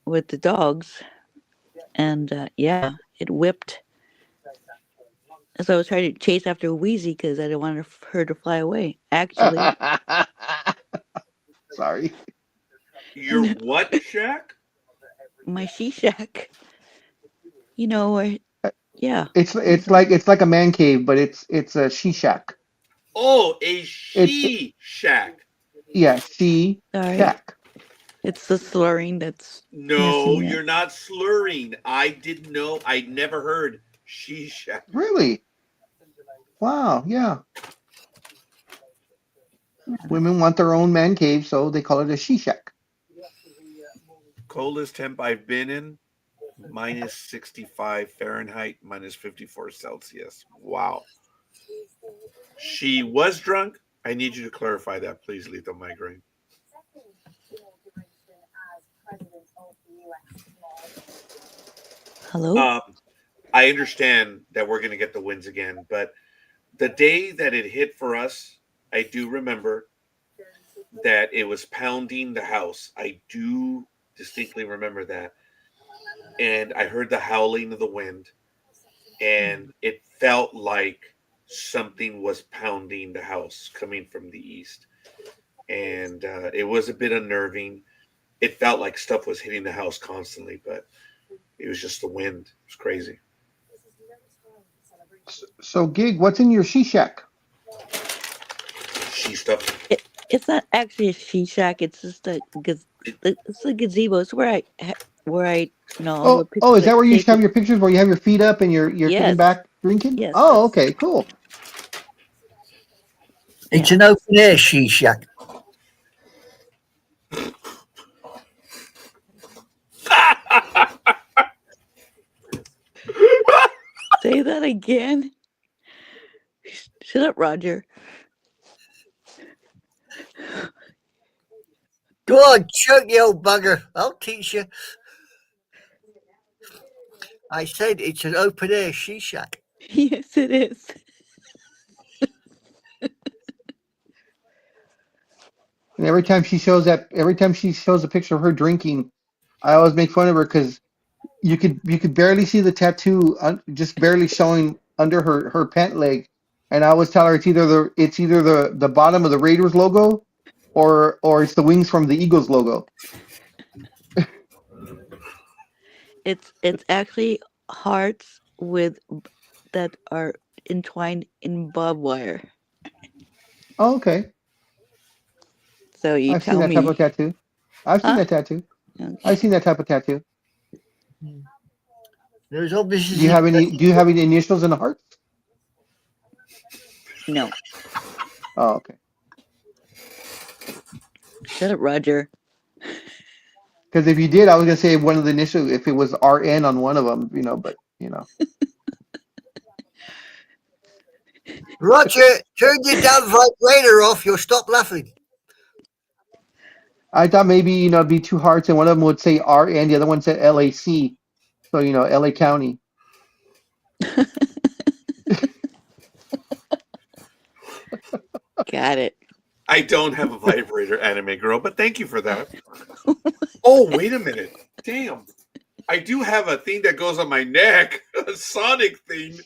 with the dogs, and yeah, it whipped. So I was trying to chase after Wheezy because I didn't want her to fly away. Actually, Sorry. Your what shack? my she shack, where Yeah. It's like a man cave, but it's a she shack. Oh, a It she shack. yeah, she Sorry. shack. It's the slurring that's No, messing me up. you're not slurring. I didn't know. I never heard she shack. Really? Wow, yeah. Women want their own man cave, so they call it a she shack. Coldest temp I've been in, minus 65 Fahrenheit, minus 54 Celsius. Wow. She was drunk. I need you to clarify that, please, Lethal Migraine. Hello? Um, I understand that we're going to get the wins again, but the day that it hit for us, I do remember that it was pounding the house. I do distinctly remember that. And I heard the howling of the wind, and it felt like something was pounding the house coming from the east. And it was a bit unnerving. It felt like stuff was hitting the house constantly, but it was just the wind. It was crazy. So, Gig, what's in your she shack? She stuff. It's not actually a she shack. It's just it's a gazebo. It's where I all the Oh, pictures is I that where you take have with. your pictures where you have your feet up and you're kicking Yes, back drinking? yes, Oh, that's okay, cool. It's yeah. an open air she shack. Say that again. Shut up, Roger. Go on, choke you old bugger. I'll teach you. I said it's an open air she shack. Yes, it is. And every time she shows a picture of her drinking, I always make fun of her because you could barely see the tattoo, just barely showing under her pant leg. And I always tell her it's either the bottom of the Raiders logo, or it's the wings from the Eagles logo. It's actually hearts that are entwined in barbed wire. Oh, okay. So you I've seen tell that type me, of tattoo. I've seen huh? that tattoo. I've Okay. seen that type of tattoo. There's Do you obviously have any initials in the heart? No. Oh, okay. Shut up, Roger. Because if you did, I was gonna say one of the initials, if it was RN on one of them, but Roger, turn your damn vibrator off. You'll stop laughing. I thought maybe it'd be two hearts, and one of them would say RN, the other one said LAC, so LA County. Got it. I don't have a vibrator, anime girl, but thank you for that. Oh, wait a minute. Damn. I do have a thing that goes on my neck, a sonic thing.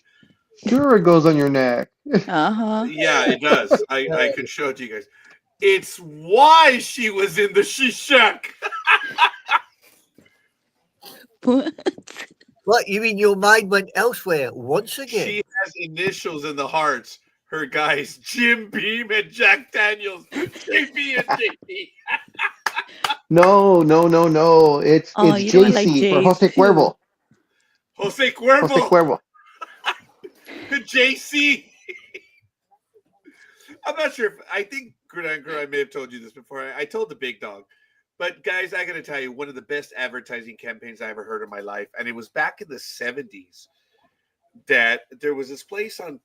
Sure, it goes on your neck. Uh Yeah, it does. I can show it to you guys. It's why she was in the she shack. huh. What, you mean your mind went elsewhere once again? She has initials in the hearts. Her guys, Jim Beam and Jack Daniels, JB and JP. No, no, no, no. It's Oh, it's you know I like JC for J's Jose too. Cuervo. Jose Jose Cuervo, Cuervo. JC. I'm not sure if I think Gridiron I may have told you this before. I told the big dog. But guys, I got to tell you, one of the best advertising campaigns I ever heard in my life, and it was back in the '70s. That there was this place on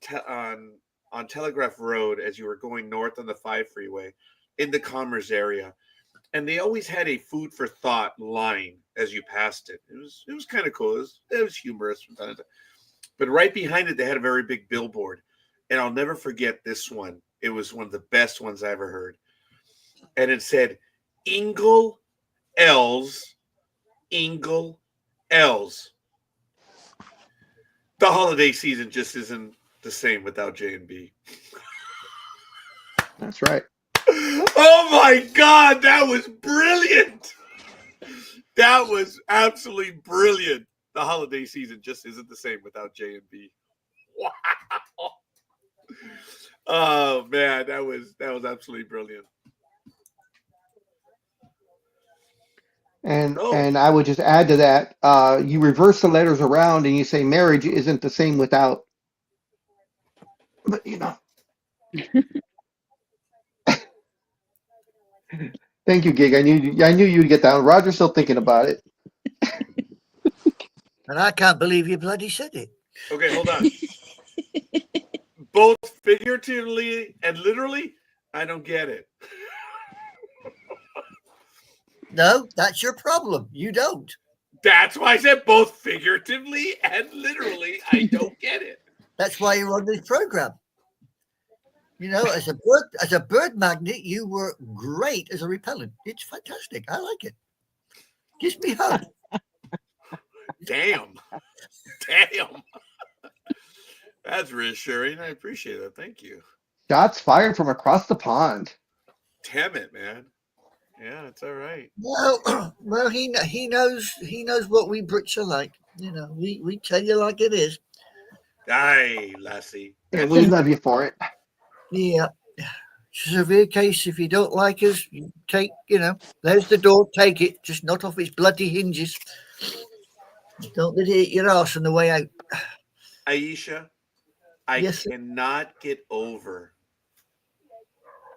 Telegraph Road as you were going north on the 5 freeway in the Commerce area, and they always had a food for thought line as you passed it. It was kind of cool. It was humorous from time to time. But right behind it, they had a very big billboard, and I'll never forget this one. It was one of the best ones I ever heard, and it said, "Ingle Els, Ingle Els." The holiday season just isn't the same without J&B. That's right. Oh my God, that was brilliant. That was absolutely brilliant. The holiday season just isn't the same without J and B. Wow. Oh man, that was absolutely brilliant. And Oh, and I would just add to that, you reverse the letters around and you say marriage isn't the same without. But thank you, Gig. I knew you'd get that one. Roger's still thinking about it. And I can't believe you bloody said it. okay, hold on. Both figuratively and literally, I don't get it. No, that's your problem. You don't. That's why I said both figuratively and literally, I don't get it. That's why you're on this program. You know, as a bird magnet, you were great as a repellent. It's fantastic. I like it. Gives me hope. Damn. That's reassuring. I appreciate it. Thank you. Shots fired from across the pond. Damn it, man. Yeah, it's all right. Well, he knows what we Brits are like. You know, we tell you like it is. Aye, lassie. Yeah, we love you for it. Yeah. Severe case. If you don't like us, you take. You know, there's the door. Take it. Just not off its bloody hinges. Don't let it hit your ass on the way out. Aisha, I Yes, sir. cannot get over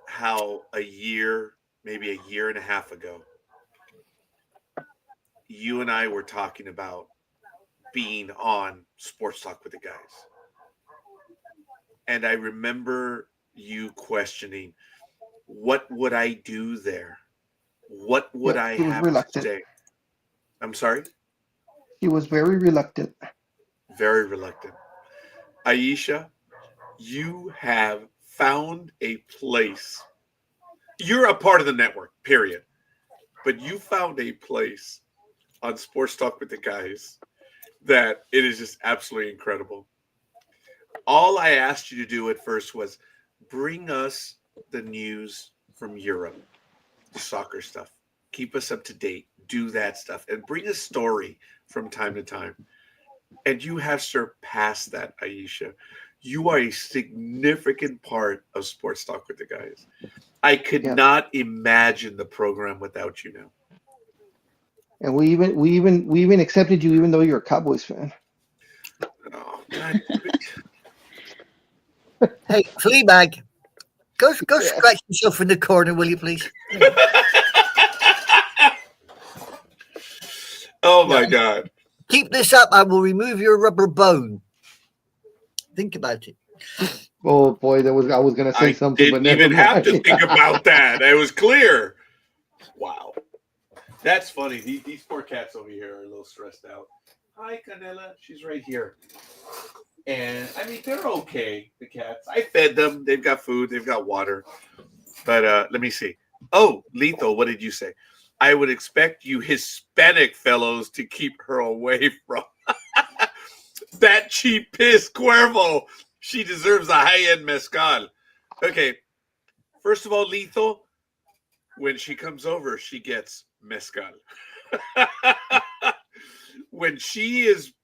how maybe a year and a half ago, you and I were talking about being on Sports Talk with the Guys. And I remember you questioning, what would I do there? What would I he was have reluctant. to say? I'm sorry? He was very reluctant. Very reluctant. Aisha, you have found a place. You're a part of the network, period. But you found a place on Sports Talk with the Guys that it is just absolutely incredible. All I asked you to do at first was bring us the news from Europe, the soccer stuff. Keep us up to date. Do that stuff. And bring a story from time to time. And you have surpassed that, Aisha. You are a significant part of Sports Talk with the Guys. I could not imagine the program without you now. And we even accepted you even though you're a Cowboys fan. Oh, God. Hey, Fleabag, go scratch yourself in the corner, will you please? Oh my God. Keep this up, I will remove your rubber bone. Think about it. Oh boy, I was gonna say something, Didn't but never even have to mind. think about that. It was clear. Wow. That's funny. These poor cats over here are a little stressed out. Hi, Canela. She's right here. And I mean, they're okay, the cats. I fed them. They've got food. They've got water. But let me see. Oh, Lethal, what did you say? I would expect you Hispanic fellows to keep her away from that cheap piss Cuervo. She deserves a high-end mezcal. Okay. First of all, Lethal, when she comes over, she gets mezcal. When she is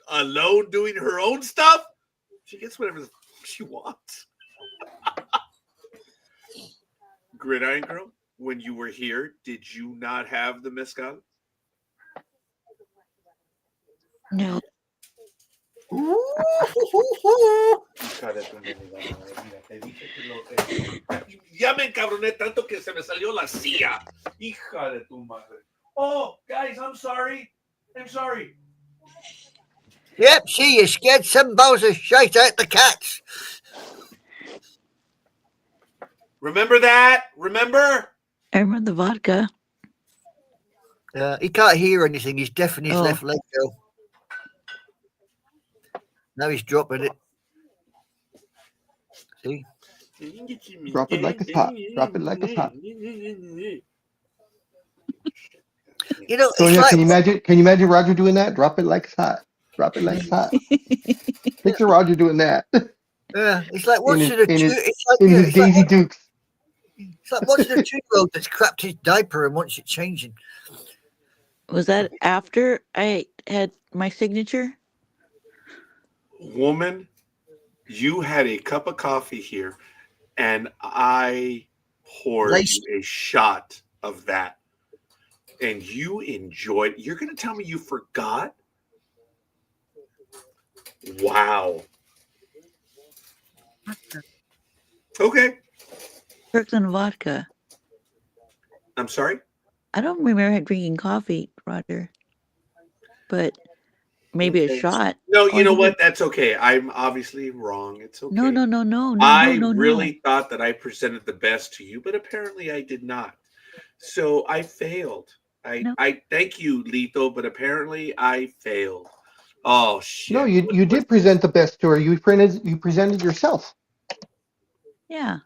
alone doing her own stuff, she gets whatever she wants. Gridiron Girl, when you were here, did you not have the mezcal? No. Ya me encabroné tanto que se me salió la silla. Hija de tu madre. Oh, guys, I'm sorry. Yep, see, you scared some balls of shite out the cats. Remember that? Remember? I remember the vodka. He can't hear anything. He's deaf in his Oh. left leg, Joe. Now he's dropping it. See? Drop it like it's hot. Drop it like it's hot. You know, Sonia, it's like, can you imagine Roger doing that? Drop it like it's hot. Drop it like it's hot. Picture Roger doing that it's like in watching his, in his, it's like, in yeah, his it's like, Daisy Dukes. it's like watching a 2-year-old that's crapped his diaper and wants it changing. Was that after I had my signature? Woman, you had a cup of coffee here, and I poured Lace. you a shot of that, and you enjoyed. You're going to tell me you forgot? Wow. Okay. Kirkland vodka. I'm sorry. I don't remember drinking coffee, Roger, but maybe a Okay. shot. No, Oh, you I know think what? That's okay. I'm obviously wrong. It's no, okay. no, no, no, no, no, I no, no. really thought that I presented the best to you, but apparently I did not. So I failed. I No, I thank you, Lethal, but apparently I failed. Oh No, shit. you did present the best to her. You presented yourself. yeah.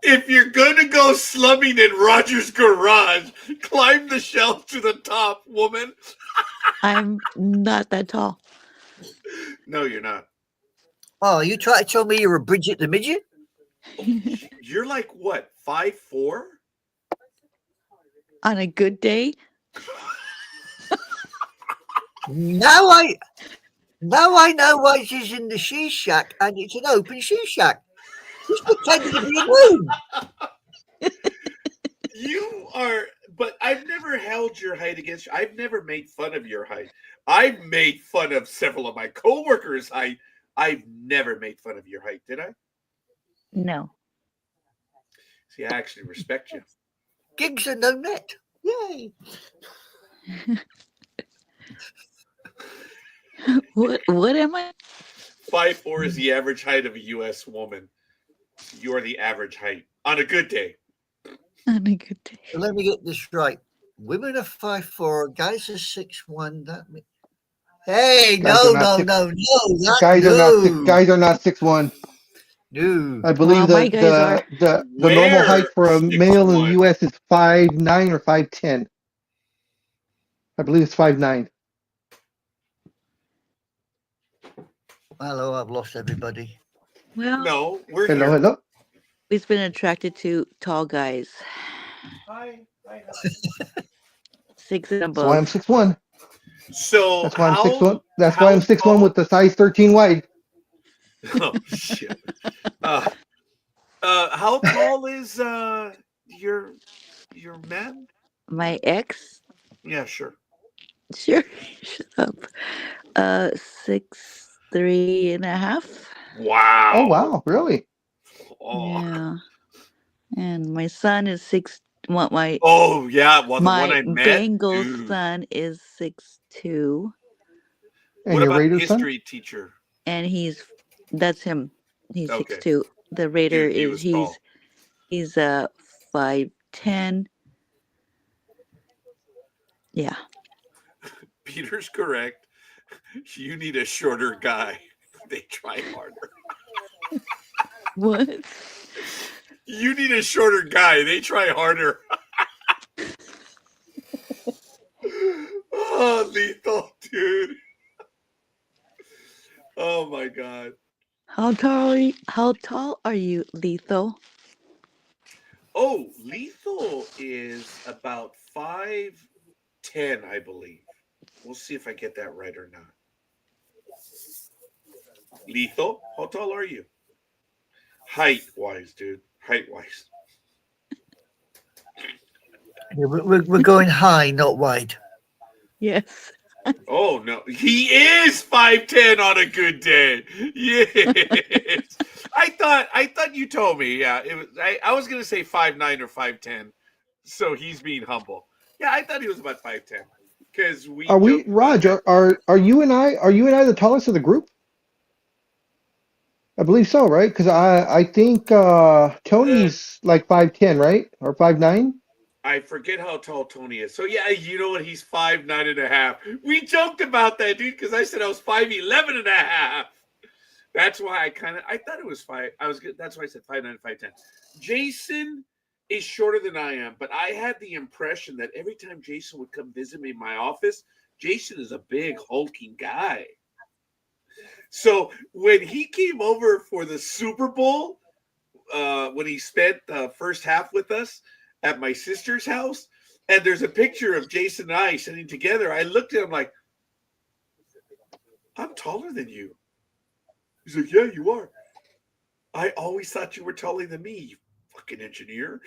If you're gonna go slumming in Roger's garage, climb the shelf to the top, woman. I'm not that tall. No, you're not. Oh, you try to tell me you're a Bridget the midget? You're like what, 5'4"? On a good day, Now I know why she's in the she shack and it's an open she shack. She's pretending to be a room. You are, but I've never held your height against you. I've never made fun of your height. I've made fun of several of my coworkers' height. I've never made fun of your height, did I? no. See, I actually respect you. Gigs and no net. Yay. What am I? 5'4" is the average height of a U.S. woman. You are the average height on a good day. On a good day. So let me get this right. Women are 5'4", guys are 6'1". That means... Hey, Guys are not six. Guys are not 6'1". No. I believe Well, my guys are. the normal height Where for a male in the 6'1"? U.S. is 5'9" or 5'10". I believe it's 5'9". Hello, I've lost everybody. Well, No, we're Hello, here. hello. we've been attracted to tall guys, Hi. 6 and That's why I'm above. 6'1". So That's why I'm 6'1". That's why how I'm 6'1" tall? with the size 13 wide. Oh shit. Uh, how tall is your man? My ex, Yeah, sure. sure, shut up. 6'3.5". Oh Wow. wow, really? Oh. Yeah, and my son is six. What Oh yeah. Well, the one my I met, Bengal dude. son is 6'2", And What your about Raider son? history teacher? and that's him. He's six Okay, two. The Raider dude, he is was tall. he's 5'10". Yeah. Peter's correct. You need a shorter guy. They try harder. What? You need a shorter guy. They try harder. Oh, lethal, dude. Oh my god. How tall are you, Lethal? Oh, lethal is about 5'10", I believe. We'll see if I get that right or not. Lethal, how tall are you? Height wise, dude. Height wise. Yeah, we're going high, not wide. Yes. Oh no, he is 5'10" on a good day. Yes. I thought you told me. Yeah, it was I was gonna say 5'9" or 5'10". So he's being humble. Yeah, I thought he was about 5'10". Because we Are we joked about Raj? that. Are you and I the tallest of the group? I believe so, right? Because I think Uh, Tony's like 5'10", right? Or 5'9". I forget how tall Tony is. So yeah, you know what? He's 5'9" and a half. We joked about that, dude, because I said I was 5'11" and a half. That's why I thought it was five. I was good. That's why I said 5'9", 5'10". Jason is shorter than I am, but I had the impression that every time Jason would come visit me in my office, Jason is a big hulking guy. So when he came over for the Super Bowl, when he spent the first half with us at my sister's house, And there's a picture of Jason and I sitting together. I looked at him like, I'm taller than you. He's like, yeah, you are. I always thought you were taller than me, you fucking engineer.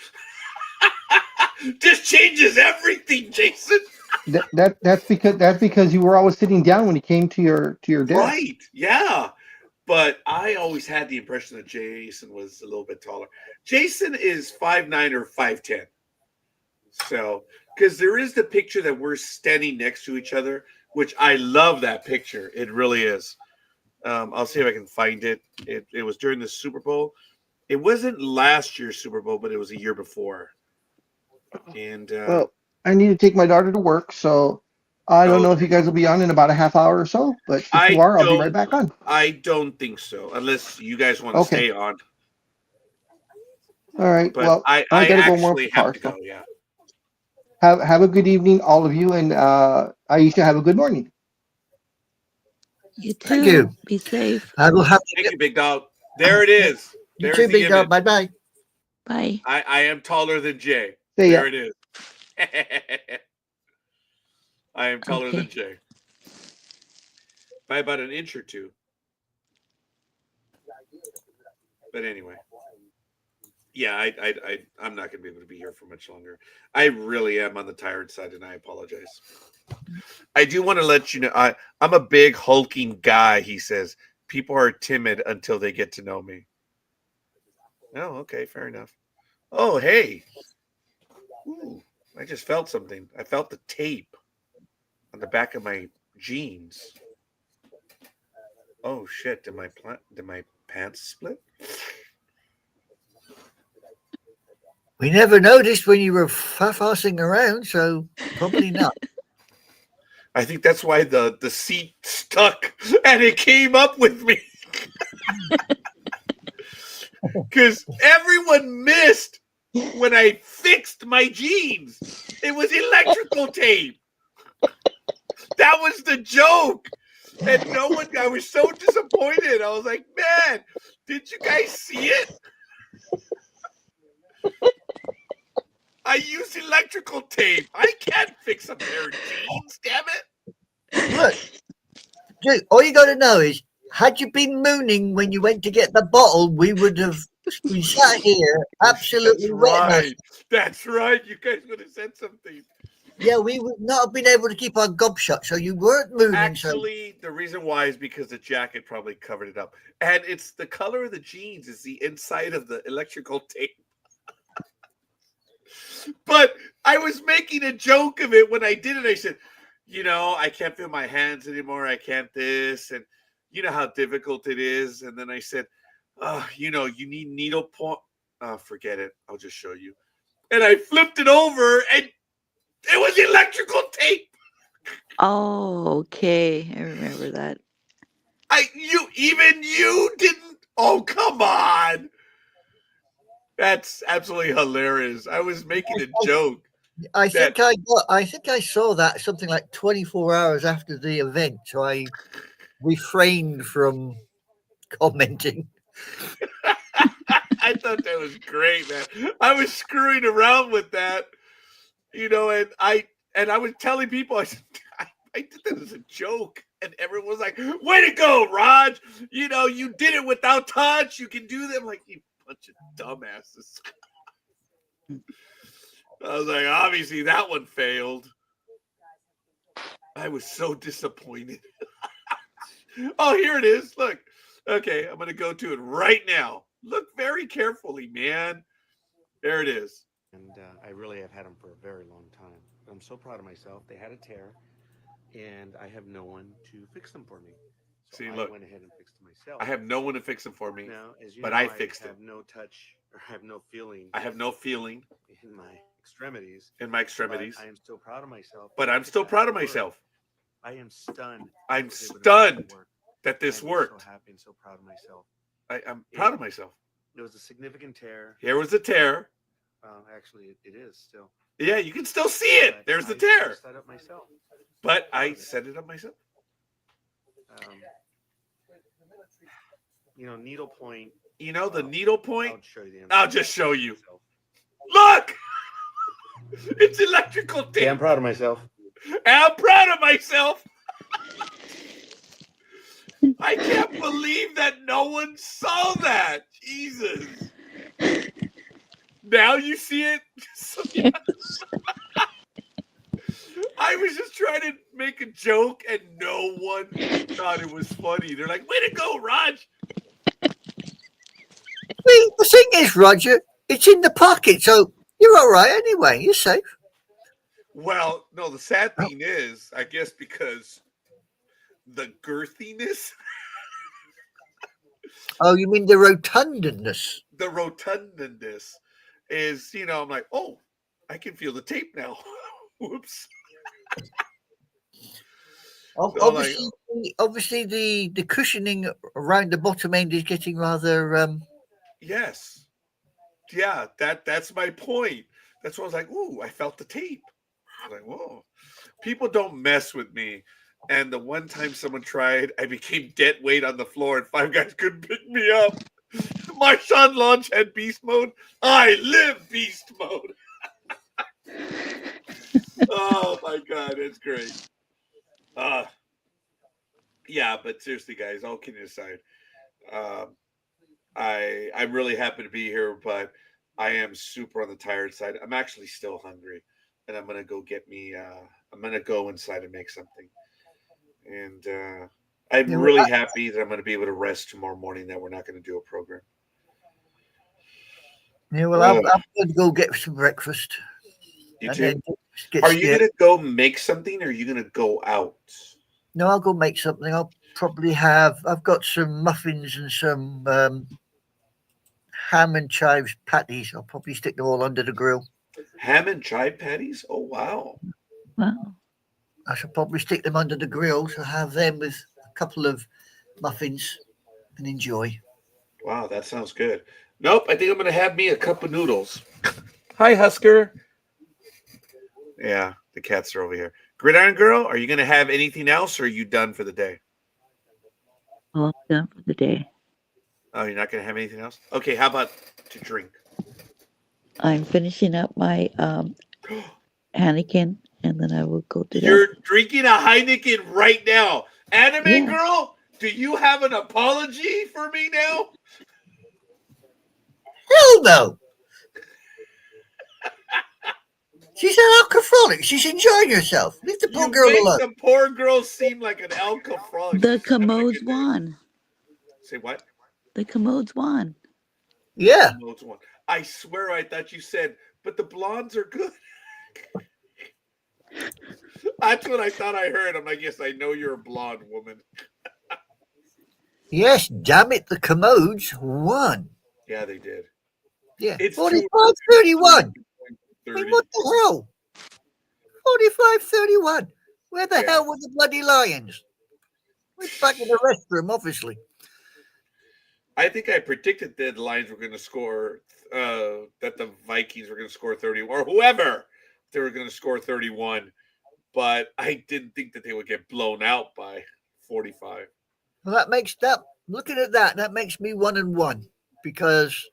This changes everything, Jason. That's because you were always sitting down when you came to your desk. Right. Yeah. But I always had the impression that Jason was a little bit taller. Jason is 5'9" or 5'10". So, because there is the picture that we're standing next to each other, which I love that picture. It really is. I'll see if I can find it. It was during the Super Bowl. It wasn't last year's Super Bowl, but it was a year before. And Well, I need to take my daughter to work, so I don't know if you guys will be on in about a half hour or so. But if you are, I'll be right back on. I don't think so, unless you guys want to Okay. stay on. All right. But Well, I gotta go more actually have far. to go. Yeah. Have a good evening, all of you, and Aisha, have a good morning. You too. Thank you. Be safe. I will have Thank you, big dog. There it is. you There's too, the big dog. image. Bye bye. Bye. I am taller than Jay. See ya. There it is. I am taller than Jay by about an inch or two. But anyway, yeah, I'm not going to be able to be here for much longer. I really am on the tired side, and I apologize. I do want to let you know I'm a big hulking guy. He says people are timid until they get to know me. Oh, okay, fair enough. Oh, hey. Ooh, I just felt something. I felt the tape on the back of my jeans. Oh shit! Did my pants split? We never noticed when you were fussing around, so probably not. I think that's why the seat stuck and it came up with me. Because everyone missed when I fixed my jeans. It was electrical tape. That was the joke. And no one, I was so disappointed. I was like, man, did you guys see it? I used electrical tape. I can't fix a pair of jeans, damn it. Look, dude, all you got to know is, had you been mooning when you went to get the bottle, we would have been sat here absolutely That's wet. right. That's right. You guys would have said something. Yeah, we would not have been able to keep our gob shut, so you weren't mooning. Actually, the reason why is because the jacket probably covered it up. And it's the color of the jeans is the inside of the electrical tape. But I was making a joke of it when I did it. I said, I can't feel my hands anymore. I can't this. And you know how difficult it is. And then I said, you need needle point. Forget it. I'll just show you. And I flipped it over and it was electrical tape. Oh, okay. I remember that. You didn't. Oh, come on. That's absolutely hilarious. I was making a joke. I think I saw that something like 24 hours after the event, so I refrained from commenting. I thought that was great, man. I was screwing around with that, and I was telling people, I said, I did that as a joke, and everyone was like, "Way to go, Raj! You did it without touch. You can do that." I'm like, you bunch of dumbasses. I was like, obviously that one failed. I was so disappointed. Oh, here it is. Look. Okay, I'm going to go to it right now. Look very carefully, man. There it is. And I really have had them for a very long time. But I'm so proud of myself. They had a tear, and I have no one to fix them for me. So See, I look. went ahead and fixed them myself. I have no one to fix them for me. Now, as you but know, I fixed I have them. no touch or have no feeling. I have no feeling in my extremities. In my extremities. I am still proud of myself. But I'm still proud of myself. I am stunned. I'm stunned that this worked. I'm so happy and so proud of myself. I'm proud of myself. It was a significant tear. Here was the tear. Actually, it is still. Yeah, you can still see it. But there's the I tear. set up myself. But I set it up myself. Needlepoint. The needlepoint. I'll show you the I'll just show you. Look! It's electrical tape. Yeah, I'm proud of myself. I'm proud of myself. I can't believe that no one saw that. Jesus. Now you see it? I was just trying to make a joke and no one thought it was funny. They're like, way to go, Raj. The thing is, Roger, it's in the pocket, so you're all right anyway. You're safe. Well, no, the sad thing is, I guess because the girthiness, Oh, you mean the rotundness? the rotundness is, I'm like, oh, I can feel the tape now. Whoops. So Obviously, the cushioning around the bottom end is getting rather. Yes. Yeah, that's my point. That's why I was like, ooh, I felt the tape. I was like, whoa. People don't mess with me. And the one time someone tried, I became dead weight on the floor and five guys couldn't pick me up. Marshawn launch had beast mode. I live beast mode. Oh my god, that's great. Yeah, but seriously, guys, all kidding aside, um, I'm really happy to be here, but I am super on the tired side. I'm actually still hungry, and I'm gonna go get me. I'm gonna go inside and make something, and I'm Yeah, really happy that I'm gonna be able to rest tomorrow morning. That we're not gonna do a program. I'm going to go get some breakfast. You And too. then Are you gonna go make something, or are you gonna go out? No, I'll go make something. I've got some muffins and some ham and chives patties. I'll probably stick them all under the grill. Ham and chive patties? Oh wow! Wow. I shall probably stick them under the grill to have them with a couple of muffins and enjoy. Wow, that sounds good. Nope, I think I'm gonna have me a cup of noodles. Hi, Husker. Yeah, the cats are over here. Gridiron Girl, are you gonna have anything else, or are you done for the day? All done for the day. Oh, you're not gonna have anything else? Okay, how about to drink? I'm finishing up my Heineken, and then I will go to that. You're drinking a Heineken right now. Anime Yeah. Girl, do you have an apology for me now? Hell no! She's an alcoholic. She's enjoying herself. Leave the poor You girl make alone. the poor girl seem like an alcoholic. The commodes won. Say what? The commodes won. Yeah. I swear I thought you said, but the blondes are good. That's what I thought I heard. I'm like, yes, I know you're a blonde woman. Yes, damn it, the commodes won. Yeah, they did. Yeah, It's 45-31. I mean, what the hell? 45-31. Where the hell were the bloody Lions? We're back in the restroom, obviously. I think I predicted that the Lions were going to score, that the Vikings were going to score 30, or whoever, they were going to score 31. But I didn't think that they would get blown out by 45. Well, looking at that makes me 1-1 because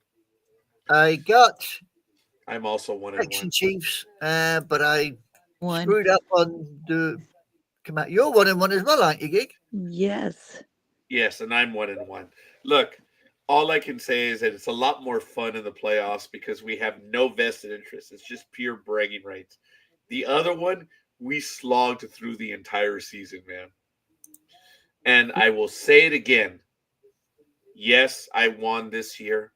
I'm also 1-1. Chiefs, but I One. screwed up on the command. You're 1-1 as well, aren't you, Gig? Yes. Yes, and I'm 1-1. Look, all I can say is that it's a lot more fun in the playoffs because we have no vested interest. It's just pure bragging rights. The other one, we slogged through the entire season, man. And I will say it again. Yes, I won this year,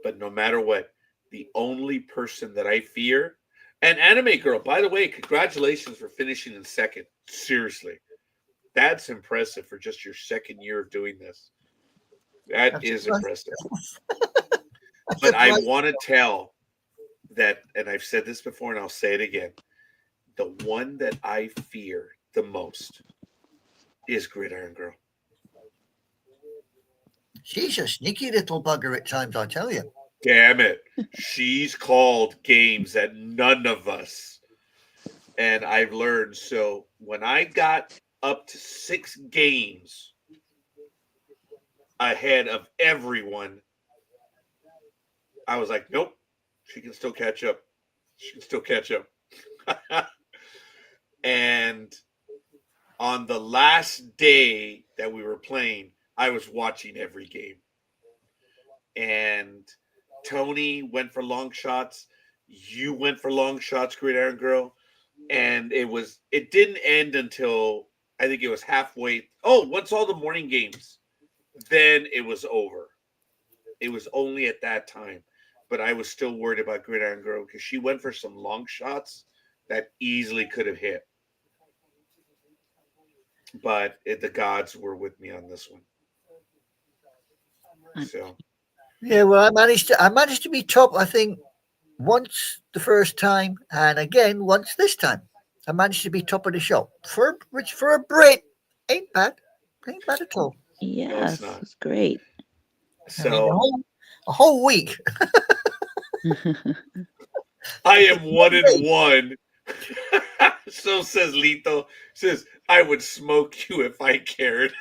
but no matter what, the only person that I fear, and Anime Girl, by the way, congratulations for finishing in second. Seriously. That's impressive for just your second year of doing this. That is impressive. But I want to tell that, and I've said this before and I'll say it again, the one that I fear the most is Gridiron Girl. She's a sneaky little bugger at times, I tell you. Damn it. She's called games that none of us. And I've learned. So when I got up to 6 games ahead of everyone, I was like, nope, she can still catch up. She can still catch up. And on the last day that we were playing, I was watching every game. And Tony went for long shots. You went for long shots, Gridiron Girl. And it didn't end until I think it was halfway. Oh, once all the morning games, then it was over. It was only at that time. But I was still worried about Gridiron Girl because she went for some long shots that easily could have hit. But the gods were with me on this one. So Yeah, well, I managed to be top. I think once the first time, and again once this time. I managed to be top of the show which for a Brit ain't bad, ain't bad at all. no, it's Yes, not. it's great. I mean, So a whole week. I am 1-1. So says Lito. Says I would smoke you if I cared.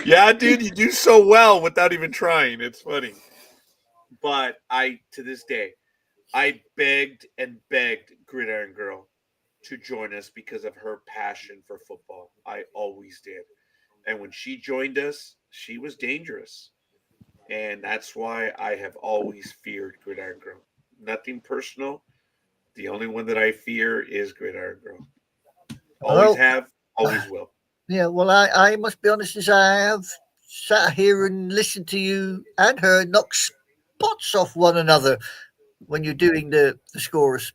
Yeah, dude, you do so well without even trying. It's funny. But to this day, I begged and begged Gridiron Girl to join us because of her passion for football. I always did. And when she joined us, she was dangerous. And that's why I have always feared Gridiron Girl. Nothing personal. The only one that I fear is Gridiron Girl. Always Well, have, always will. yeah, well, I must be honest, as I have sat here and listened to you and her knock spots off one another when you're doing the scores.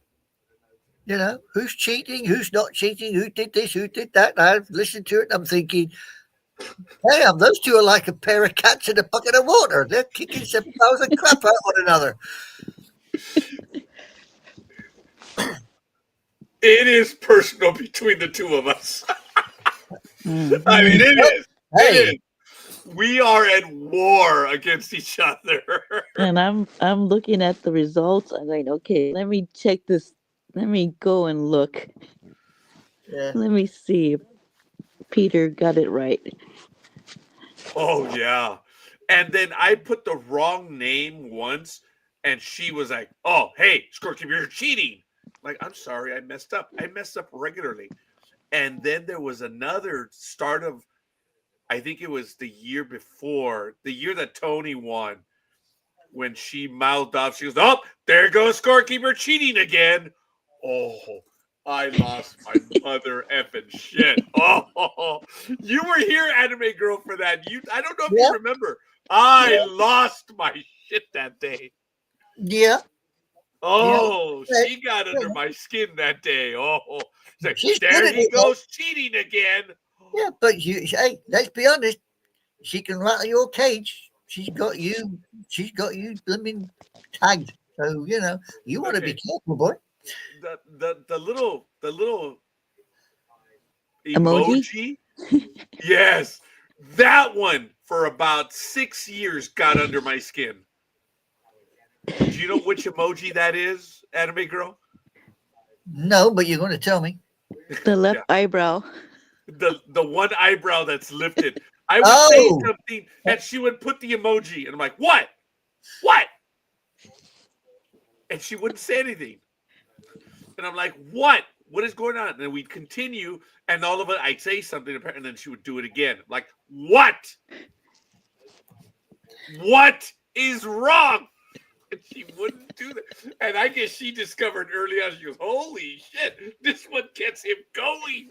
You know, who's cheating, who's not cheating, who did this, who did that. I've listened to it and I'm thinking, damn, those two are like a pair of cats in a bucket of water. They're kicking 7,000 crap out one another. It is personal between the two of us. Mhm. I mean, it is. Hey, It is. We are at war against each other. And I'm looking at the results. I'm like, okay, let me check this. Let me go and look. yeah. Let me see if Peter got it right. Oh, yeah. And then I put the wrong name once, and she was like, oh, hey, Scorekeeper, you're cheating. Like, I'm sorry, I messed up. I messed up regularly. And then there was another start of, I think it was the year before, the year that Tony won, when she mouthed off, she goes, oh, there goes Scorekeeper cheating again. Oh, I lost my mother effing shit. Oh, you were here, Anime Girl, for that. I don't know if Yeah, you remember. I lost my shit that day. yeah, yeah. Oh, Hey, she got under my skin that day. Oh, it's like, she's good there at he it, though. goes cheating again. Yeah, but hey, let's be honest. She can rattle your cage. She's got you blooming tagged. So, you want to be Okay, careful, boy. the little Emoji? emoji. Yes, that one for about 6 years got under my skin. Do you know which emoji that is, Anime Girl? No, but you're going to tell me. The left Yeah, eyebrow. the one eyebrow that's lifted. I would say Oh, something, and she would put the emoji, and I'm like, "What? What?" And she wouldn't say anything, and I'm like, "What? What is going on?" And then we'd continue, and all of it, I'd say something, and then she would do it again. I'm like, what? What is wrong? And she wouldn't do that. And I guess she discovered early on, she goes, holy shit, this one gets him going.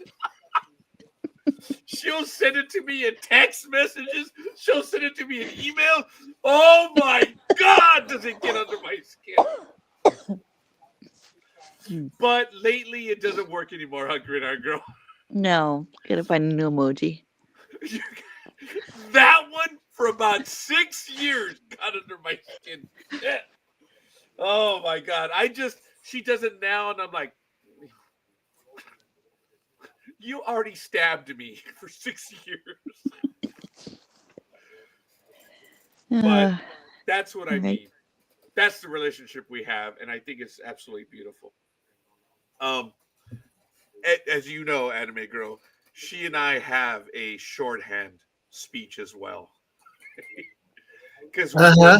She'll send it to me in text messages. She'll send it to me in email. Oh my God, does it get under my skin? But lately, it doesn't work anymore, huh, Gridiron Girl? No, gotta find a new emoji. That one for about 6 years got under my skin. Shit. Oh my God. She does it now, and I'm like, you already stabbed me for 6 years. But Uh, that's what I right. mean. That's the relationship we have, and I think it's absolutely beautiful. Um, as you know, Anime Girl, she and I have a shorthand speech as well. Because uh-huh.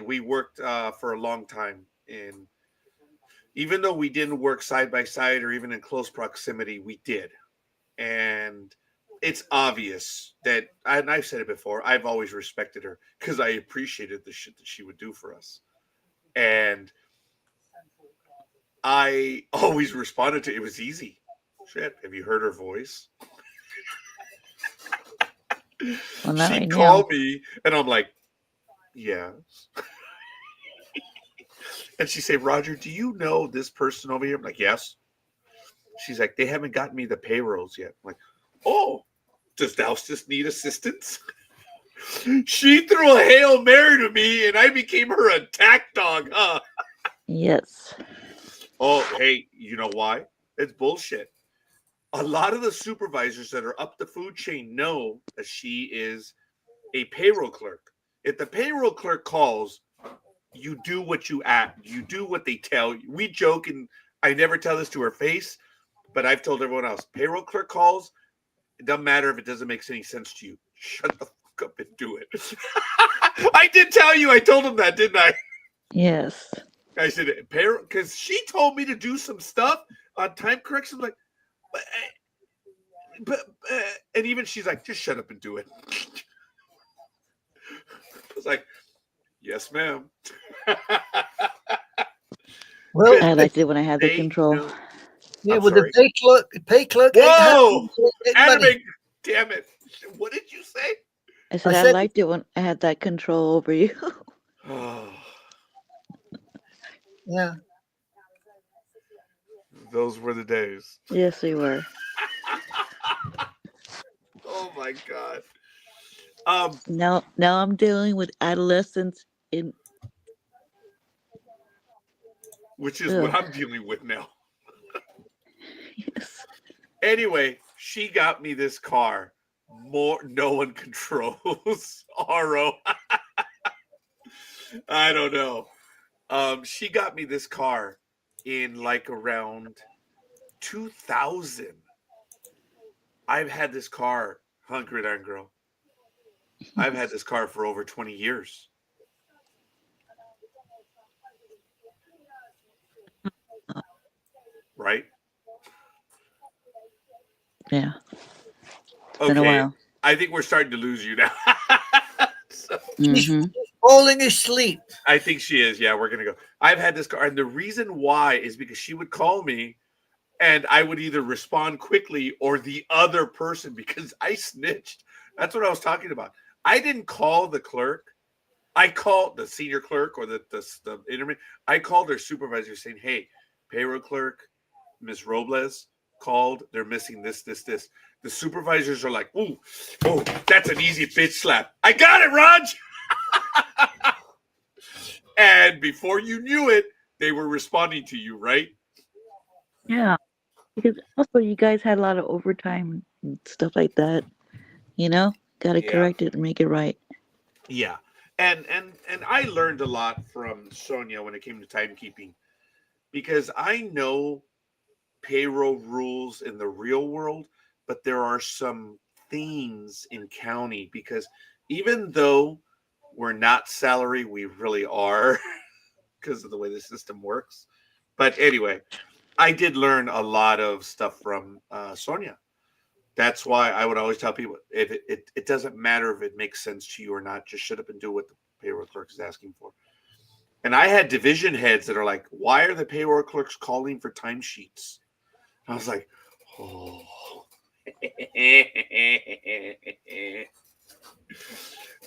we worked for a long time in even though we didn't work side by side or even in close proximity, we did. And it's obvious that, and I've said it before, I've always respected her because I appreciated the shit that she would do for us. And I always responded to it. It was easy. Shit, have you heard her voice? Well, not She'd right call now. me, and I'm like, yes. And she'd say, Roger, do you know this person over here? I'm like, yes. She's like, they haven't gotten me the payrolls yet. I'm like, oh, does thou just need assistance? She threw a Hail Mary to me, and I became her attack dog, huh? Yes. Oh, hey, you know why? It's bullshit. A lot of the supervisors that are up the food chain know that she is a payroll clerk. If the payroll clerk calls, you do what you act. You do what they tell you. We joke, and I never tell this to her face, but I've told everyone else. Payroll clerk calls, it doesn't matter if it doesn't make any sense to you. Shut the fuck up and do it. I did tell you. I told him that, didn't I? Yes. I said, payroll, because she told me to do some stuff on time correction. Like, and even she's like, just shut up and do it. I was like, yes, ma'am. Well, I liked it when I had the They control. know- yeah, I'm well, sorry. the pay clerk ain't Whoa! happy money. Anime, damn it. What did you say? I said I I said- liked it when I had that control over you. Oh, Yeah. those were the days. Yes, they were. Oh my God. Now I'm dealing with adolescents in. Which is Ugh. what I'm dealing with now. Yes. Anyway, she got me this car. No one controls RO. I don't know. She got me this car in like around 2000. I've had this car, Hungry Iron Girl. I've had this car for over 20 years. Right? Yeah. It's been a Okay. while. I think we're starting to lose you now. So, Mm-hmm. Falling asleep. I think she is. Yeah, we're going to go. I've had this car. And the reason why is because she would call me and I would either respond quickly or the other person because I snitched. That's what I was talking about. I didn't call the clerk. I called the senior clerk or the intermediate. I called their supervisor saying, hey, payroll clerk, Ms. Robles called. They're missing this. The supervisors are like, oh, that's an easy bitch slap. I got it, Raj. And before you knew it, they were responding to you, right? Yeah. Because also you guys had a lot of overtime and stuff like that. You know, got to Yeah. correct it and make it right. Yeah. And I learned a lot from Sonia when it came to timekeeping because I know payroll rules in the real world, but there are some things in county because even though we're not salary, we really are because of the way the system works. But anyway, I did learn a lot of stuff from Sonia. That's why I would always tell people if it doesn't matter if it makes sense to you or not, just shut up and do what the payroll clerk is asking for. And I had division heads that are like, why are the payroll clerks calling for timesheets? I was like, oh.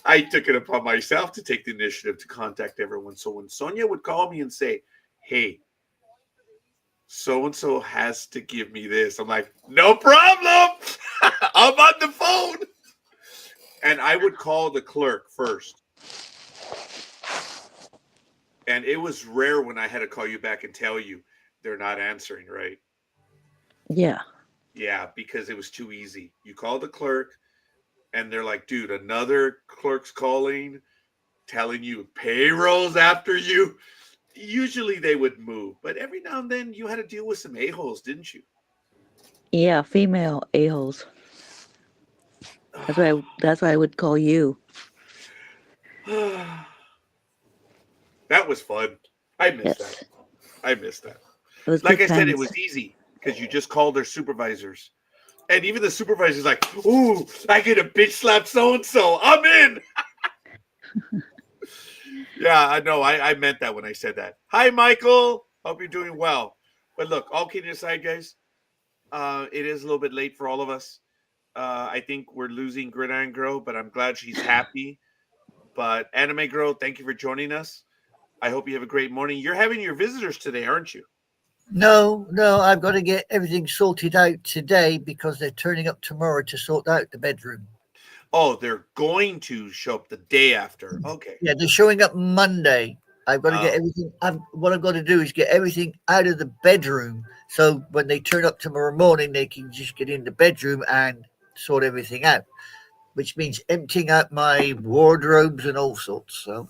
I took it upon myself to take the initiative to contact everyone. So when Sonia would call me and say, hey, so-and-so has to give me this, I'm like, no problem. I'm on the phone. And I would call the clerk first. And it was rare when I had to call you back and tell you they're not answering, right? Yeah. Yeah, because it was too easy. You call the clerk and they're like, dude, another clerk's calling, telling you payroll's after you. Usually they would move, but every now and then you had to deal with some a-holes, didn't you? Yeah, female a-holes. That's why I would call you. That was fun. I missed Yes. that. I missed that. It was Like good I said, it times. was easy because you just called their supervisors. And even the supervisor's like, ooh, I get a bitch slap so-and-so. I'm in. Yeah, I know. I meant that when I said that. Hi, Michael. Hope you're doing well. But look, all kidding aside, guys, it is a little bit late for all of us. I think we're losing Gridiron Girl, but I'm glad she's happy. But Anime Girl, thank you for joining us. I hope you have a great morning. You're having your visitors today, aren't you? No, no, I've got to get everything sorted out today because they're turning up tomorrow to sort out the bedroom. Oh, they're going to show up the day after. Okay. Yeah, they're showing up Monday. I've got to get Oh, everything. What I've got to do is get everything out of the bedroom, so when they turn up tomorrow morning, they can just get in the bedroom and sort everything out. Which means emptying out my wardrobes and all sorts. So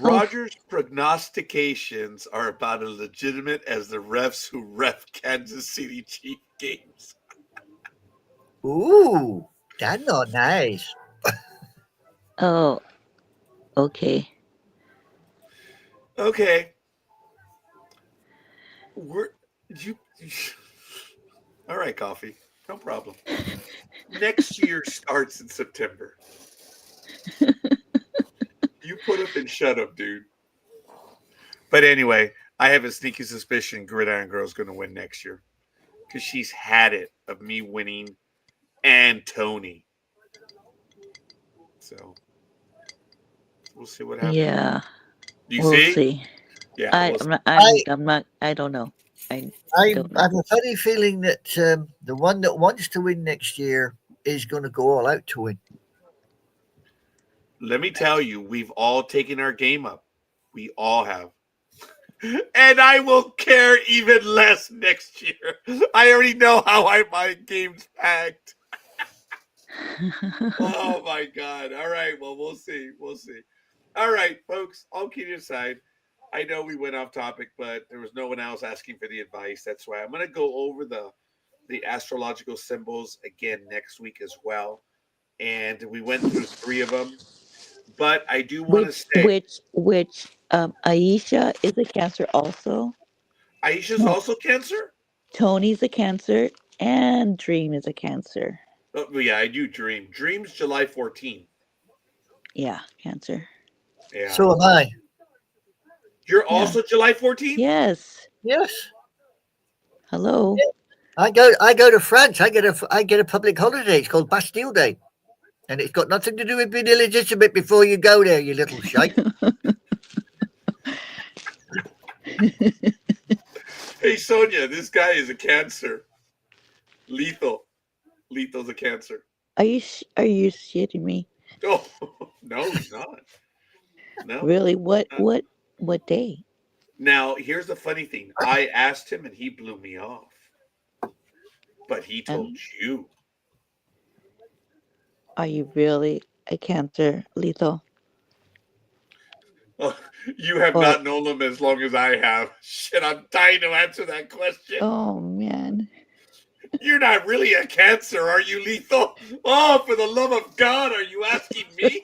Oh, Roger's prognostications are about as legitimate as the refs who ref Kansas City Chief games. ooh, that's not nice. oh, okay. Okay. We're you all right, coffee. No problem. Next year starts in September. You put up and shut up, dude. But anyway, I have a sneaky suspicion Gridiron Girl's going to win next year because she's had it of me winning and Tony. So we'll see what happens. Yeah, You we'll see? see. Yeah, we'll see. I I'm not. I don't know. I I don't know. have a funny feeling that the one that wants to win next year is going to go all out to win. Let me tell you, we've all taken our game up. We all have. And I will care even less next year. I already know how my game's packed. Oh my god. All right. Well, we'll see. We'll see. All right, folks. All kidding aside, I know we went off topic, but there was no one else asking for the advice. That's why I'm going to go over the astrological symbols again next week as well. And we went through three of them. But I do want to say Aisha is a Cancer also. Aisha's To- also Cancer. Tony's a Cancer, and Dream is a Cancer. Oh, yeah, I do dream. Dreams July 14th. Yeah, Cancer. Yeah. So am I. You're Yeah. also July 14th? Yes. Yes. Hello. I go to France. I get a public holiday. It's called Bastille Day, and it's got nothing to do with being illegitimate. Before you go there, you little shite. Hey, Sonia, this guy is a Cancer. Lethal. Lethal's a Cancer. Are you shitting me? Oh, no, he's not. No. Really? Not. What day? Now, here's the funny thing. I asked him and he blew me off. But he told And you. are you really a Cancer, Lethal? Oh, you have Or not known him as long as I have. Shit, I'm dying to answer that question. oh man. You're not really a Cancer, are you, Lethal? Oh, for the love of God, are you asking me?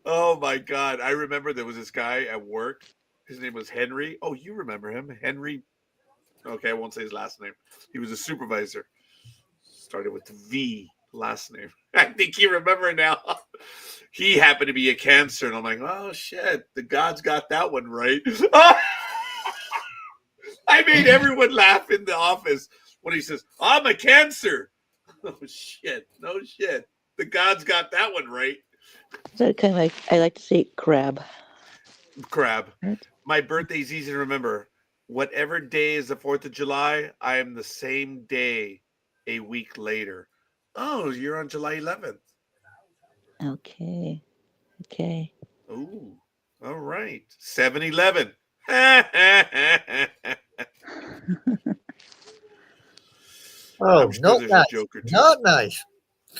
Oh my God. I remember there was this guy at work. His name was Henry. Oh, you remember him. Henry. Okay, I won't say his last name. He was a supervisor. Started with the V last name. I think you remember now. He happened to be a Cancer, and I'm like, oh shit, the gods got that one right. Oh, I made everyone laugh in the office when he says, I'm a Cancer. Oh shit, no shit. The gods got that one right. So kind of like I like to say crab. Crab. Right? My birthday's easy to remember. Whatever day is the 4th of July, I am the same day a week later. Oh, you're on July 11th. Okay. Okay. Ooh, all right. 7-Eleven. I'm Oh, sure not there's a nice. joke or two. Not nice.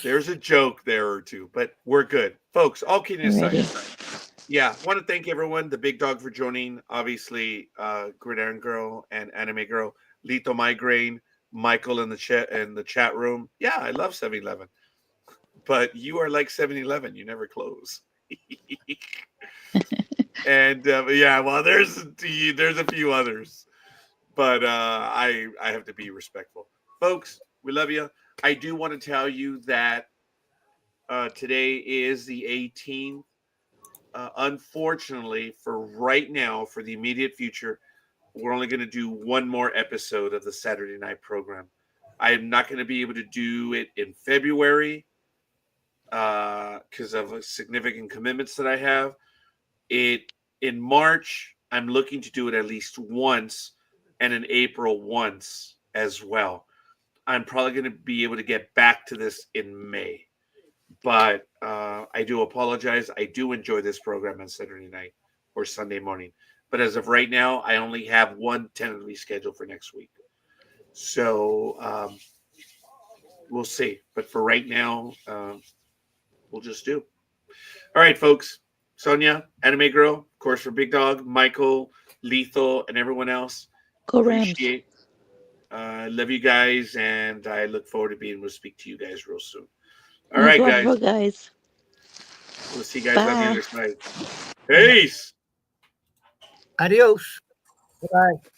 There's a joke there or two, but we're good. Folks, all kidding aside. Alrighty. Yeah, want to thank everyone, the big dog for joining. Obviously, Gridiron Girl and Anime Girl, Lethal Migraine, Michael in the chat room. Yeah, I love 7-Eleven. But you are like 7-Eleven. You never close. And yeah, well, there's a few others, but I have to be respectful, folks. We love you. I do want to tell you that today is the 18th. Unfortunately, for right now, for the immediate future, we're only going to do one more episode of the Saturday night program. I am not going to be able to do it in February because of significant commitments that I have. It in March, I'm looking to do it at least once, and in April once as well. I'm probably going to be able to get back to this in May, but I do apologize. I do enjoy this program on Saturday night or Sunday morning, but as of right now, I only have one tentatively scheduled for next week. So we'll see. But for right now, we'll just do. All right, folks. Sonia, Anime Girl, of course, for Big Dog, Michael, Lethal, and everyone else. Go Rams. Appreciate. Love you guys, and I look forward to being able to speak to you guys real soon. All right, guys. Guys. We'll see you guys on the Bye. other side. Peace. Adios. Bye.